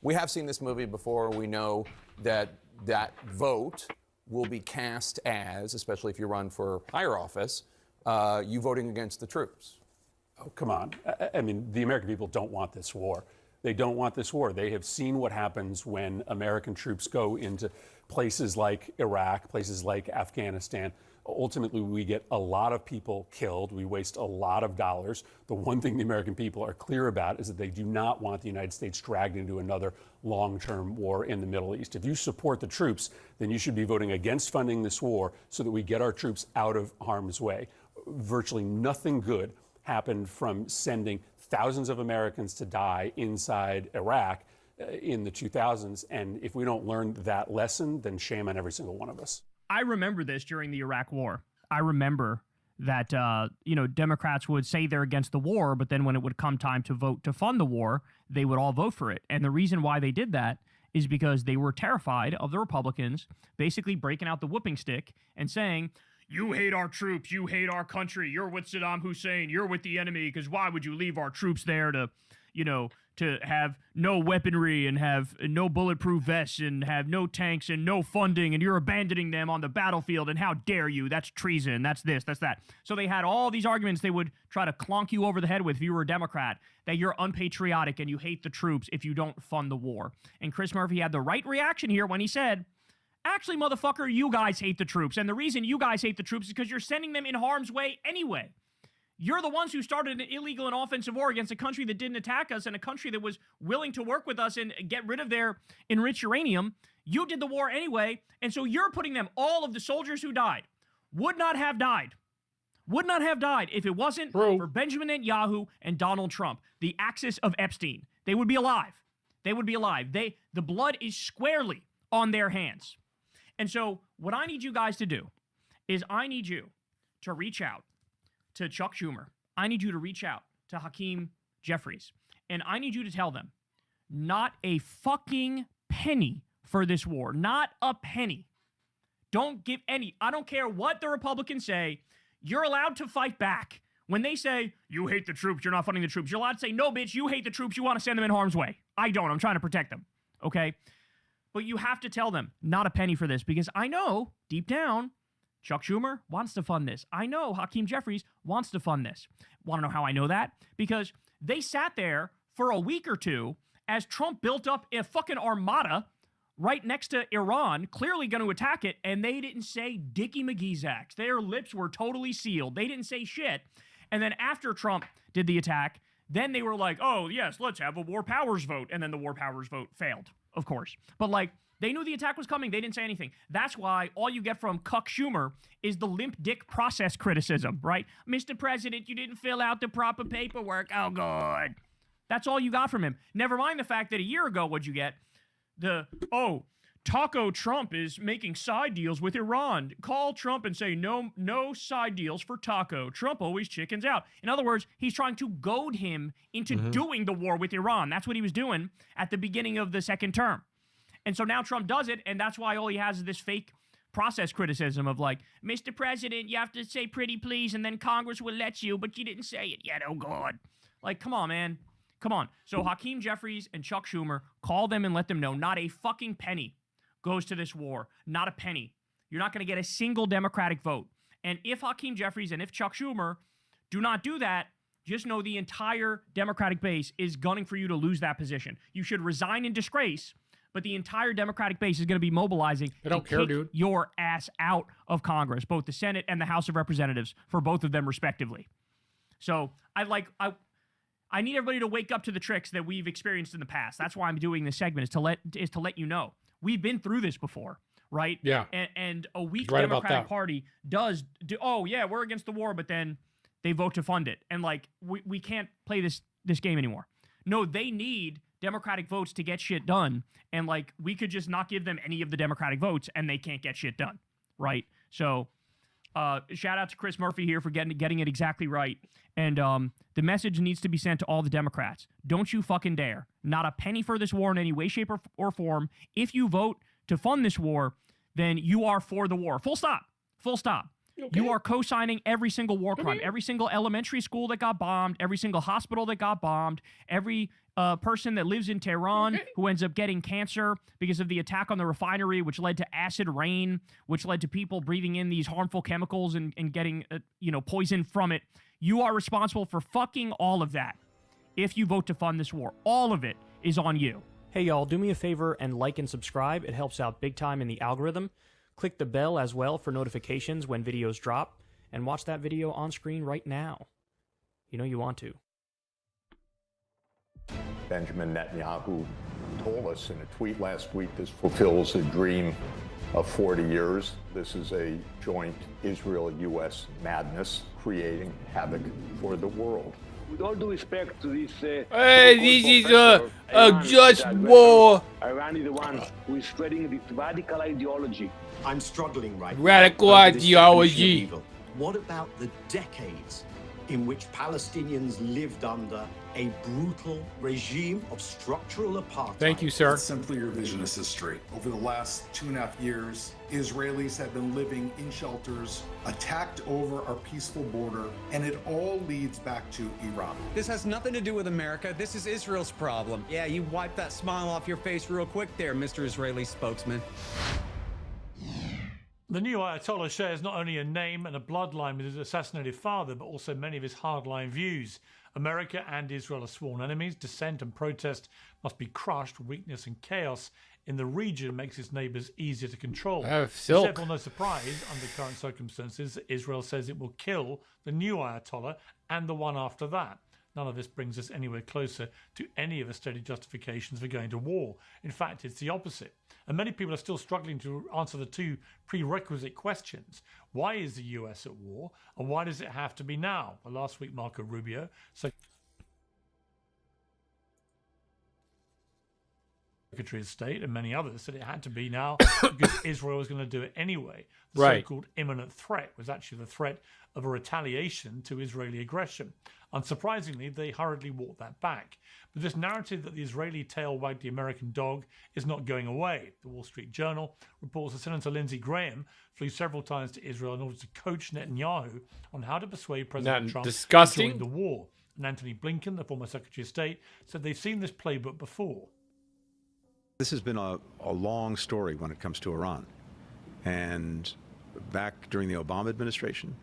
We have seen this movie before. We know that that vote will be cast as, especially if you run for higher office, you voting against the troops. Oh, come on. I mean, the American people don't want this war. They don't want this war. They have seen what happens when American troops go into places like Iraq, places like Afghanistan. Ultimately, we get a lot of people killed. We waste a lot of dollars. The one thing the American people are clear about is that they do not want the United States dragged into another long-term war in the Middle East. If you support the troops, then you should be voting against funding this war so that we get our troops out of harm's way. Virtually nothing good happened from sending thousands of Americans to die inside Iraq in the 2000s. And if we don't learn that lesson, then shame on every single one of us. I remember this during the Iraq War. I remember that, Democrats would say they're against the war, but then when it would come time to vote to fund the war, they would all vote for it. And the reason why they did that is because they were terrified of the Republicans basically breaking out the whooping stick and saying, you hate our troops, you hate our country, you're with Saddam Hussein, you're with the enemy, because why would you leave our troops there to, to have no weaponry and have no bulletproof vests and have no tanks and no funding, and you're abandoning them on the battlefield, and how dare you, that's treason, that's this, that's that. So they had all these arguments they would try to clonk you over the head with if you were a Democrat, that you're unpatriotic and you hate the troops if you don't fund the war. And Chris Murphy had the right reaction here when he said, actually, motherfucker, you guys hate the troops. And the reason you guys hate the troops is because you're sending them in harm's way anyway. You're the ones who started an illegal and offensive war against a country that didn't attack us and a country that was willing to work with us and get rid of their enriched uranium. You did the war anyway, and so you're putting them, all of the soldiers who died, would not have died if it wasn't for Benjamin Netanyahu and Donald Trump, the axis of Epstein. They would be alive. The blood is squarely on their hands. And so what I need you guys to do is I need you to reach out to Chuck Schumer. I need you to reach out to Hakeem Jeffries. And I need you to tell them, not a fucking penny for this war. Not a penny. Don't give any. I don't care what the Republicans say. You're allowed to fight back. When they say, you hate the troops, you're not funding the troops, you're allowed to say, no, bitch, you hate the troops, you want to send them in harm's way. I don't. I'm trying to protect them. Okay? But you have to tell them, not a penny for this, because I know, deep down, Chuck Schumer wants to fund this. I know Hakeem Jeffries wants to fund this. Want to know how I know that? Because they sat there for a week or two as Trump built up a fucking armada right next to Iran, clearly going to attack it, and they didn't say Dickie McGee's act. Their lips were totally sealed. They didn't say shit. And then after Trump did the attack, then they were like, oh, yes, let's have a war powers vote. And then the war powers vote failed, of course. But they knew the attack was coming. They didn't say anything. That's why all you get from Cuck Schumer is the limp dick process criticism, right? Mr. President, you didn't fill out the proper paperwork. Oh, good. That's all you got from him. Never mind the fact that a year ago, what'd you get? Taco Trump is making side deals with Iran. Call Trump and say, no side deals for Taco. Trump always chickens out. In other words, he's trying to goad him into doing the war with Iran. That's what he was doing at the beginning of the second term. And so now Trump does it, and that's why all he has is this fake process criticism of Mr. President, you have to say pretty please, and then Congress will let you, but you didn't say it yet. Oh, God. Come on, man. Come on. So Hakeem Jeffries and Chuck Schumer, call them and let them know not a fucking penny goes to this war. Not a penny. You're not going to get a single Democratic vote. And if Hakeem Jeffries and if Chuck Schumer do not do that, just know the entire Democratic base is gunning for you to lose that position. You should resign in disgrace, but the entire Democratic base is going to be mobilizing to kick your ass out of Congress, both the Senate and the House of Representatives, for both of them respectively. So I need everybody to wake up to the tricks that we've experienced in the past. That's why I'm doing this segment, is to let you know. We've been through this before, right? Yeah. And a weak Democratic Party does do, oh, yeah, we're against the war, but then they vote to fund it. And we can't play this game anymore. No, they need Democratic votes to get shit done. And we could just not give them any of the Democratic votes and they can't get shit done, right? So shout out to Chris Murphy here for getting it exactly right. And the message needs to be sent to all the Democrats. Don't you fucking dare. Not a penny for this war in any way, shape, or form. If you vote to fund this war, then you are for the war. Full stop. Full stop. Okay. You are co-signing every single war crime, every single elementary school that got bombed, every single hospital that got bombed, every person that lives in Tehran who ends up getting cancer because of the attack on the refinery, which led to acid rain, which led to people breathing in these harmful chemicals and getting, poison from it. You are responsible for fucking all of that if you vote to fund this war. All of it is on you. Hey, y'all, do me a favor and like and subscribe. It helps out big time in the algorithm. Click the bell as well for notifications when videos drop, and watch that video on screen right now. You know you want to. Benjamin Netanyahu told us in a tweet last week this fulfills a dream of 40 years. This is a joint Israel-U.S. madness creating havoc for the world. With all due respect to this, this is a just war. Iran is the one who is spreading this radical ideology. I'm struggling right Radical now over this ideology. definition of evil. What about the decades in which Palestinians lived under a brutal regime of structural apartheid? Thank you, sir. It's simply revisionist history. Over the last 2.5 years, Israelis have been living in shelters, attacked over our peaceful border, and it all leads back to Iran. This has nothing to do with America. This is Israel's problem. Yeah, you wipe that smile off your face real quick there, Mr. Israeli spokesman. The new Ayatollah shares not only a name and a bloodline with his assassinated father, but also many of his hardline views. America and Israel are sworn enemies. Dissent and protest must be crushed. Weakness and chaos in the region makes its neighbours easier to control. It's therefore no surprise, under current circumstances, that Israel says it will kill the new Ayatollah and the one after that. None of this brings us anywhere closer to any of the stated justifications for going to war. In fact, it's the opposite. And many people are still struggling to answer the two prerequisite questions. Why is the US at war? And why does it have to be now? Well, last week, Marco Rubio, Secretary of State, and many others said it had to be now because Israel was going to do it anyway. The so-called imminent threat was actually the threat of a retaliation to Israeli aggression. Unsurprisingly, they hurriedly walked that back. But this narrative that the Israeli tail wagged the American dog is not going away. The Wall Street Journal reports that Senator Lindsey Graham flew several times to Israel in order to coach Netanyahu on how to persuade President Trump to join the war. And Antony Blinken, the former Secretary of State, said they've seen this playbook before. This has been a long story when it comes to Iran. And back during the Obama administration,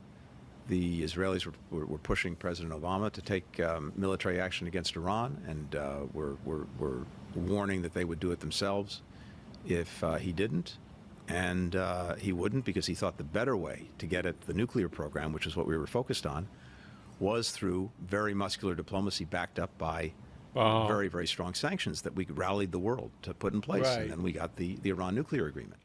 the Israelis were pushing President Obama to take military action against Iran, and were warning that they would do it themselves if he didn't. And he wouldn't, because he thought the better way to get at the nuclear program, which is what we were focused on, was through very muscular diplomacy backed up by very, very strong sanctions that we rallied the world to put in place. And then we got the Iran nuclear agreement.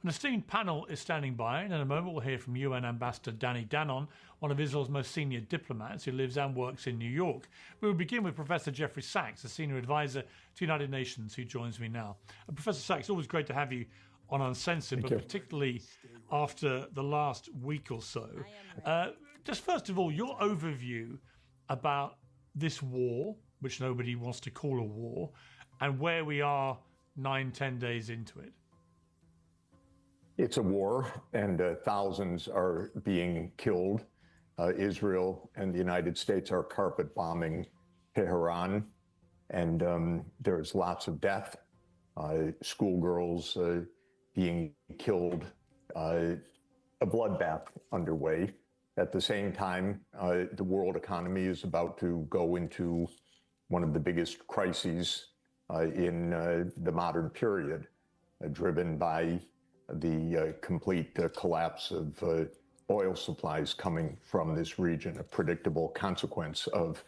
An esteemed panel is standing by, and in a moment we'll hear from UN Ambassador Danny Danon, one of Israel's most senior diplomats who lives and works in New York. We will begin with Professor Jeffrey Sachs, a senior advisor to United Nations, who joins me now. Professor Sachs, always great to have you on Uncensored, but particularly after the last week or so. Just first of all, your overview about this war, which nobody wants to call a war, and where we are 9-10 days into it. It's a war, and thousands are being killed. Israel and the United States are carpet bombing Tehran, and there's lots of death. Schoolgirls being killed. A bloodbath underway. At the same time, the world economy is about to go into one of the biggest crises in the modern period, driven by the complete collapse of oil supplies coming from this region, a predictable consequence of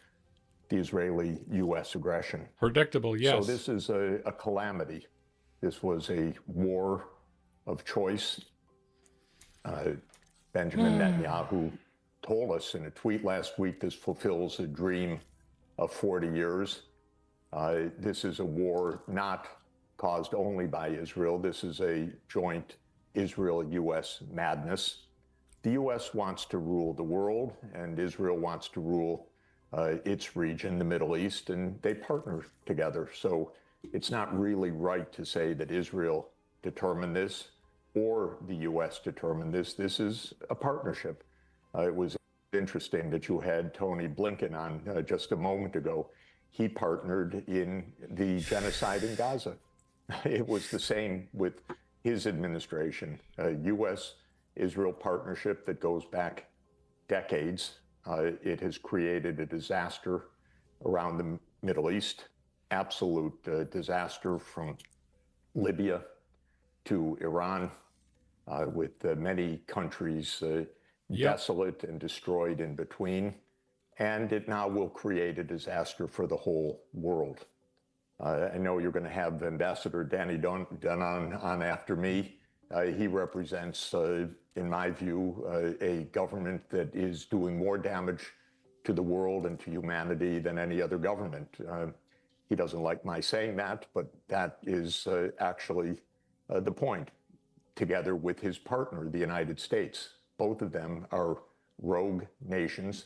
the Israeli-U.S. aggression. Predictable, yes. So this is a calamity. This was a war of choice. Benjamin Netanyahu told us in a tweet last week, this fulfills a dream of 40 years. This is a war not caused only by Israel. This is a joint Israel-U.S. madness. The U.S. wants to rule the world, and Israel wants to rule its region, the Middle East, and they partner together. So it's not really right to say that Israel determined this or the U.S. determined this. This is a partnership. It was interesting that you had Tony Blinken on just a moment ago. he partnered in the genocide in Gaza. It was the same with his administration, a U.S.-Israel partnership that goes back decades. It has created a disaster around the Middle East, absolute disaster from Libya to Iran, with many countries desolate and destroyed in between. And it now will create a disaster for the whole world. I know you're going to have Ambassador Danny Dunn on after me. He represents, in my view, a government that is doing more damage to the world and to humanity than any other government. He doesn't like my saying that, but that is actually the point, together with his partner, the United States. Both of them are rogue nations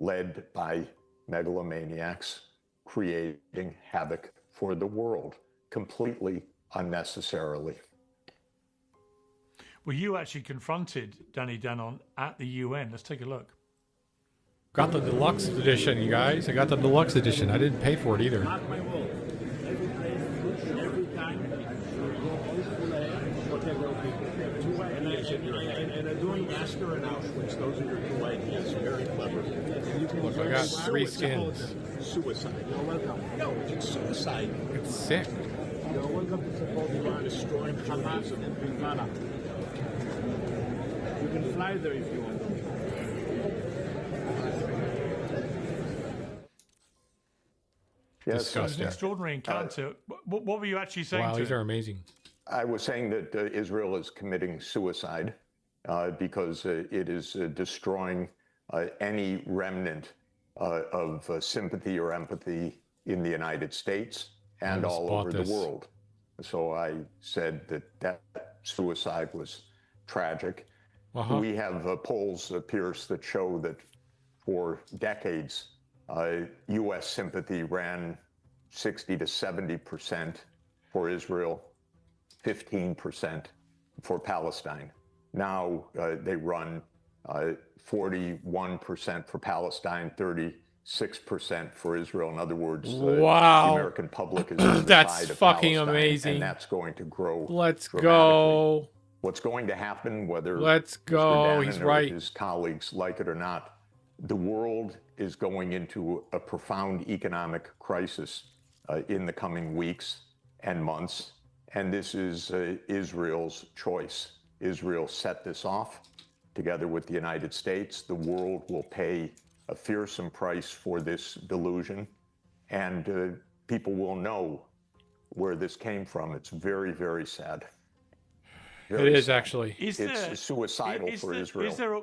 led by megalomaniacs, creating havoc for the world completely unnecessarily. Well, you actually confronted Danny Danon at the UN. Let's take a look. Got the deluxe edition, you guys. I got the deluxe edition. I didn't pay for it either. Mark my word. Every place, every time, go all full ahead, whatever people. Two ideas. And I don't ask her in Auschwitz. Those are your two ideas. Very clever. Look, I got 3 skins. Suicide. You're welcome. No, it's suicide. It's sick. You're welcome to support Iran destroying Hamas and Hezbollah. You can fly there if you want. Yes, It was an extraordinary encounter. What were you actually saying? Wow, to these are amazing. I was saying that Israel is committing suicide because it is destroying any remnant of sympathy or empathy in the United States and all over the world. So I said that suicide was tragic. We have polls, Pierce, that show that for decades, U.S. sympathy ran 60 to 70% for Israel, 15% for Palestine. Now they run 41% for Palestine, 36% for Israel. In other words, wow, the American public is on the that's side of fucking Palestine, amazing. and that's going to grow. Let's dramatically. go. What's going to happen, whether Let's go. Mr. Dannon He's or right. his colleagues like it or not, the world is going into a profound economic crisis in the coming weeks and months, and this is Israel's choice. Israel set this off together with the United States. The world will pay a fearsome price for this delusion, and people will know where this came from. It's very, very sad. It is actually. It's suicidal for Israel. Is there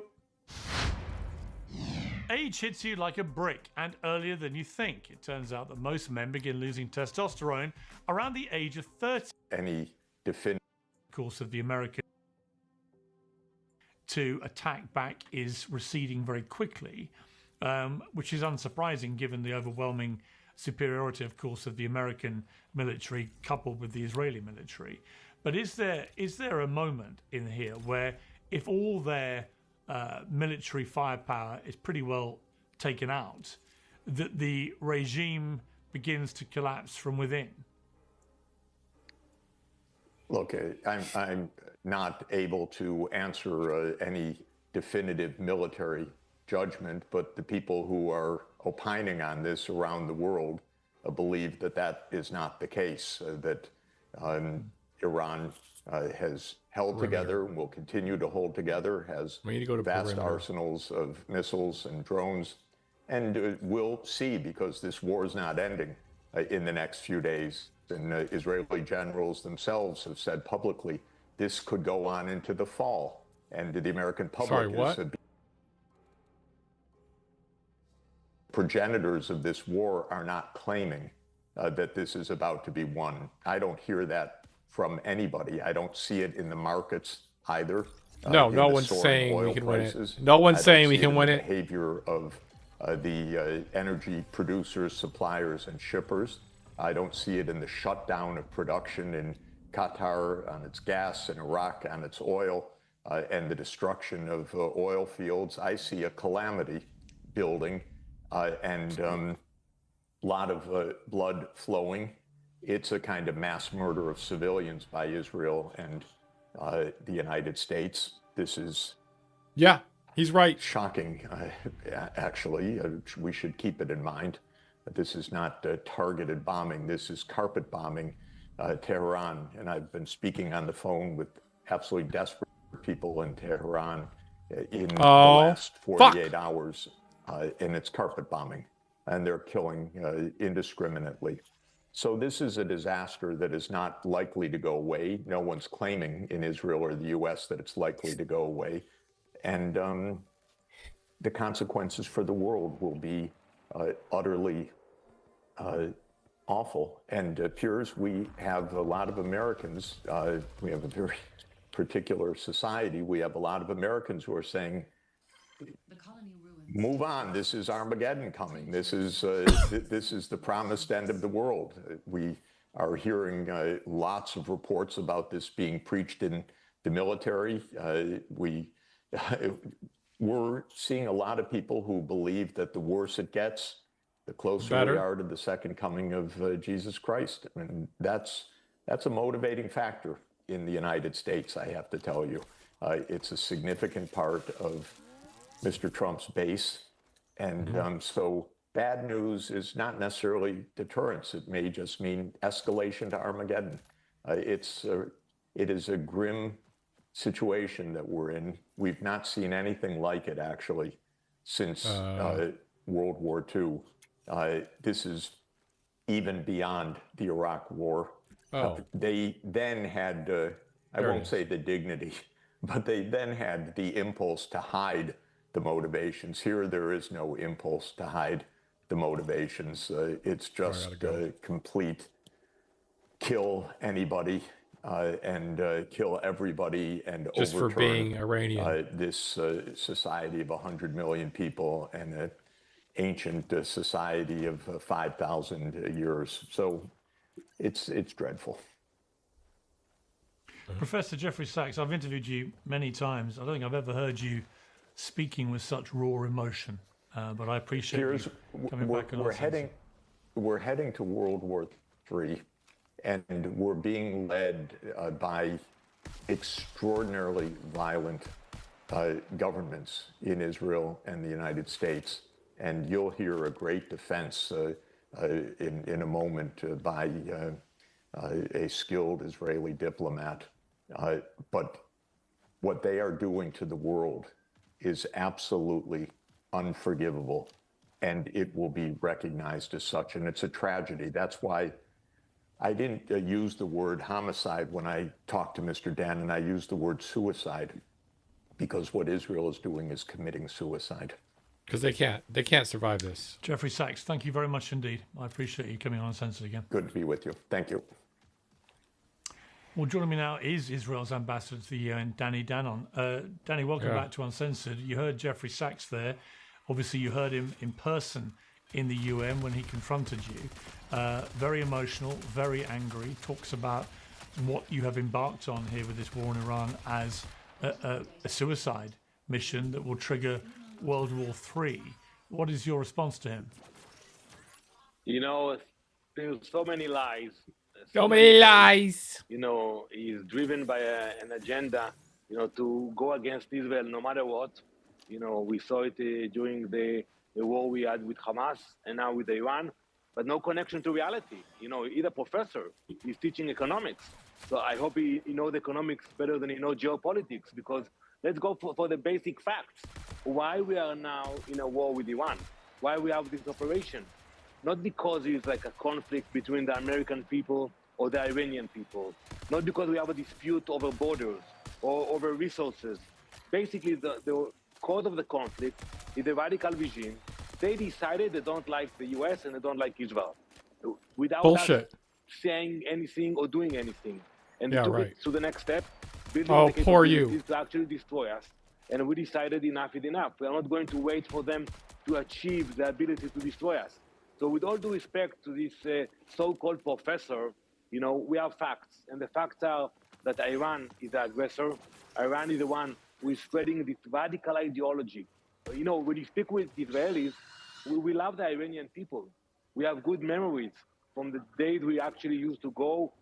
age hits you like a brick and earlier than you think. It turns out that most men begin losing testosterone around the age of 30. Any definitive course of the American to attack back is receding very quickly, which is unsurprising given the overwhelming superiority, of course, of the American military coupled with the Israeli military. But is there a moment in here where if all their military firepower is pretty well taken out, that the regime begins to collapse from within? Look, I'm not able to answer any definitive military judgment, but the people who are opining on this around the world believe that that is not the case, that Iran has held together and will continue to hold together, has vast arsenals of missiles and drones, and we'll see, because this war is not ending in the next few days. And Israeli generals themselves have said publicly this could go on into the fall. And the American public progenitors of this war are not claiming that this is about to be won. I don't hear that from anybody. I don't see it in the markets either. No one's saying we can win it. No one's saying we can win it. Behavior of the energy producers, suppliers, and shippers. I don't see it in the shutdown of production in Qatar on its gas, in Iraq on its oil, and the destruction of oil fields. I see a calamity building, and lot of blood flowing. It's a kind of mass murder of civilians by Israel and the United States. This is he's right. Shocking, actually. We should keep it in mind. This is not targeted bombing. This is carpet bombing Tehran. And I've been speaking on the phone with absolutely desperate people in Tehran in the last 48 hours. And it's carpet bombing. And they're killing indiscriminately. So this is a disaster that is not likely to go away. No one's claiming in Israel or the U.S. that it's likely to go away. And the consequences for the world will be utterly awful. And Piers, we have a lot of Americans, we have a very particular society. We have a lot of Americans who are saying, move on, this is Armageddon coming. This is the promised end of the world. We are hearing lots of reports about this being preached in the military. We're seeing a lot of people who believe that the worse it gets, the closer we are to the second coming of Jesus Christ. And that's a motivating factor in the United States, I have to tell you. It's a significant part of Mr. Trump's base. And so bad news is not necessarily deterrence. It may just mean escalation to Armageddon. It is a grim situation that we're in. We've not seen anything like it, actually, since World War II. This is even beyond the Iraq War. They then had, I won't say the dignity, but they then had the impulse to hide the motivations. Here, there is no impulse to hide the motivations. It's just complete kill anybody and kill everybody and just overturn for being Iranian. This society of 100 million people and an ancient society of 5,000 years. So it's dreadful. Professor Jeffrey Sachs, I've interviewed you many times. I don't think I've ever heard you speaking with such raw emotion, but I appreciate you coming back. We're heading to World War III, and we're being led by extraordinarily violent governments in Israel and the United States. And you'll hear a great defense in a moment by a skilled Israeli diplomat. But what they are doing to the world is absolutely unforgivable, and it will be recognized as such. And it's a tragedy. That's why I didn't use the word homicide when I talked to Mr. Dannon. I used the word suicide, because what Israel is doing is committing suicide. Because they can't survive this. Jeffrey Sachs, thank you very much indeed. I appreciate you coming on Uncensored again. Good to be with you. Thank you. Well, joining me now is Israel's ambassador to the UN, Danny Danon. Danny, welcome back to Uncensored. You heard Jeffrey Sachs there. Obviously, you heard him in person in the UN when he confronted you. Very emotional, very angry. Talks about what you have embarked on here with this war in Iran as a suicide mission that will trigger World War III. What is your response to him? You know, there's so many lies. So many lies. You know, he's driven by an agenda, you know, to go against Israel no matter what. You know, we saw it during the war we had with Hamas and now with Iran, but no connection to reality. You know, he's a professor. He's teaching economics. So I hope he knows economics better than he knows geopolitics, because let's go for the basic facts. Why we are now in a war with Iran? Why we have this operation? Not because it's like a conflict between the American people or the Iranian people. Not because we have a dispute over borders or over resources. Basically, the cause of the conflict is the radical regime. They decided they don't like the US and they don't like Israel. Without us saying anything or doing anything. And they took it to the next step. Oh, poor you. To actually destroy us. And we decided enough is enough. We are not going to wait for them to achieve the ability to destroy us. So with all due respect to this so-called professor, you know, we have facts. And the facts are that Iran is the aggressor. Iran is the one who is spreading this radical ideology. You know, when you speak with Israelis, we love the Iranian people. We have good memories from the days we actually used to go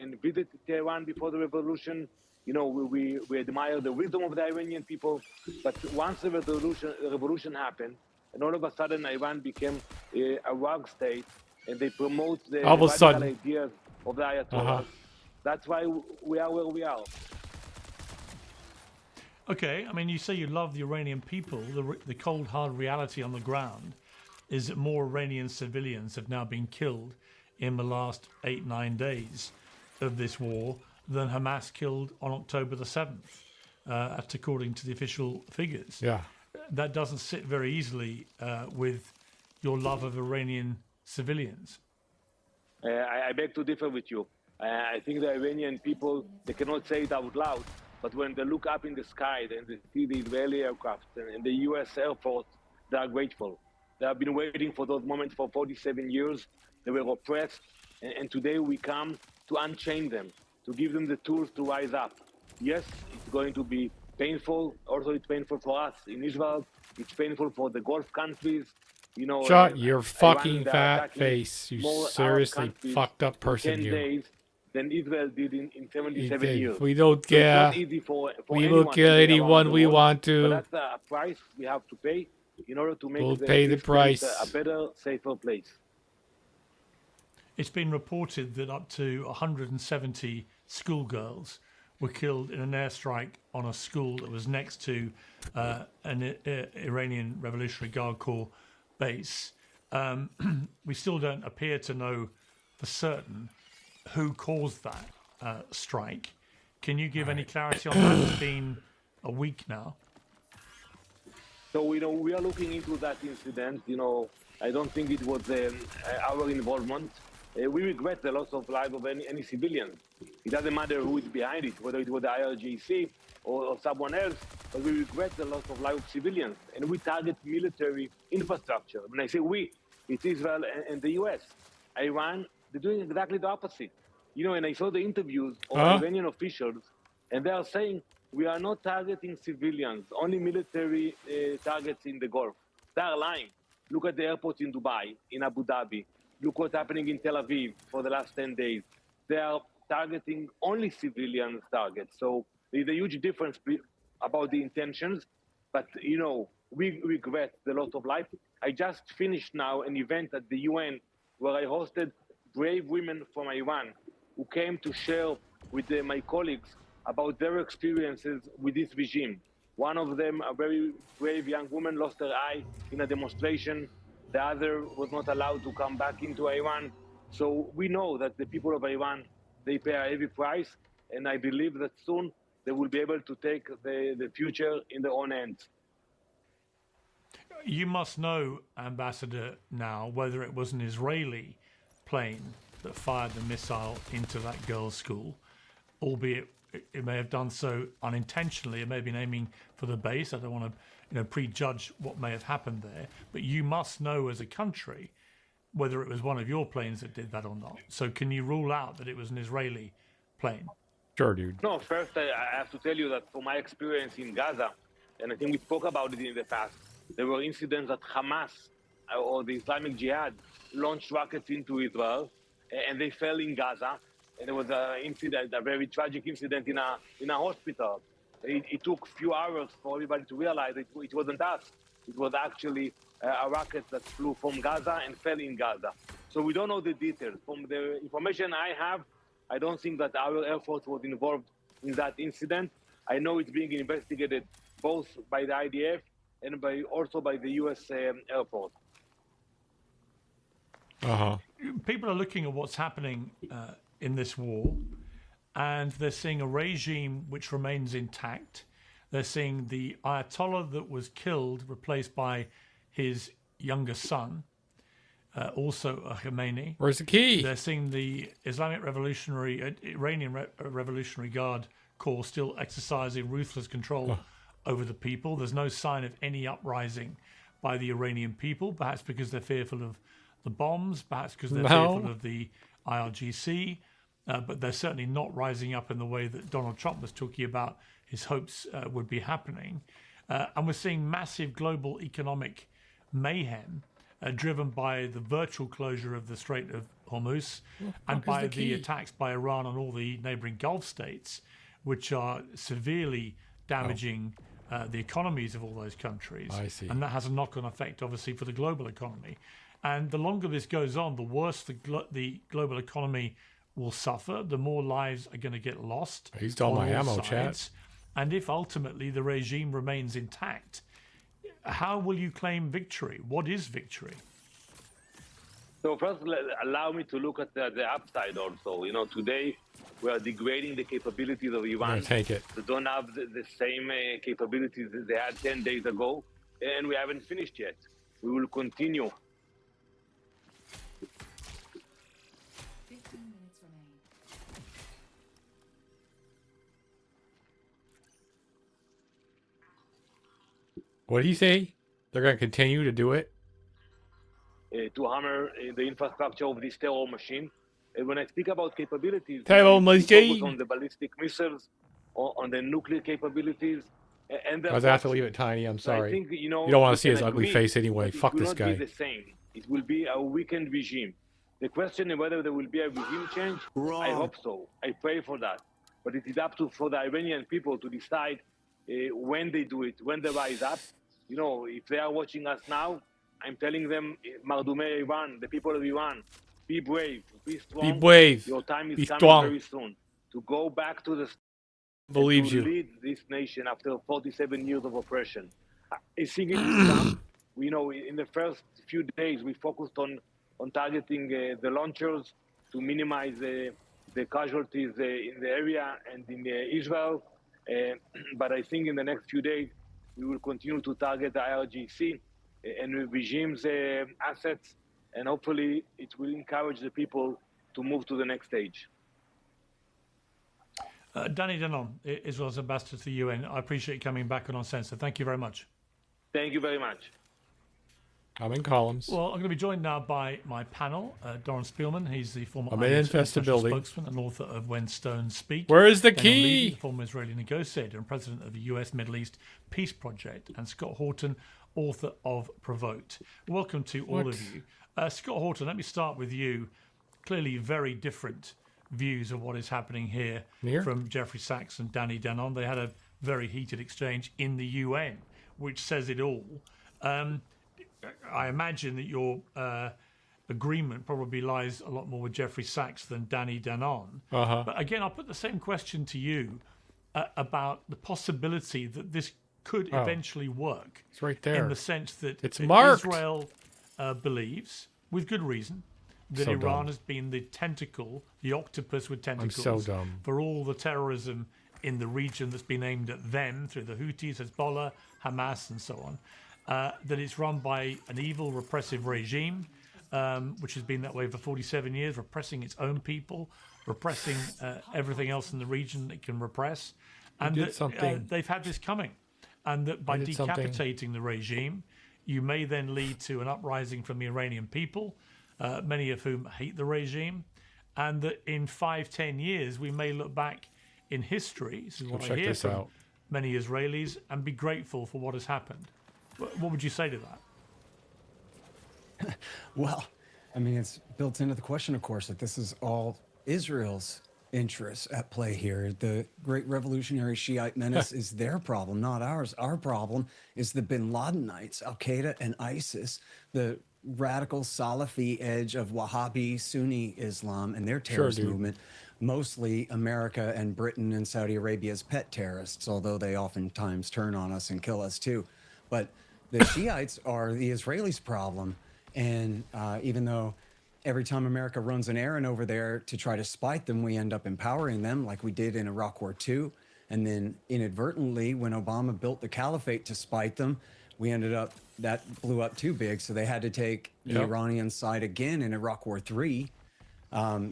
and visit Tehran before the revolution. You know, we admire the wisdom of the Iranian people. But once the revolution happened, and all of a sudden Iran became a rogue state, and they promote the All of a radical sudden. ideas of the Ayatollahs. That's why we are where we are. Okay, I mean, you say you love the Iranian people. The cold, hard reality on the ground is that more Iranian civilians have now been killed in the last 8-9 days of this war than Hamas killed on October the 7th. That's according to the official figures. Yeah. That doesn't sit very easily with your love of Iranian civilians. I beg to differ with you. I think the Iranian people, they cannot say it out loud, but when they look up in the sky and they see the Israeli aircraft and the U.S. Air Force, they are grateful. They have been waiting for those moments for 47 years. They were oppressed, and today we come to unchain them, to give them the tools to rise up. Yes, it's going to be painful. Also, it's painful for us in Israel. It's painful for the Gulf countries. You know, Shut your fucking Iran, fat face, you more Arab seriously countries fucked up in person, 10 you. days than Israel did in 77 years. We don't So it's not care. easy for We anyone will to kill get around anyone the we world, want But to. that's a price we have to pay in order to make We'll pay the this price. place a better, safer place. It's been reported that up to 170 schoolgirls were killed in an airstrike on a school that was next to an Iranian Revolutionary Guard Corps base. We still don't appear to know for certain who caused that strike. Can you give any clarity on that? It's been a week now. So we are looking into that incident. I don't think it was our involvement. We regret the loss of life of any civilian. It doesn't matter who is behind it, whether it was the IRGC or someone else, but we regret the loss of life of civilians. And we target military infrastructure. When I say we, it's Israel and the US. Iran, they're doing exactly the opposite. And I saw the interviews of Iranian officials, and they are saying, we are not targeting civilians, only military targets in the Gulf. They are lying. Look at the airports in Dubai, in Abu Dhabi. Look what's happening in Tel Aviv for the last 10 days. They are targeting only civilian targets. So there's a huge difference about the intentions. But, we regret the loss of life. I just finished now an event at the UN where I hosted brave women from Iran who came to share with my colleagues about their experiences with this regime. One of them, a very brave young woman, lost her eye in a demonstration. The other was not allowed to come back into Iran. So we know that the people of Iran, they pay a heavy price, and I believe that soon they will be able to take the future in their own hands. You must know, Ambassador, now whether it was an Israeli plane that fired the missile into that girls' school, albeit it may have done so unintentionally. It may have been aiming for the base. I don't want to prejudge what may have happened there. But you must know as a country whether it was one of your planes that did that or not. So can you rule out that it was an Israeli plane? Sure, dude. No, first I have to tell you that from my experience in Gaza, and I think we spoke about it in the past, there were incidents that Hamas or the Islamic Jihad launched rockets into Israel, and they fell in Gaza. And there was an incident, a very tragic incident in a hospital. It took a few hours for everybody to realize it wasn't us. It was actually a rocket that flew from Gaza and fell in Gaza. So we don't know the details. From the information I have, I don't think that our Air Force was involved in that incident. I know it's being investigated both by the IDF and also by the U.S. Air Force. People are looking at what's happening in this war, and they're seeing a regime which remains intact. They're seeing the Ayatollah that was killed replaced by his younger son, also a Khomeini. Where's the key? They're seeing the Iranian Revolutionary Guard Corps still exercising ruthless control over the people. There's no sign of any uprising by the Iranian people, perhaps because they're fearful of the bombs, perhaps because they're fearful of the IRGC, but they're certainly not rising up in the way that Donald Trump was talking about his hopes would be happening. And we're seeing massive global economic mayhem driven by the virtual closure of the Strait of Hormuz and by the attacks by Iran on all the neighboring Gulf states, which are severely damaging the economies of all those countries. I see. And that has a knock-on effect, obviously, for the global economy. And the longer this goes on, the worse the global economy will suffer, the more lives are going to get lost. He's all my ammo, sides. And if ultimately the regime remains intact, how will you claim victory? What is victory? So first, allow me to look at the upside also. You know, today we are degrading the capabilities of Iran. Take it. They don't have the same capabilities that they had 10 days ago, and we haven't finished yet. We will continue. What did he say? They're going to continue to do it? To hammer the infrastructure of this terror machine. When I speak about capabilities, Terror we machine. focus on the ballistic missiles, on the nuclear capabilities, and I have to leave it tiny. I'm So I sorry. think, you know, don't want we to see can his ugly agree, face anyway. but Fuck it will this not guy. be the same. It will be a weakened regime. The question is whether there will be a regime change. I hope so. I pray for that. But it is up for the Iranian people to decide when they do it, when they rise up. You know, if they are watching us now, I'm telling them, Mardumei Iran, the people of Iran, be brave, be strong. Be brave. Your time is Be coming strong. very soon to go back to the Believes to you. lead this nation after 47 years of oppression. I think it is done. We know in the first few days we focused on targeting the launchers to minimize the casualties in the area and in Israel. But I think in the next few days we will continue to target the IRGC and regime's assets, and hopefully it will encourage the people to move to the next stage. Danny Danon, Israel's ambassador to the UN. I appreciate you coming back on Uncensored. Thank you very much. Thank you very much. I'm in columns. Well, I'm going to be joined now by my panel, Doran Spielman. He's the former I'm in Infested Building. spokesman and author of When Stones Speak. Where is the Benon key? Levy, the former Israeli negotiator and president of the US Middle East Peace Project, and Scott Horton, author of Provoked. Welcome to all of you. Scott Horton, let me start with you. Clearly very different views of what is happening here from Jeffrey Sachs and Danny Danon. They had a very heated exchange in the UN, which says it all. I imagine that your agreement probably lies a lot more with Jeffrey Sachs than Danny Danon. But again, I'll put the same question to you about the possibility that this could eventually work. It's right there. In the sense that It's marked. Israel believes, with good reason, that So Iran dumb. has been the tentacle, the octopus with tentacles, so dumb. for all the terrorism in the region that's been aimed at them through the Houthis, Hezbollah, Hamas, and so on. That it's run by an evil, repressive regime, which has been that way for 47 years, repressing its own people, repressing everything else in the region that it can repress. And that they've had this coming. And that by decapitating the regime, you may then lead to an uprising from the Iranian people, many of whom hate the regime. And that in 5-10 years, we may look back in history, this is what I hear from many Israelis, and be grateful for what has happened. What would you say to that? Well, I mean, it's built into the question, of course, that this is all Israel's interests at play here. The great revolutionary Shiite menace is their problem, not ours. Our problem is the bin Ladenites, Al Qaeda and ISIS, the radical Salafi edge of Wahhabi Sunni Islam and their terrorist movement. Mostly America and Britain and Saudi Arabia's pet terrorists, although they oftentimes turn on us and kill us too. But the Shiites are the Israelis' problem. And even though every time America runs an errand over there to try to spite them, we end up empowering them like we did in Iraq War II. And then inadvertently, when Obama built the caliphate to spite them, we ended up, that blew up too big. So they had to take the Iranian side again in Iraq War III.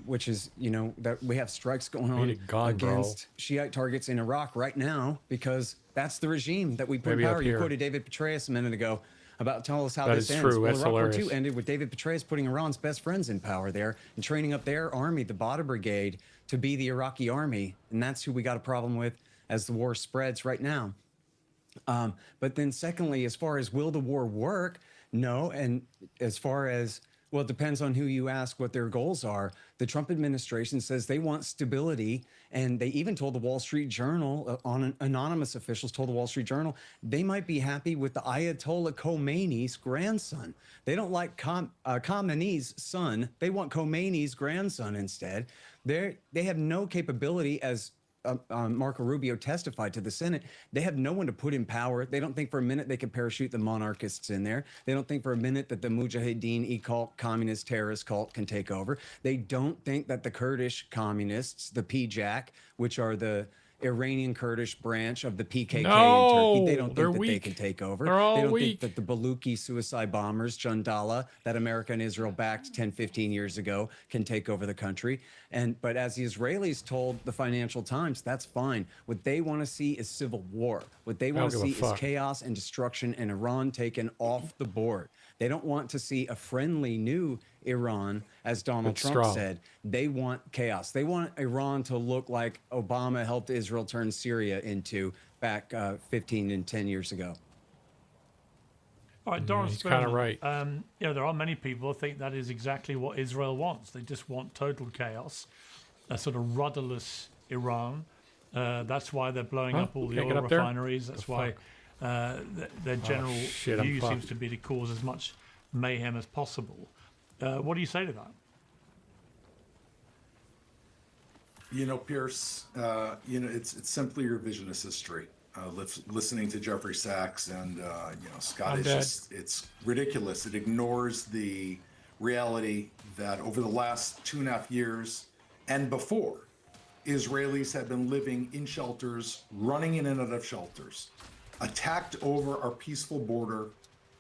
Which is, you know, that we have strikes going on against Shiite targets in Iraq right now because that's the regime that we put in power. You quoted David Petraeus a minute ago about tell us how this ends. True. Well, That's Iraq War hilarious. II ended with David Petraeus putting Iran's best friends in power there and training up their army, the Badr Brigade, to be the Iraqi army. And that's who we got a problem with as the war spreads right now. But then secondly, as far as will the war work, No, and as far as, well, it depends on who you ask what their goals are. The Trump administration says they want stability, and they even told the Wall Street Journal, anonymous officials told the Wall Street Journal, they might be happy with the Ayatollah Khomeini's grandson. They don't like Khamenei's son. They want Khomeini's grandson instead. They have no capability, as Marco Rubio testified to the Senate. They have no one to put in power. They don't think for a minute they can parachute the monarchists in there. They don't think for a minute that the Mujahideen cult, communist terrorist cult, can take over. They don't think that the Kurdish communists, the PJAK, which are the Iranian Kurdish branch of the PKK in Turkey, they don't think that they can take over. They're all they don't weak. think that the Baluchi suicide bombers, Jandala, that America and Israel backed 10, 15 years ago, can take over the country. But as the Israelis told the Financial Times, that's fine. What they want to see is civil war. What they want to see is chaos and destruction and Iran taken off the board. They don't want to see a friendly new Iran, as Donald Trump said. They want chaos. They want Iran to look like Obama helped Israel turn Syria into back 15 and 10 years ago. All right, Doris, he's kind of right. There are many people who think that is exactly what Israel wants. They just want total chaos, a sort of rudderless Iran. That's why they're blowing up all the oil refineries. That's why their general view seems to be to cause as much mayhem as possible. What do you say to that? Pierce, it's simply revisionist history. Listening to Jeffrey Sachs and, Scott, it's ridiculous. It ignores the reality that over the last 2.5 years and before, Israelis have been living in shelters, running in and out of shelters, attacked over our peaceful border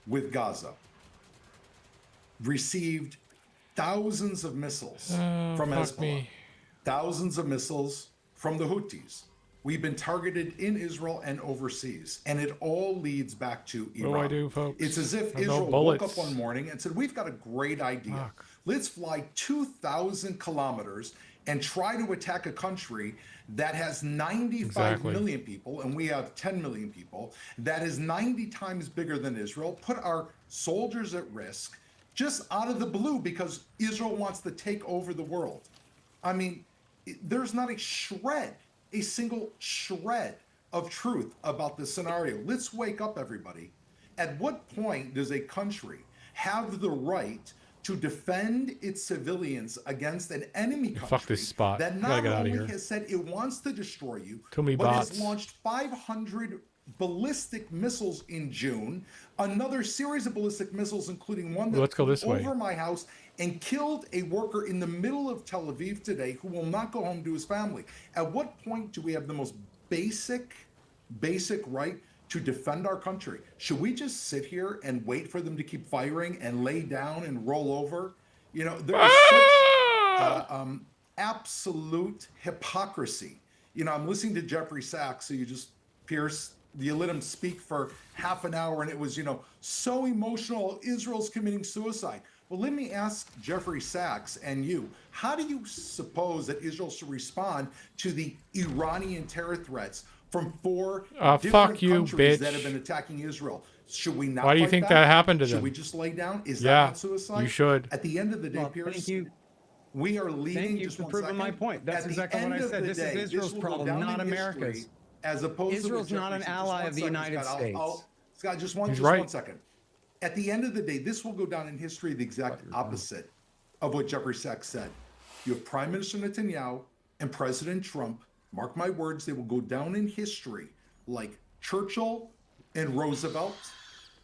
with Gaza, received thousands of missiles from Hezbollah, thousands of missiles from the Houthis. We've been targeted in Israel and overseas, and it all leads back to Iran. What do I do, folks? It's as if Israel woke up one morning and said, we've got a great idea. Let's fly 2,000 kilometers and try to attack a country that has 95 million people, and we have 10 million people, that is 90 times bigger than Israel, put our soldiers at risk, just out of the blue because Israel wants to take over the world. I mean, there's not a single shred of truth about this scenario. Let's wake up, everybody. At what point does a country have the right to defend its civilians against an enemy country that not only has said it wants to destroy you, but has launched 500 ballistic missiles in June, another series of ballistic missiles, including one that flew over my house and killed a worker in the middle of Tel Aviv today who will not go home to his family. At what point do we have the most basic right to defend our country? Should we just sit here and wait for them to keep firing and lay down and roll over? There is such absolute hypocrisy. I'm listening to Jeffrey Sachs, so Pierce, you let him speak for half an hour, and it was, so emotional. Israel's committing suicide. Well, let me ask Jeffrey Sachs and you, how do you suppose that Israel should respond to the Iranian terror threats from 4 different countries that have been attacking Israel? Should we not? Why do you think that happened to them? Should we just lay down? Is that not suicide? You should. At the end of the day, Pierce, we are leading. Thank you for proving my point. That's exactly what I said. This is Israel's problem, not America's. As opposed Israel's to not an ally of the United States. Scott, just one second. At the end of the day, this will go down in history the exact opposite of what Jeffrey Sachs said. You have Prime Minister Netanyahu and President Trump. Mark my words, they will go down in history like Churchill and Roosevelt,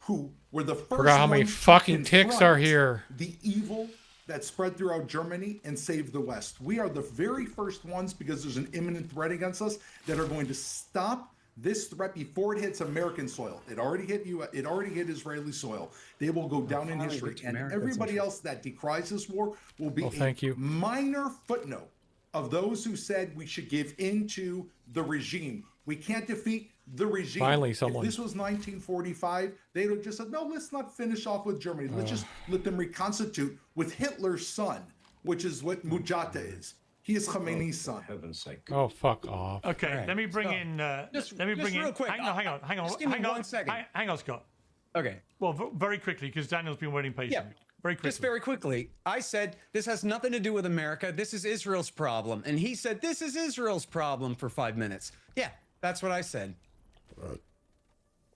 who were the first Forgot how many fucking ticks are here. The evil that spread throughout Germany and saved the West. We are the very first ones, because there's an imminent threat against us, that are going to stop this threat before it hits American soil. It already hit it already hit Israeli soil. They will go down in history. And everybody else that decries this war will be a minor footnote of those who said we should give in to the regime. We can't defeat the regime. Finally, someone. If this was 1945, they would have just said, no, let's not finish off with Germany. Let's just let them reconstitute with Hitler's son, which is what Mujata is. He is Khomeini's son. For heaven's sake. Oh, fuck off. Okay, let me bring in. Let me bring in. Real quick. Hang on. Just give me 1 second. Hang on, Scott. Okay. Well, very quickly, because Daniel's been waiting patiently. Yeah. Very quickly. Just very quickly, I said, this has nothing to do with America. This is Israel's problem. And he said, this is Israel's problem for 5 minutes. Yeah, that's what I said.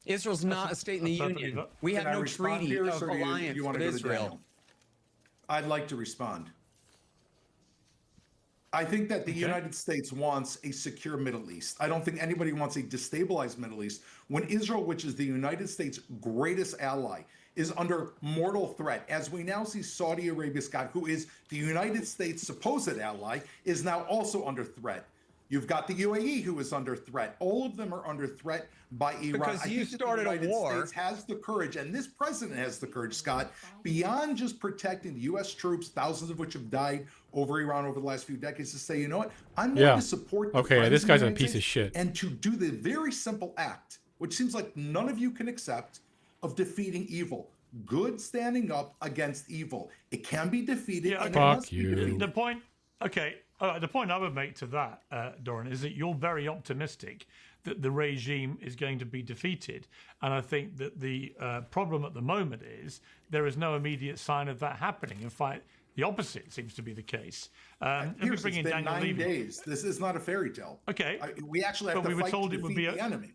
Israel's not a state in the union. We have no treaty of alliance with Israel. I'd like to respond. I think that the United States wants a secure Middle East. I don't think anybody wants a destabilized Middle East. When Israel, which is the United States' greatest ally, is under mortal threat, as we now see Saudi Arabia, Scott, who is the United States' supposed ally, is now also under threat. You've got the UAE, who is under threat. All of them are under threat by Iran. Because you started a war. The United States has the courage, and this president has the courage, Scott, beyond just protecting the U.S. troops, thousands of which have died over Iran over the last few decades, to say, you know what, I'm going to support the Okay, this friends of the guy's a United piece of States, shit. and to do the very simple act, which seems like none of you can accept, of defeating evil. Good standing up against evil. It can be defeated. Yeah, and okay. it must be defeated. The point, the point I would make to that, Doran, is that you're very optimistic that the regime is going to be defeated. And I think that the problem at the moment is there is no immediate sign of that happening. In fact, the opposite seems to be the case. Let me bring in Daniel 9 Levy. days. This is not a fairy tale. Okay. We actually have to fight to defeat the enemy.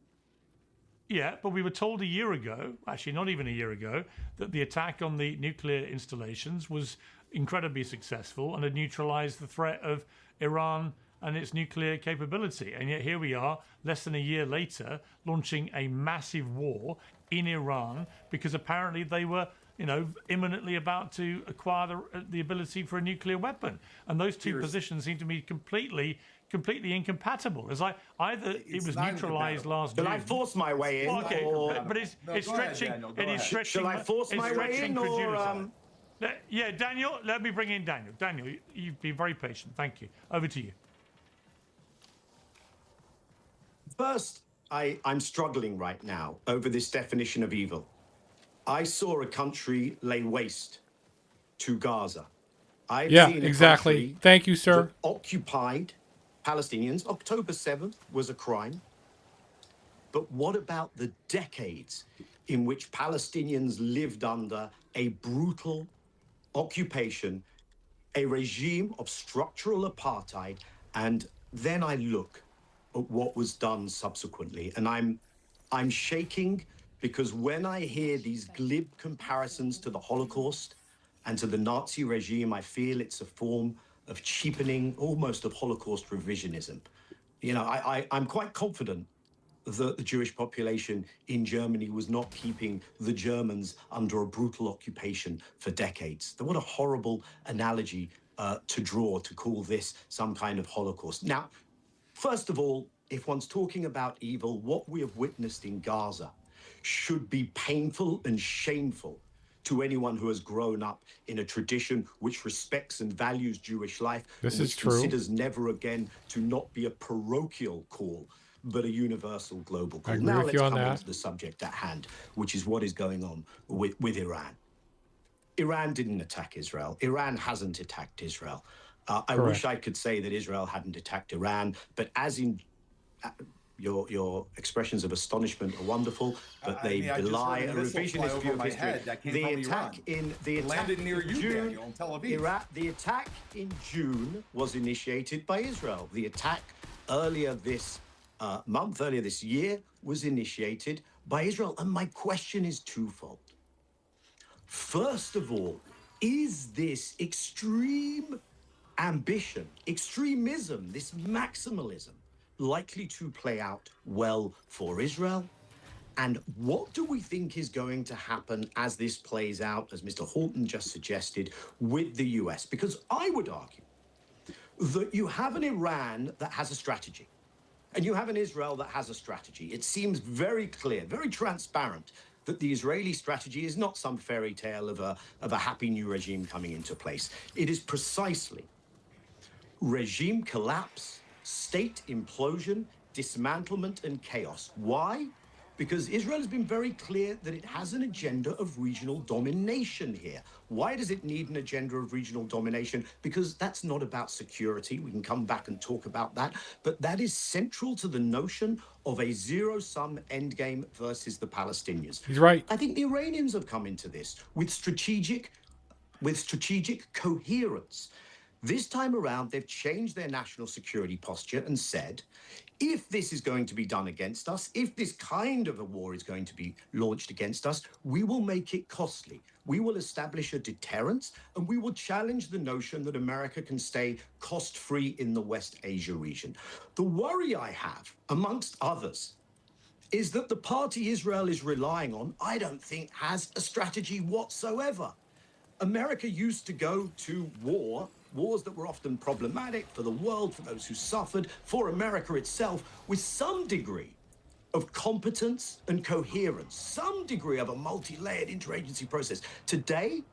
Yeah, but we were told a year ago, actually not even a year ago, that the attack on the nuclear installations was incredibly successful and had neutralized the threat of Iran and its nuclear capability. And yet here we are, less than a year later, launching a massive war in Iran because apparently they were, imminently about to acquire the ability for a nuclear weapon. And those two positions seem to be completely incompatible. It's like either it was neutralized last June. Shall I force my way in? Okay, or... but it's stretching. It is stretching. Shall I force my way in, or Yeah, Daniel. Let me bring in Daniel. Daniel, you've been very patient. Thank you. Over to you. First, I'm struggling right now over this definition of evil. I saw a country lay waste to Gaza. I've seen a country Thank you, sir. that occupied Palestinians. October 7th was a crime. But what about the decades in which Palestinians lived under a brutal occupation, a regime of structural apartheid? And then I look at what was done subsequently, and I'm shaking, because when I hear these glib comparisons to the Holocaust and to the Nazi regime, I feel it's a form of cheapening, almost of Holocaust revisionism. I'm quite confident that the Jewish population in Germany was not keeping the Germans under a brutal occupation for decades. What a horrible analogy to draw, to call this some kind of Holocaust. Now, first of all, if one's talking about evil, what we have witnessed in Gaza should be painful and shameful to anyone who has grown up in a tradition which respects and values Jewish life. This and is which true. Considers never again to not be a parochial call, but a universal global call. I agree Now with let's you on come on that. to the subject at hand, which is what is going on with Iran. Iran didn't attack Israel. Iran hasn't attacked Israel. I wish I could say that Israel hadn't attacked Iran, but as in your expressions of astonishment are wonderful, but they belie a revisionist view of history. The attack in June, the attack in June was initiated by Israel. The attack earlier this month, earlier this year, was initiated by Israel. And my question is twofold. First of all, is this extreme ambition, extremism, this maximalism, likely to play out well for Israel? And what do we think is going to happen as this plays out, as Mr. Horton just suggested, with the US? Because I would argue that you have an Iran that has a strategy, and you have an Israel that has a strategy. It seems very clear, very transparent, that the Israeli strategy is not some fairy tale of a happy new regime coming into place. It is precisely regime collapse, state implosion, dismantlement, and chaos. Why? because Israel has been very clear that it has an agenda of regional domination here. Why does it need an agenda of regional domination? Because that's not about security. We can come back and talk about that. But that is central to the notion of a zero-sum endgame versus the Palestinians. He's right. I think the Iranians have come into this with strategic coherence. This time around, they've changed their national security posture and said, if this is going to be done against us, if this kind of a war is going to be launched against us, we will make it costly. We will establish a deterrence, and we will challenge the notion that America can stay cost-free in the West Asia region. The worry I have, amongst others, is that the party Israel is relying on, I don't think, has a strategy whatsoever. America used to go to wars that were often problematic for the world, for those who suffered, for America itself, with some degree of competence and coherence, some degree of a multi-layered interagency process. Today,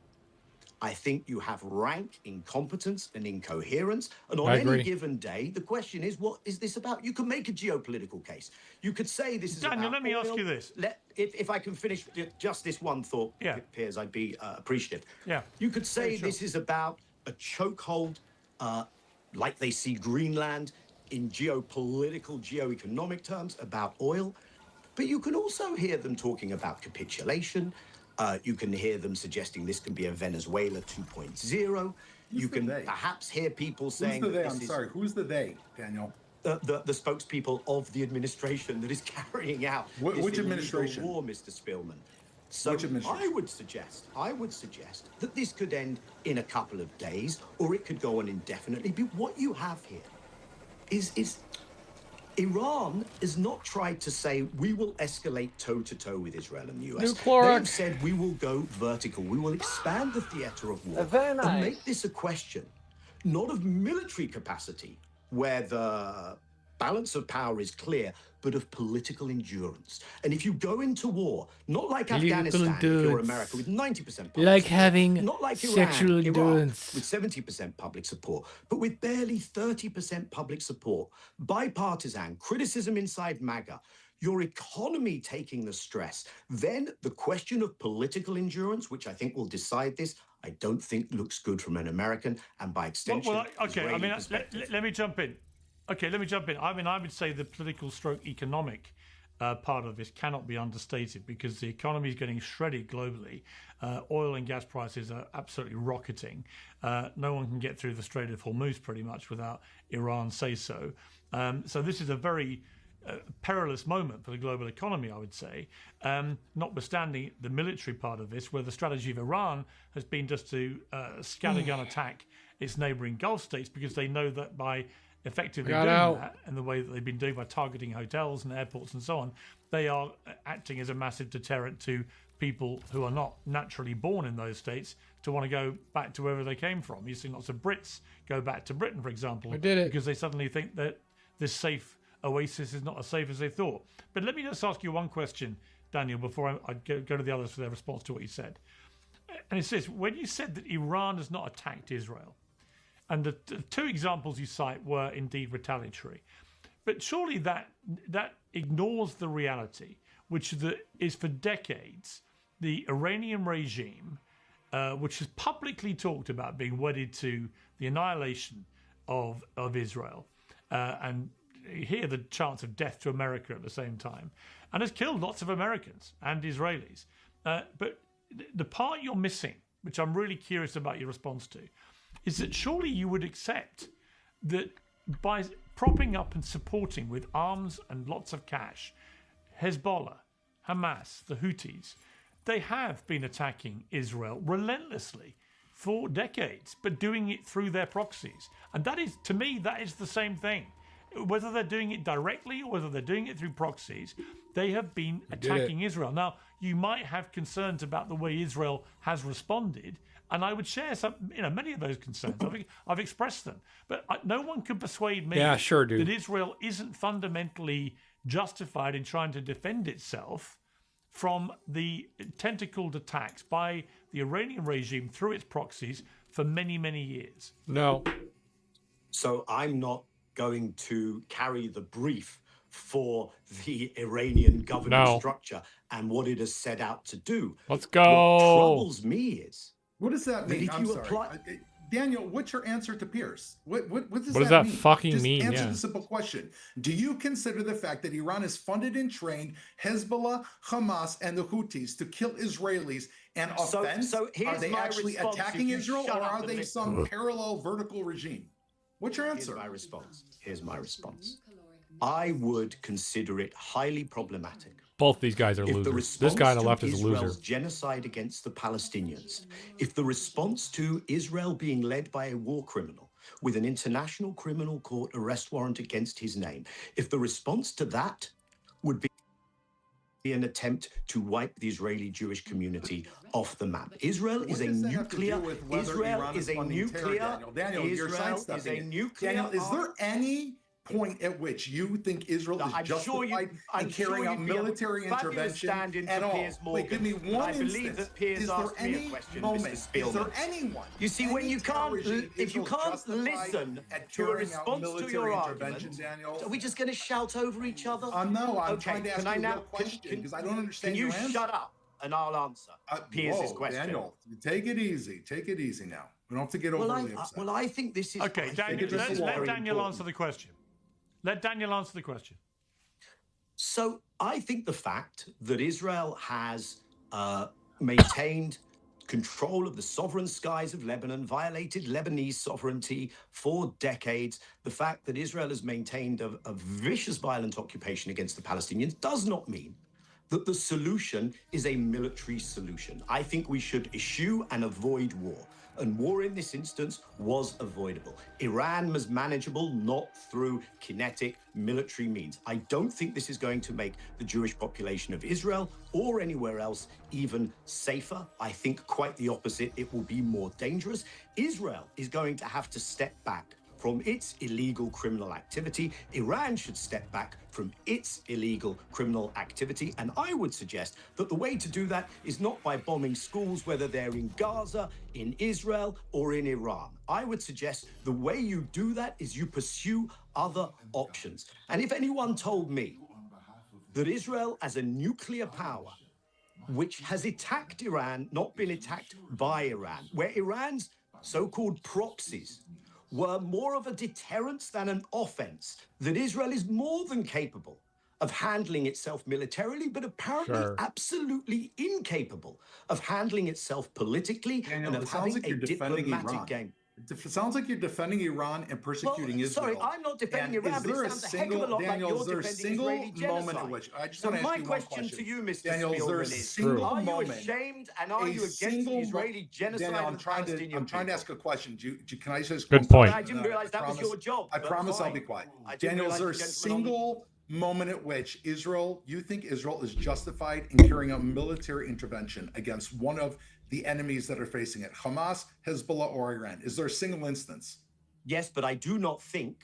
I think you have rank incompetence and incoherence. And on any given day, the question is, what is this about? You can make a geopolitical case. You could say this is Daniel, about let me oil. ask you this. If I can finish just this one thought, Piers, I'd be appreciative. Yeah. You could say sure. this is about a chokehold, like they see Greenland in geopolitical, geoeconomic terms, about oil. But you can also hear them talking about capitulation. You can hear them suggesting this can be a Venezuela 2.0. You can perhaps hear people saying... Who's the they? I'm sorry, who's the they, Daniel? The spokespeople of the administration that is carrying out which administration? War, Mr. Spillman. So I would suggest that this could end in a couple of days, or it could go on indefinitely. But what you have here is Iran has not tried to say we will escalate toe-to-toe with Israel and the US. They have said we will go vertical. We will expand the theater of war and make this a question not of military capacity, where the balance of power is clear, but of political endurance. And if you go into war, not like Afghanistan, if you're America, with 90% public like support, having not like sexual Iran, endurance with 70% public support, but with barely 30% public support, bipartisan, criticism inside MAGA, your economy taking the stress, then the question of political endurance, which I think will decide this, I don't think looks good from an American and by extension, okay, Israeli I mean, perspective. let me jump in. Okay, let me jump in. I mean, I would say the political stroke economic part of this cannot be understated because the economy is getting shredded globally. Oil and gas prices are absolutely rocketing. No one can get through the Strait of Hormuz pretty much without Iran say so. So this is a very perilous moment for the global economy, I would say, notwithstanding the military part of this, where the strategy of Iran has been just to scattergun attack its neighbouring Gulf states because they know that by effectively doing that and the way that they've been doing by targeting hotels and airports and so on, they are acting as a massive deterrent to people who are not naturally born in those states to want to go back to wherever they came from. You've seen lots of Brits go back to Britain, for example, because they suddenly think that this safe oasis is not as safe as they thought. But let me just ask you one question, Daniel, before I go to the others for their response to what you said. And it's this: when you said that Iran has not attacked Israel, and the two examples you cite were indeed retaliatory, but surely that ignores the reality, which is for decades the Iranian regime, which has publicly talked about being wedded to the annihilation of Israel, and hear the chance of death to America at the same time, and has killed lots of Americans and Israelis. But the part you're missing, which I'm really curious about your response to, is that surely you would accept that by propping up and supporting with arms and lots of cash Hezbollah, Hamas, the Houthis, they have been attacking Israel relentlessly for decades, but doing it through their proxies. And that is, to me, that is the same thing. Whether they're doing it directly or whether they're doing it through proxies, they have been attacking Israel. Now, you might have concerns about the way Israel has responded, and I would share many of those concerns. I've expressed them, but no one can persuade me that Israel isn't fundamentally justified in trying to defend itself from the tentacled attacks by the Iranian regime through its proxies for many, many years. No. So I'm not going to carry the brief for the Iranian government No. structure and what it has set out to do. Let's go. What troubles me is what does that mean? if I'm you sorry. apply- Daniel, what's your answer to Pierce? What does What does that that mean? fucking Just mean? answer Yeah. the simple question. Do you consider the fact that Iran has funded and trained Hezbollah, Hamas, and the Houthis to kill Israelis an offense? So Are here's they my actually response, attacking if you Israel, shut or up are and they listen. some parallel vertical regime? What's your answer? Here's my response. I would consider it highly problematic Both these guys are if the losers. This guy on the response left to is a loser. Israel's genocide against the Palestinians, if the response to Israel being led by a war criminal with an international criminal court arrest warrant against his name, if the response to that would be an attempt to wipe the Israeli Jewish community off the map. Israel is a nuclear. Israel is a nuclear. Daniel, you're Israel is sidestepping a it. nuclear. Daniel, is there any point at which you think Israel is justified in carrying out military intervention at all? Wait, give me one instance. Is there any moment? Is there anyone? You see, when you can't, if you can't listen to a response to your argument, Daniel, are we just going to shout over each other? No, I'm Okay, trying to ask can I you a now- real question because I don't Can understand you your answer. shut up and I'll answer Pierce's Whoa, question? Daniel, take it easy. Take it easy now. We don't have to get Well, overly upset. well, I think this is Okay, Daniel, let's let Daniel answer the question. Let Daniel answer the question. So I think the fact that Israel has maintained control of the sovereign skies of Lebanon, violated Lebanese sovereignty for decades, the fact that Israel has maintained a vicious, violent occupation against the Palestinians does not mean that the solution is a military solution. I think we should eschew and avoid war. And war in this instance was avoidable. Iran was manageable, not through kinetic military means. I don't think this is going to make the Jewish population of Israel or anywhere else even safer. I think quite the opposite. It will be more dangerous. Israel is going to have to step back from its illegal criminal activity. Iran should step back from its illegal criminal activity. And I would suggest that the way to do that is not by bombing schools, whether they're in Gaza, in Israel, or in Iran. I would suggest the way you do that is you pursue other options. And if anyone told me that Israel, as a nuclear power, which has attacked Iran, not been attacked by Iran, where Iran's so-called proxies were more of a deterrence than an offense, that Israel is more than capable of handling itself militarily, but apparently absolutely incapable of handling itself politically Daniel, and it of sounds having like you're a defending diplomatic Iran. game. It sounds like you're defending Iran and persecuting Israel. Sorry, I'm not defending And Iran, is but there it a sounds a heck of a single, lot Daniel, like is you're there a defending single Israeli moment genocide. in which I just So want to ask my you one question question to you, Mr. Daniel, is there a Spielman, is, single are you moment, ashamed and are a you against the single Israeli genocide Daniel, of the Palestinian I'm trying to ask a question. Can I just Good point. I didn't realize that was your job. I but promise I'll fine. be quiet. I didn't Daniel, is there a realize the gentleman on the- single moment at which you think Israel is justified in carrying out military intervention against one of the enemies that are facing it, Hamas, Hezbollah, or Iran? Is there a single instance? Yes, but I do not think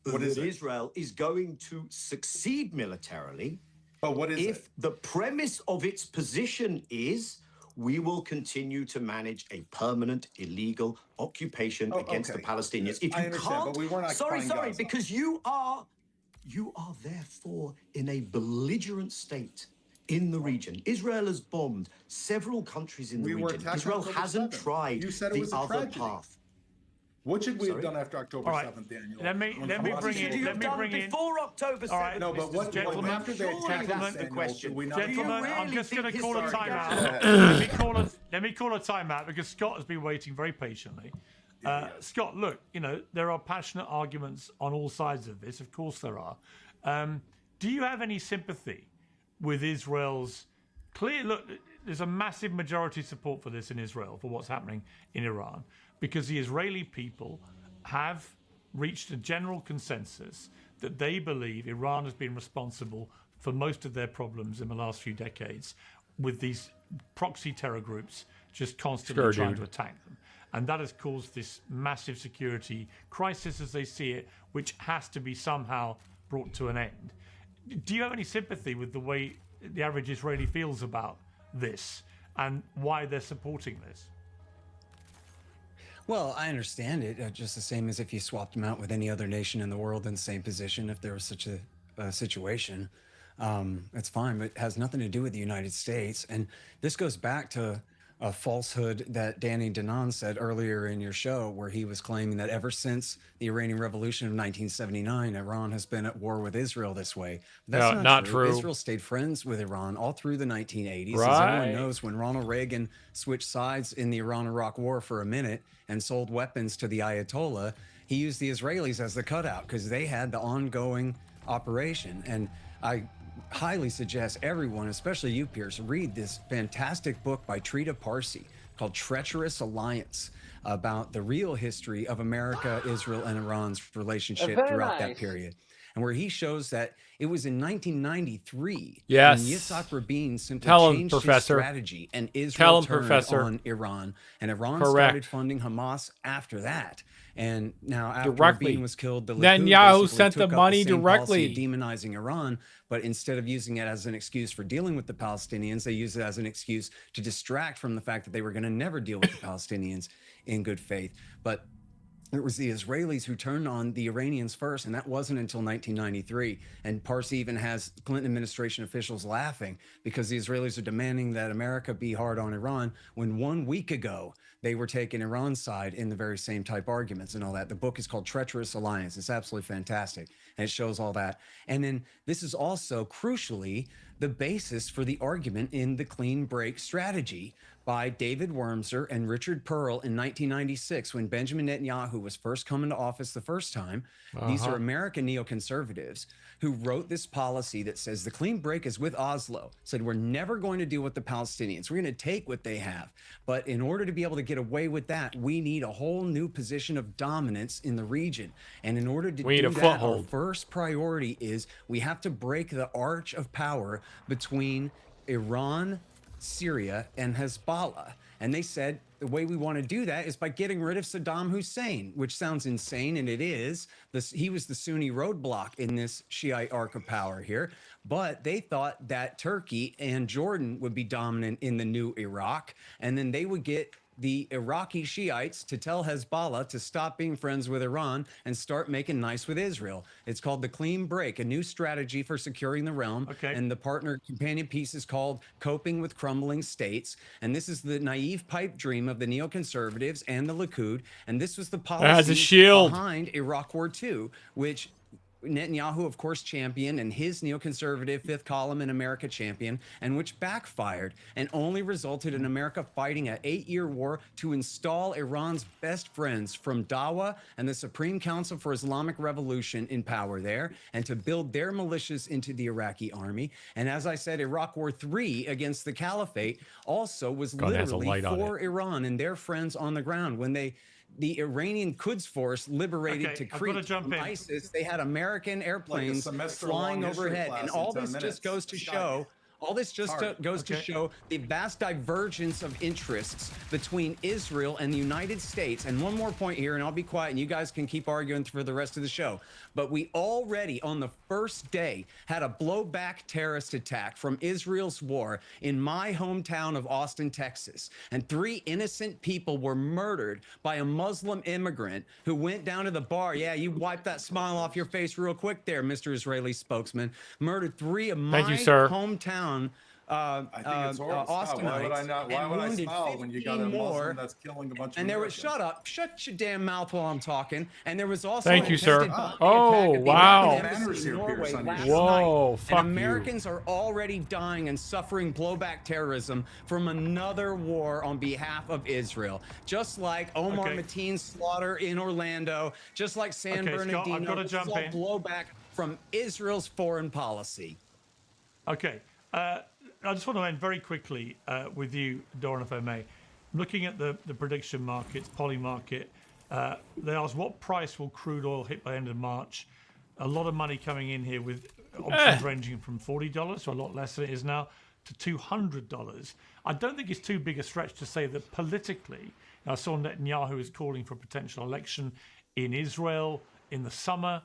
What is that it? Israel is going to succeed militarily. But what is if the premise of its position is we will continue to manage a permanent illegal occupation against the Palestinians. If you I understand, can't, but we weren't occupying sorry, Gaza. because you are therefore in a belligerent state in the region. Israel has bombed several countries in the We were region. attacked Israel October hasn't 7th. tried You said it the was a other tragedy. path. What should we have Sorry? done after October All right. 7th, Daniel? Let me bring in. Let me bring in. Before October 7th, All right, No, but what gentlemen, after they surely attacked that's us, the Daniel, question. should we not Gentlemen, Do you I'm really just going to think call a history timeout. goes let me call a timeout because Scott has been waiting very patiently. Scott, look, there are passionate arguments on all sides of this. Of course there are. Do you have any sympathy with Israel's look, there's a massive majority support for this in Israel, for what's happening in Iran, because the Israeli people have reached a general consensus that they believe Iran has been responsible for most of their problems in the last few decades, with these proxy terror groups just constantly trying to attack them. And that has caused this massive security crisis, as they see it, which has to be somehow brought to an end. Do you have any sympathy with the way the average Israeli feels about this and why they're supporting this? Well, I understand it, just the same as if you swapped them out with any other nation in the world in the same position, if there was such a situation. It's fine, but it has nothing to do with the United States. And this goes back to a falsehood that Danny Danon said earlier in your show, where he was claiming that ever since the Iranian Revolution of 1979, Iran has been at war with Israel this way. But that's not true. Israel stayed friends with Iran all through the 1980s. As everyone knows, when Ronald Reagan switched sides in the Iran-Iraq war for a minute and sold weapons to the Ayatollah, he used the Israelis as the cutout because they had the ongoing operation. And I highly suggest everyone, especially you, Pierce, read this fantastic book by Trita Parsi called Treacherous Alliance, about the real history of America, Israel, and Iran's relationship throughout that period. And where he shows that it was in 1993 when Yitzhak Rabin simply changed his strategy and Israel turned on Iran. And Iran started funding Hamas after that. And now after Rabin was killed, the Likud Netanyahu sent the took up money same directly, policy of demonizing Iran, but instead of using it as an excuse for dealing with the Palestinians, they used it as an excuse to distract from the fact that they were going to never deal with the Palestinians in good faith. But it was the Israelis who turned on the Iranians first, and that wasn't until 1993. And Parsi even has Clinton administration officials laughing because the Israelis are demanding that America be hard on Iran, when 1 week ago they were taking Iran's side in the very same type arguments and all that. The book is called Treacherous Alliance. It's absolutely fantastic, and it shows all that. And then this is also, crucially, the basis for the argument in the clean break strategy by David Wormser and Richard Pearl in 1996, when Benjamin Netanyahu was first coming to office the first time. These are American neoconservatives who wrote this policy that says the clean break is with Oslo, said we're never going to deal with the Palestinians. We're going to take what they have. But in order to be able to get away with that, we need a whole new position of dominance in the region. And in order to do that, our first priority is we have to break the arch of power between Iran, Syria, and Hezbollah. And they said the way we want to do that is by getting rid of Saddam Hussein, which sounds insane, and it is. He was the Sunni roadblock in this Shiite arc of power here. But they thought that Turkey and Jordan would be dominant in the new Iraq, and then they would get the Iraqi Shiites to tell Hezbollah to stop being friends with Iran and start making nice with Israel. It's called the Clean Break, a new strategy for securing the realm. And the partner companion piece is called Coping with Crumbling States. And this is the naive pipe dream of the neoconservatives and the Likud. And this was the policy behind Iraq War II, which Netanyahu, of course, championed, and his neoconservative fifth column in America championed, and which backfired and only resulted in America fighting an 8-year war to install Iran's best friends from Dawa and the Supreme Council for Islamic Revolution in power there, and to build their militias into the Iraqi army. And as I said, Iraq War III against the Caliphate also was literally for Iran and their friends on the ground. When the Iranian Quds Force liberated Tikrit from ISIS, they had American airplanes flying overhead. And all this just goes to show to show the vast divergence of interests between Israel and the United States. And one more point here, and I'll be quiet, and you guys can keep arguing for the rest of the show. But we already, on the first day, had a blowback terrorist attack from Israel's war in my hometown of Austin, Texas. And 3 innocent people were murdered by a Muslim immigrant who went down to the bar. Yeah, you wiped that smile off your face real quick there, Mr. Israeli spokesman. Murdered 3 of my hometown I think it's horrible. Austinites. Why would I smile when you got a Muslim that's killing a bunch of Americans? Shut your damn mouth while I'm talking. And there was also Thank you, sir. Oh, wow. Whoa, fuck and Americans are already dying and suffering blowback terrorism from another war on behalf of Israel. Just like Omar Mateen's slaughter in Orlando, just like San Bernardino. This is all blowback from Israel's foreign policy. Okay. I just want to end very quickly with you, Doran, if I may. Looking at the prediction markets, Poly Market, they asked what price will crude oil hit by the end of March? A lot of money coming in here with options ranging from $40, so a lot less than it is now, to $200. I don't think it's too big a stretch to say that politically, I saw Netanyahu is calling for a potential election in Israel in the summer.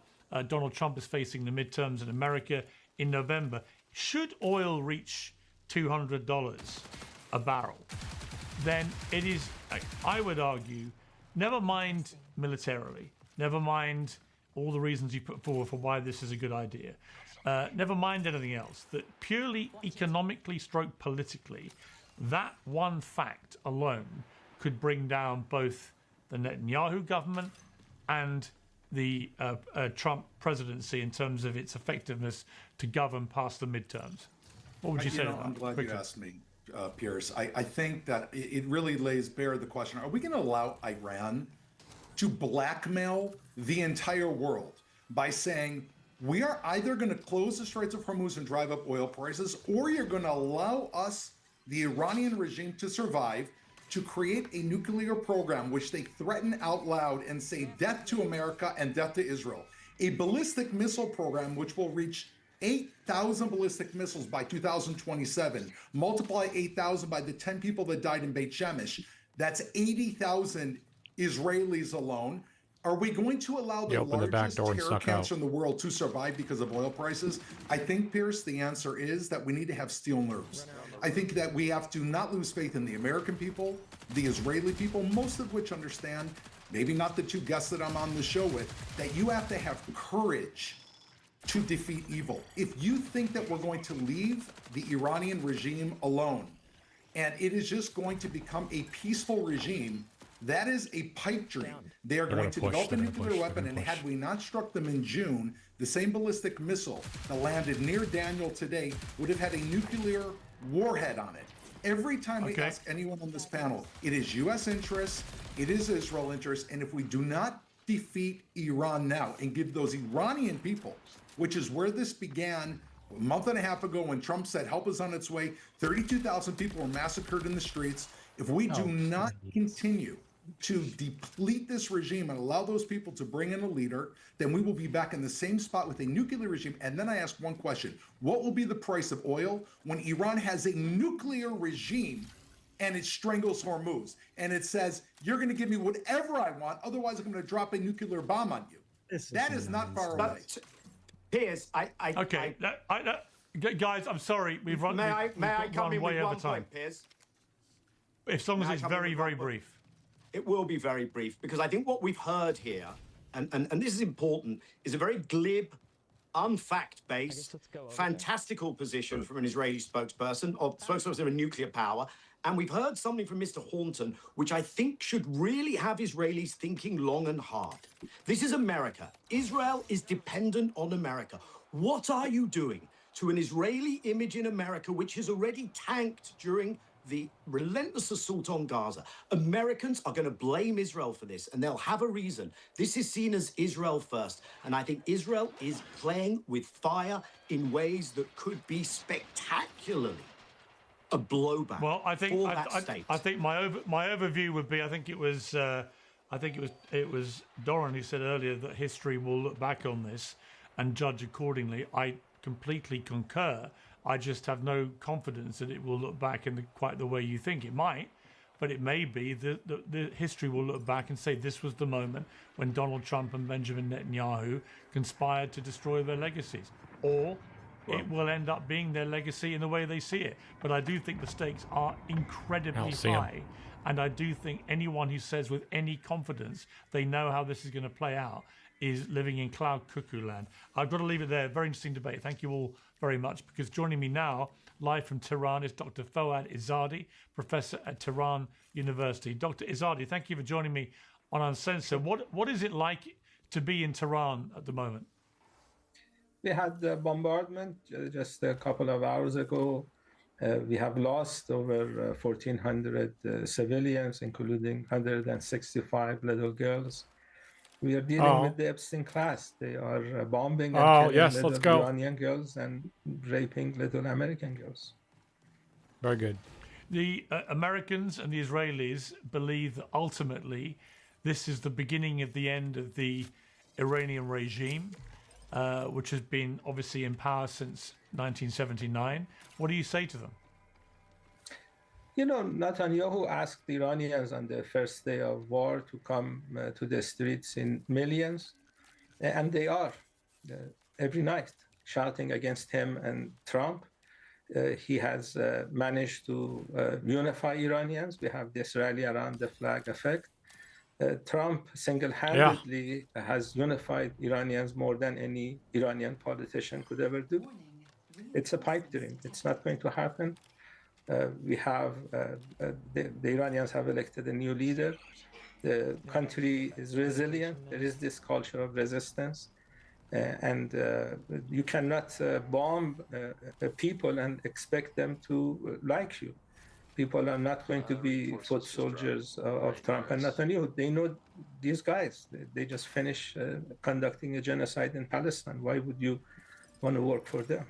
Donald Trump is facing the midterms in America in November. Should oil reach $200 a barrel, then it is, I would argue, never mind militarily, never mind all the reasons you put forward for why this is a good idea. never mind anything else, that purely economically stroke politically, that one fact alone could bring down both the Netanyahu government and the Trump presidency in terms of its effectiveness to govern past the midterms. What would you say to that? I'm glad you asked me, Pierce. I think that it really lays bare the question, are we going to allow Iran to blackmail the entire world by saying, we are either going to close the Straits of Hormuz and drive up oil prices, or you're going to allow us, the Iranian regime, to survive, to create a nuclear program which they threaten out loud and say death to America and death to Israel. A ballistic missile program which will reach 8,000 ballistic missiles by 2027. Multiply 8,000 by the 10 people that died in Beit Shemesh. That's 80,000 Israelis alone. Are we going to allow the largest terror cancer in the world to survive because of oil prices? I think, Pierce, the answer is that we need to have steel nerves. I think that we have to not lose faith in the American people, the Israeli people, most of which understand, maybe not the two guests that I'm on the show with, that you have to have courage to defeat evil. If you think that we're going to leave the Iranian regime alone and it is just going to become a peaceful regime, that is a pipe dream. They are going to develop a nuclear weapon, and had we not struck them in June, the same ballistic missile that landed near Daniel today would have had a nuclear warhead on it. Every time we ask anyone on this panel, it is U.S. interests, it is Israel interests, and if we do not defeat Iran now and give those Iranian people, which is where this began a month and a half ago when Trump said help is on its way, 32,000 people were massacred in the streets. If we do not continue to deplete this regime and allow those people to bring in a leader, then we will be back in the same spot with a nuclear regime. And then I ask one question: what will be the price of oil when Iran has a nuclear regime and it strangles Hormuz and it says, you're going to give me whatever I want, otherwise I'm going to drop a nuclear bomb on you? That is not far away. Piers, guys, I'm sorry, we've run. May I come in way with over one time. point, Piers? If long as it's very, very brief. It will be very brief, because I think what we've heard here, and this is important, is a very glib, unfact-based, fantastical position from an Israeli spokesperson, or spokesperson of a nuclear power. And we've heard something from Mr. Horton, which I think should really have Israelis thinking long and hard. This is America. Israel is dependent on America. What are you doing to an Israeli image in America, which has already tanked during the relentless assault on Gaza? Americans are going to blame Israel for this, and they'll have a reason. This is seen as Israel first, and I think Israel is playing with fire in ways that could be spectacularly a blowback. Well, I think for that state. I think my overview would be, I think it was Doran who said earlier that history will look back on this and judge accordingly. I completely concur. I just have no confidence that it will look back in quite the way you think it might, but it may be that the history will look back and say this was the moment when Donald Trump and Benjamin Netanyahu conspired to destroy their legacies, or it will end up being their legacy in the way they see it. But I do think the stakes are incredibly high, and I do think anyone who says with any confidence they know how this is going to play out is living in cloud cuckoo land. I've got to leave it there. Very interesting debate. Thank you all very much, because joining me now, live from Tehran, is Dr. Fouad Izzadi, professor at Tehran University. Dr. Izzadi, thank you for joining me on Uncensored. What is it like to be in Tehran at the moment? We had the bombardment just a couple of hours ago. We have lost over 1,400 civilians, including 165 little girls. We are dealing with the Epstein class. They are bombing and killing little Iranian girls and raping little American girls. Very good. The Americans and the Israelis believe that ultimately this is the beginning of the end of the Iranian regime, which has been obviously in power since 1979. What do you say to them? You know, Netanyahu asked the Iranians on the first day of war to come to the streets in millions, and they are every night shouting against him and Trump. He has managed to unify Iranians. We have the Israeli around the flag effect. Trump single-handedly has unified Iranians more than any Iranian politician could ever do. It's a pipe dream. It's not going to happen. We have the Iranians have elected a new leader. The country is resilient. There is this culture of resistance, and you cannot bomb people and expect them to like you. People are not going to be foot soldiers of Trump and Netanyahu. They know these guys. They just finished conducting a genocide in Palestine. Why would you want to work for them?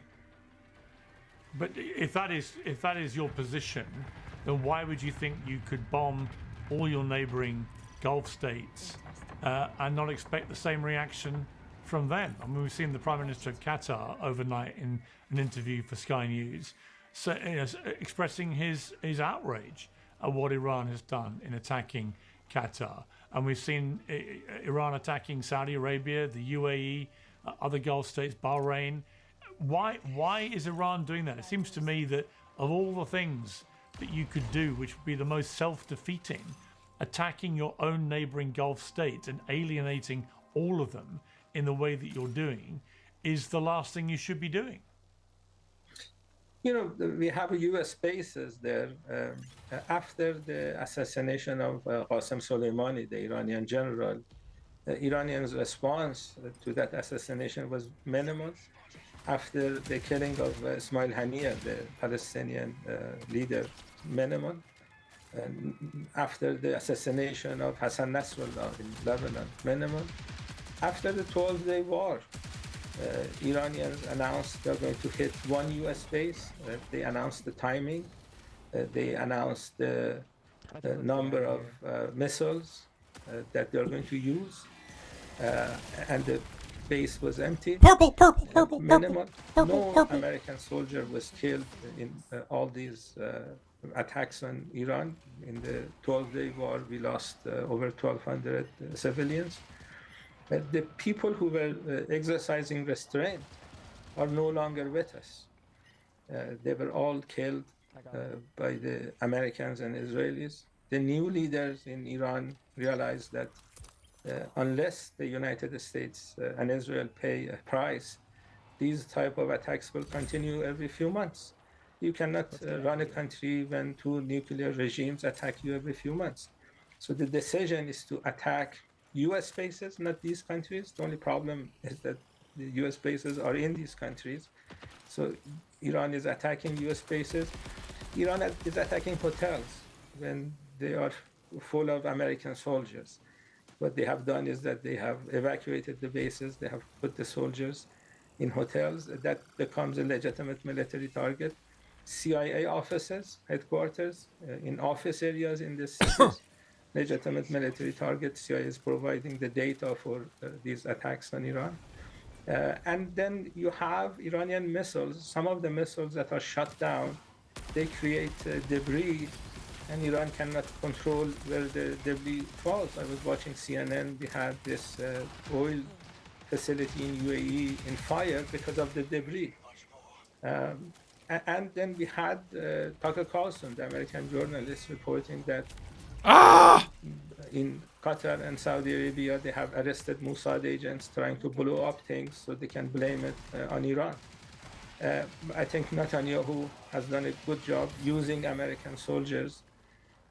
But if that is your position, then why would you think you could bomb all your neighbouring Gulf states and not expect the same reaction from them? I mean, we've seen the Prime Minister of Qatar overnight in an interview for Sky News, so, expressing his outrage at what Iran has done in attacking Qatar. And we've seen Iran attacking Saudi Arabia, the UAE, other Gulf states, Bahrain. Why is Iran doing that? It seems to me that of all the things that you could do, which would be the most self-defeating, attacking your own neighbouring Gulf states and alienating all of them in the way that you're doing is the last thing you should be doing. You know, we have U.S. bases there. After the assassination of Qasem Soleimani, the Iranian general, the Iranians' response to that assassination was minimal. After the killing of Ismail Haniyeh, the Palestinian leader, minimal. After the assassination of Hassan Nasrallah in Lebanon, minimal. After the 12-day war, Iranians announced they're going to hit one U.S. base. They announced the timing. They announced the number of missiles that they're going to use. And the base was empty. Minimal. No American soldier was killed in all these attacks on Iran. In the 12-day war, we lost over 1,200 civilians. The people who were exercising restraint are no longer with us. They were all killed by the Americans and Israelis. The new leaders in Iran realized that unless the United States and Israel pay a price, these type of attacks will continue every few months. You cannot run a country when two nuclear regimes attack you every few months. So the decision is to attack U.S. bases, not these countries. The only problem is that the U.S. bases are in these countries. So Iran is attacking U.S. bases. Iran is attacking hotels when they are full of American soldiers. What they have done is that they have evacuated the bases. They have put the soldiers in hotels. That becomes a legitimate military target. CIA offices, headquarters, in office areas in the cities. Legitimate military target. CIA is providing the data for these attacks on Iran. And then you have Iranian missiles. Some of the missiles that are shut down, they create debris, and Iran cannot control where the debris falls. I was watching CNN. We had this oil facility in UAE in fire because of the debris. And then we had Tucker Carlson, the American journalist, reporting that in Qatar and Saudi Arabia, they have arrested Mossad agents trying to blow up things so they can blame it on Iran. I think Netanyahu has done a good job using American soldiers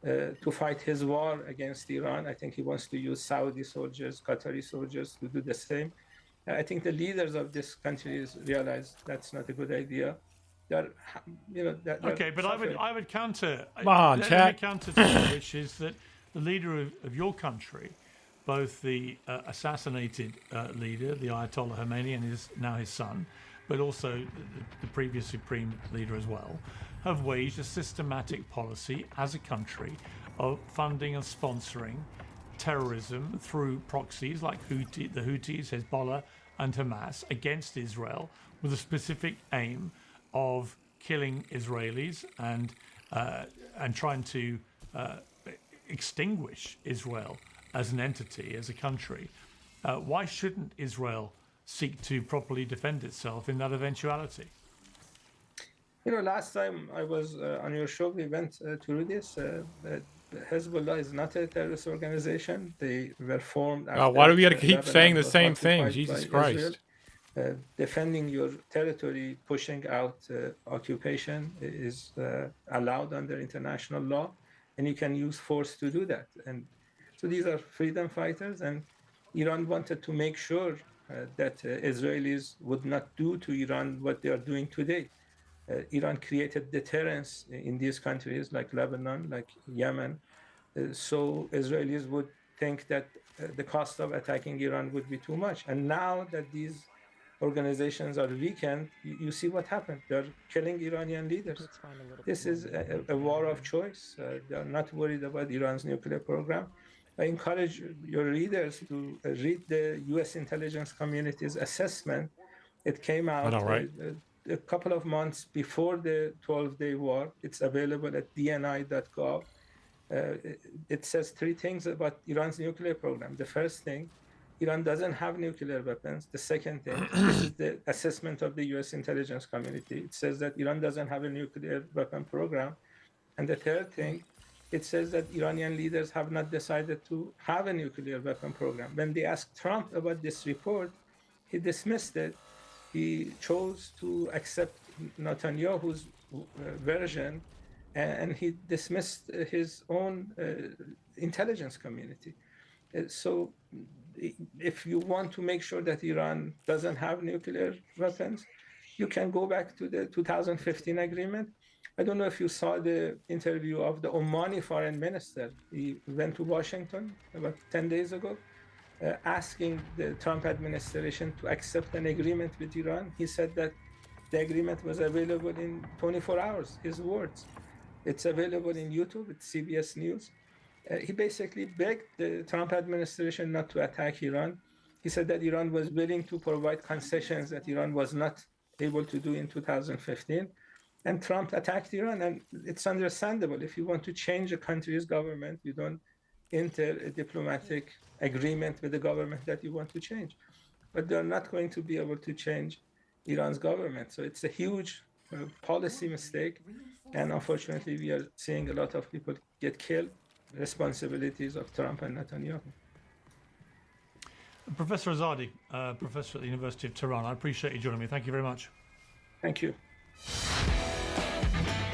to fight his war against Iran. I think he wants to use Saudi soldiers, Qatari soldiers to do the same. I think the leaders of these countries realize that's not a good idea. Okay, but I would counter. Come on, let me counter to that, which is that the leader of your country, both the assassinated leader, the Ayatollah Khomeini, and now his son, but also the previous supreme leader as well, have waged a systematic policy as a country of funding and sponsoring terrorism through proxies like the Houthis, Hezbollah, and Hamas against Israel, with a specific aim of killing Israelis and trying to extinguish Israel as an entity, as a country. Why shouldn't Israel seek to properly defend itself in that eventuality? You know, last time I was on your show, we went through this. Hezbollah is not a terrorist organization. They were formed Oh, why do we got to keep Lebanon saying the was same thing? occupied Jesus by Christ. Israel. Defending your territory, pushing out occupation is allowed under international law, and you can use force to do that. And so these are freedom fighters, and Iran wanted to make sure that Israelis would not do to Iran what they are doing today. Iran created deterrence in these countries like Lebanon, like Yemen, so Israelis would think that the cost of attacking Iran would be too much. And now that these organizations are weakened, you see what happened. They're killing Iranian leaders. This is a war of choice. They are not worried about Iran's nuclear program. I encourage your readers to read the U.S. intelligence community's assessment. It came out a couple of months before the 12-day war. It's available at dni.gov. It says three things about Iran's nuclear program. The first thing, Iran doesn't have nuclear weapons. The second thing, this is the assessment of the U.S. intelligence community. It says that Iran doesn't have a nuclear weapon program. And the third thing, it says that Iranian leaders have not decided to have a nuclear weapon program. When they asked Trump about this report, he dismissed it. He chose to accept Netanyahu's version, and he dismissed his own intelligence community. So if you want to make sure that Iran doesn't have nuclear weapons, you can go back to the 2015 agreement. I don't know if you saw the interview of the Omani foreign minister. He went to Washington about 10 days ago, asking the Trump administration to accept an agreement with Iran. He said that the agreement was available in 24 hours, his words. It's available in YouTube, it's CBS News. He basically begged the Trump administration not to attack Iran. He said that Iran was willing to provide concessions that Iran was not able to do in 2015. And Trump attacked Iran, and it's understandable. If you want to change a country's government, you don't enter a diplomatic agreement with the government that you want to change. But they're not going to be able to change Iran's government. So it's a huge policy mistake. And unfortunately, we are seeing a lot of people get killed. Responsibilities of Trump and Netanyahu. Professor Azadi, professor at the University of Tehran, I appreciate you joining me. Thank you very much. Thank you.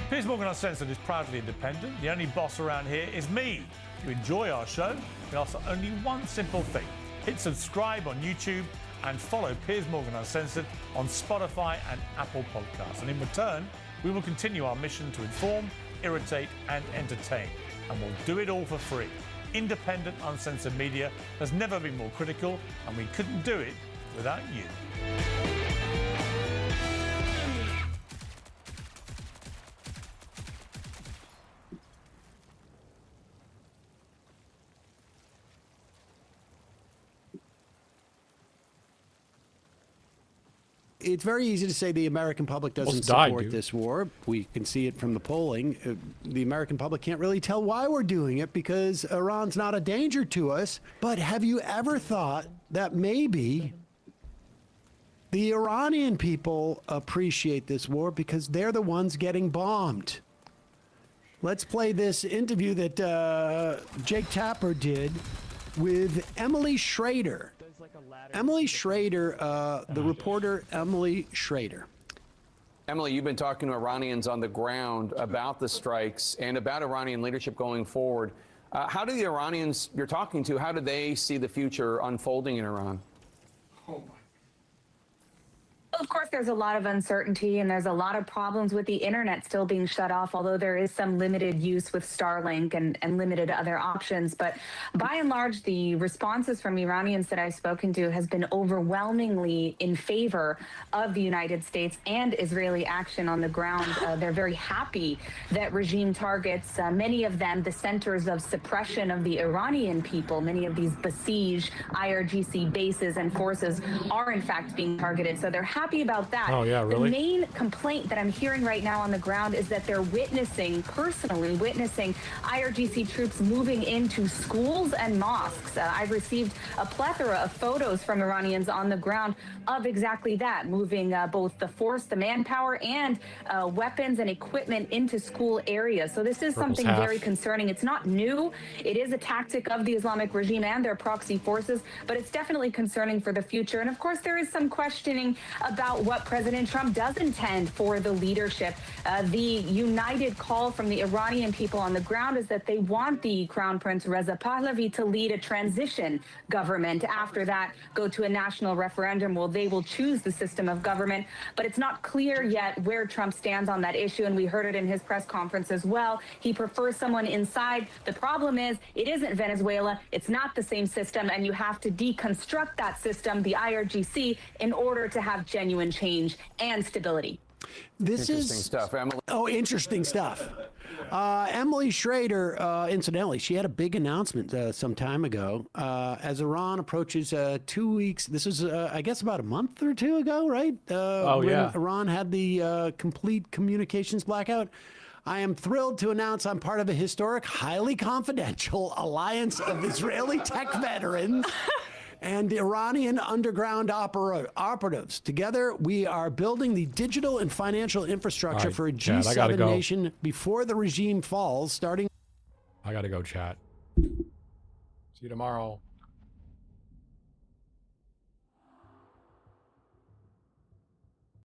Piers Morgan Uncensored is proudly independent. The only boss around here is me. If you enjoy our show, we ask for only one simple thing. Hit subscribe on YouTube and follow Piers Morgan Uncensored on Spotify and Apple Podcasts. And in return, we will continue our mission to inform, irritate and entertain. And we'll do it all for free. Independent, uncensored media has never been more critical, and we couldn't do it without you. It's very easy to say the American public doesn't support this war. We can see it from the polling. The American public can't really tell why we're doing it because Iran's not a danger to us. But have you ever thought that maybe the Iranian people appreciate this war because they're the ones getting bombed? Let's play this interview that Jake Tapper did with Emily Schrader. Emily Schrader, the reporter Emily Schrader. Emily, you've been talking to Iranians on the ground about the strikes and about Iranian leadership going forward. How do the Iranians you're talking to, how do they see the future unfolding in Iran? Of course, there's a lot of uncertainty and there's a lot of problems with the internet still being shut off, although there is some limited use with Starlink and limited other options. But by and large, the responses from Iranians that I've spoken to has been overwhelmingly in favor of the United States and Israeli action on the ground. They're very happy that regime targets, many of them, the centers of suppression of the Iranian people. Many of these besieged IRGC bases and forces are in fact being targeted. So they're happy happy about that. Oh, yeah, really? The main complaint that I'm hearing right now on the ground is that they're personally witnessing IRGC troops moving into schools and mosques. I've received a plethora of photos from Iranians on the ground of exactly that, moving both the force, the manpower, and weapons and equipment into school areas. So this is something very concerning. It's not new. It is a tactic of the Islamic regime and their proxy forces, but it's definitely concerning for the future. And of course, there is some questioning about what President Trump does intend for the leadership. The united call from the Iranian people on the ground is that they want the Crown Prince Reza Pahlavi to lead a transition government. After that, go to a national referendum where they will choose the system of government. But it's not clear yet where Trump stands on that issue, and we heard it in his press conference as well. He prefers someone inside. The problem is it isn't Venezuela. It's not the same system, and you have to deconstruct that system, the IRGC, in order to have genuine change and stability. This interesting stuff, Emily. Oh, interesting stuff. Emily Schrader, incidentally, she had a big announcement some time ago. As Iran approaches 2 weeks, this is, I guess, about a month or two ago, right? When Iran had the complete communications blackout. I am thrilled to announce I'm part of a historic, highly confidential alliance of Israeli tech veterans and Iranian underground operatives. Together, we are building the digital and financial infrastructure for a G7 nation before the regime falls, starting... I gotta go, chat. See you tomorrow.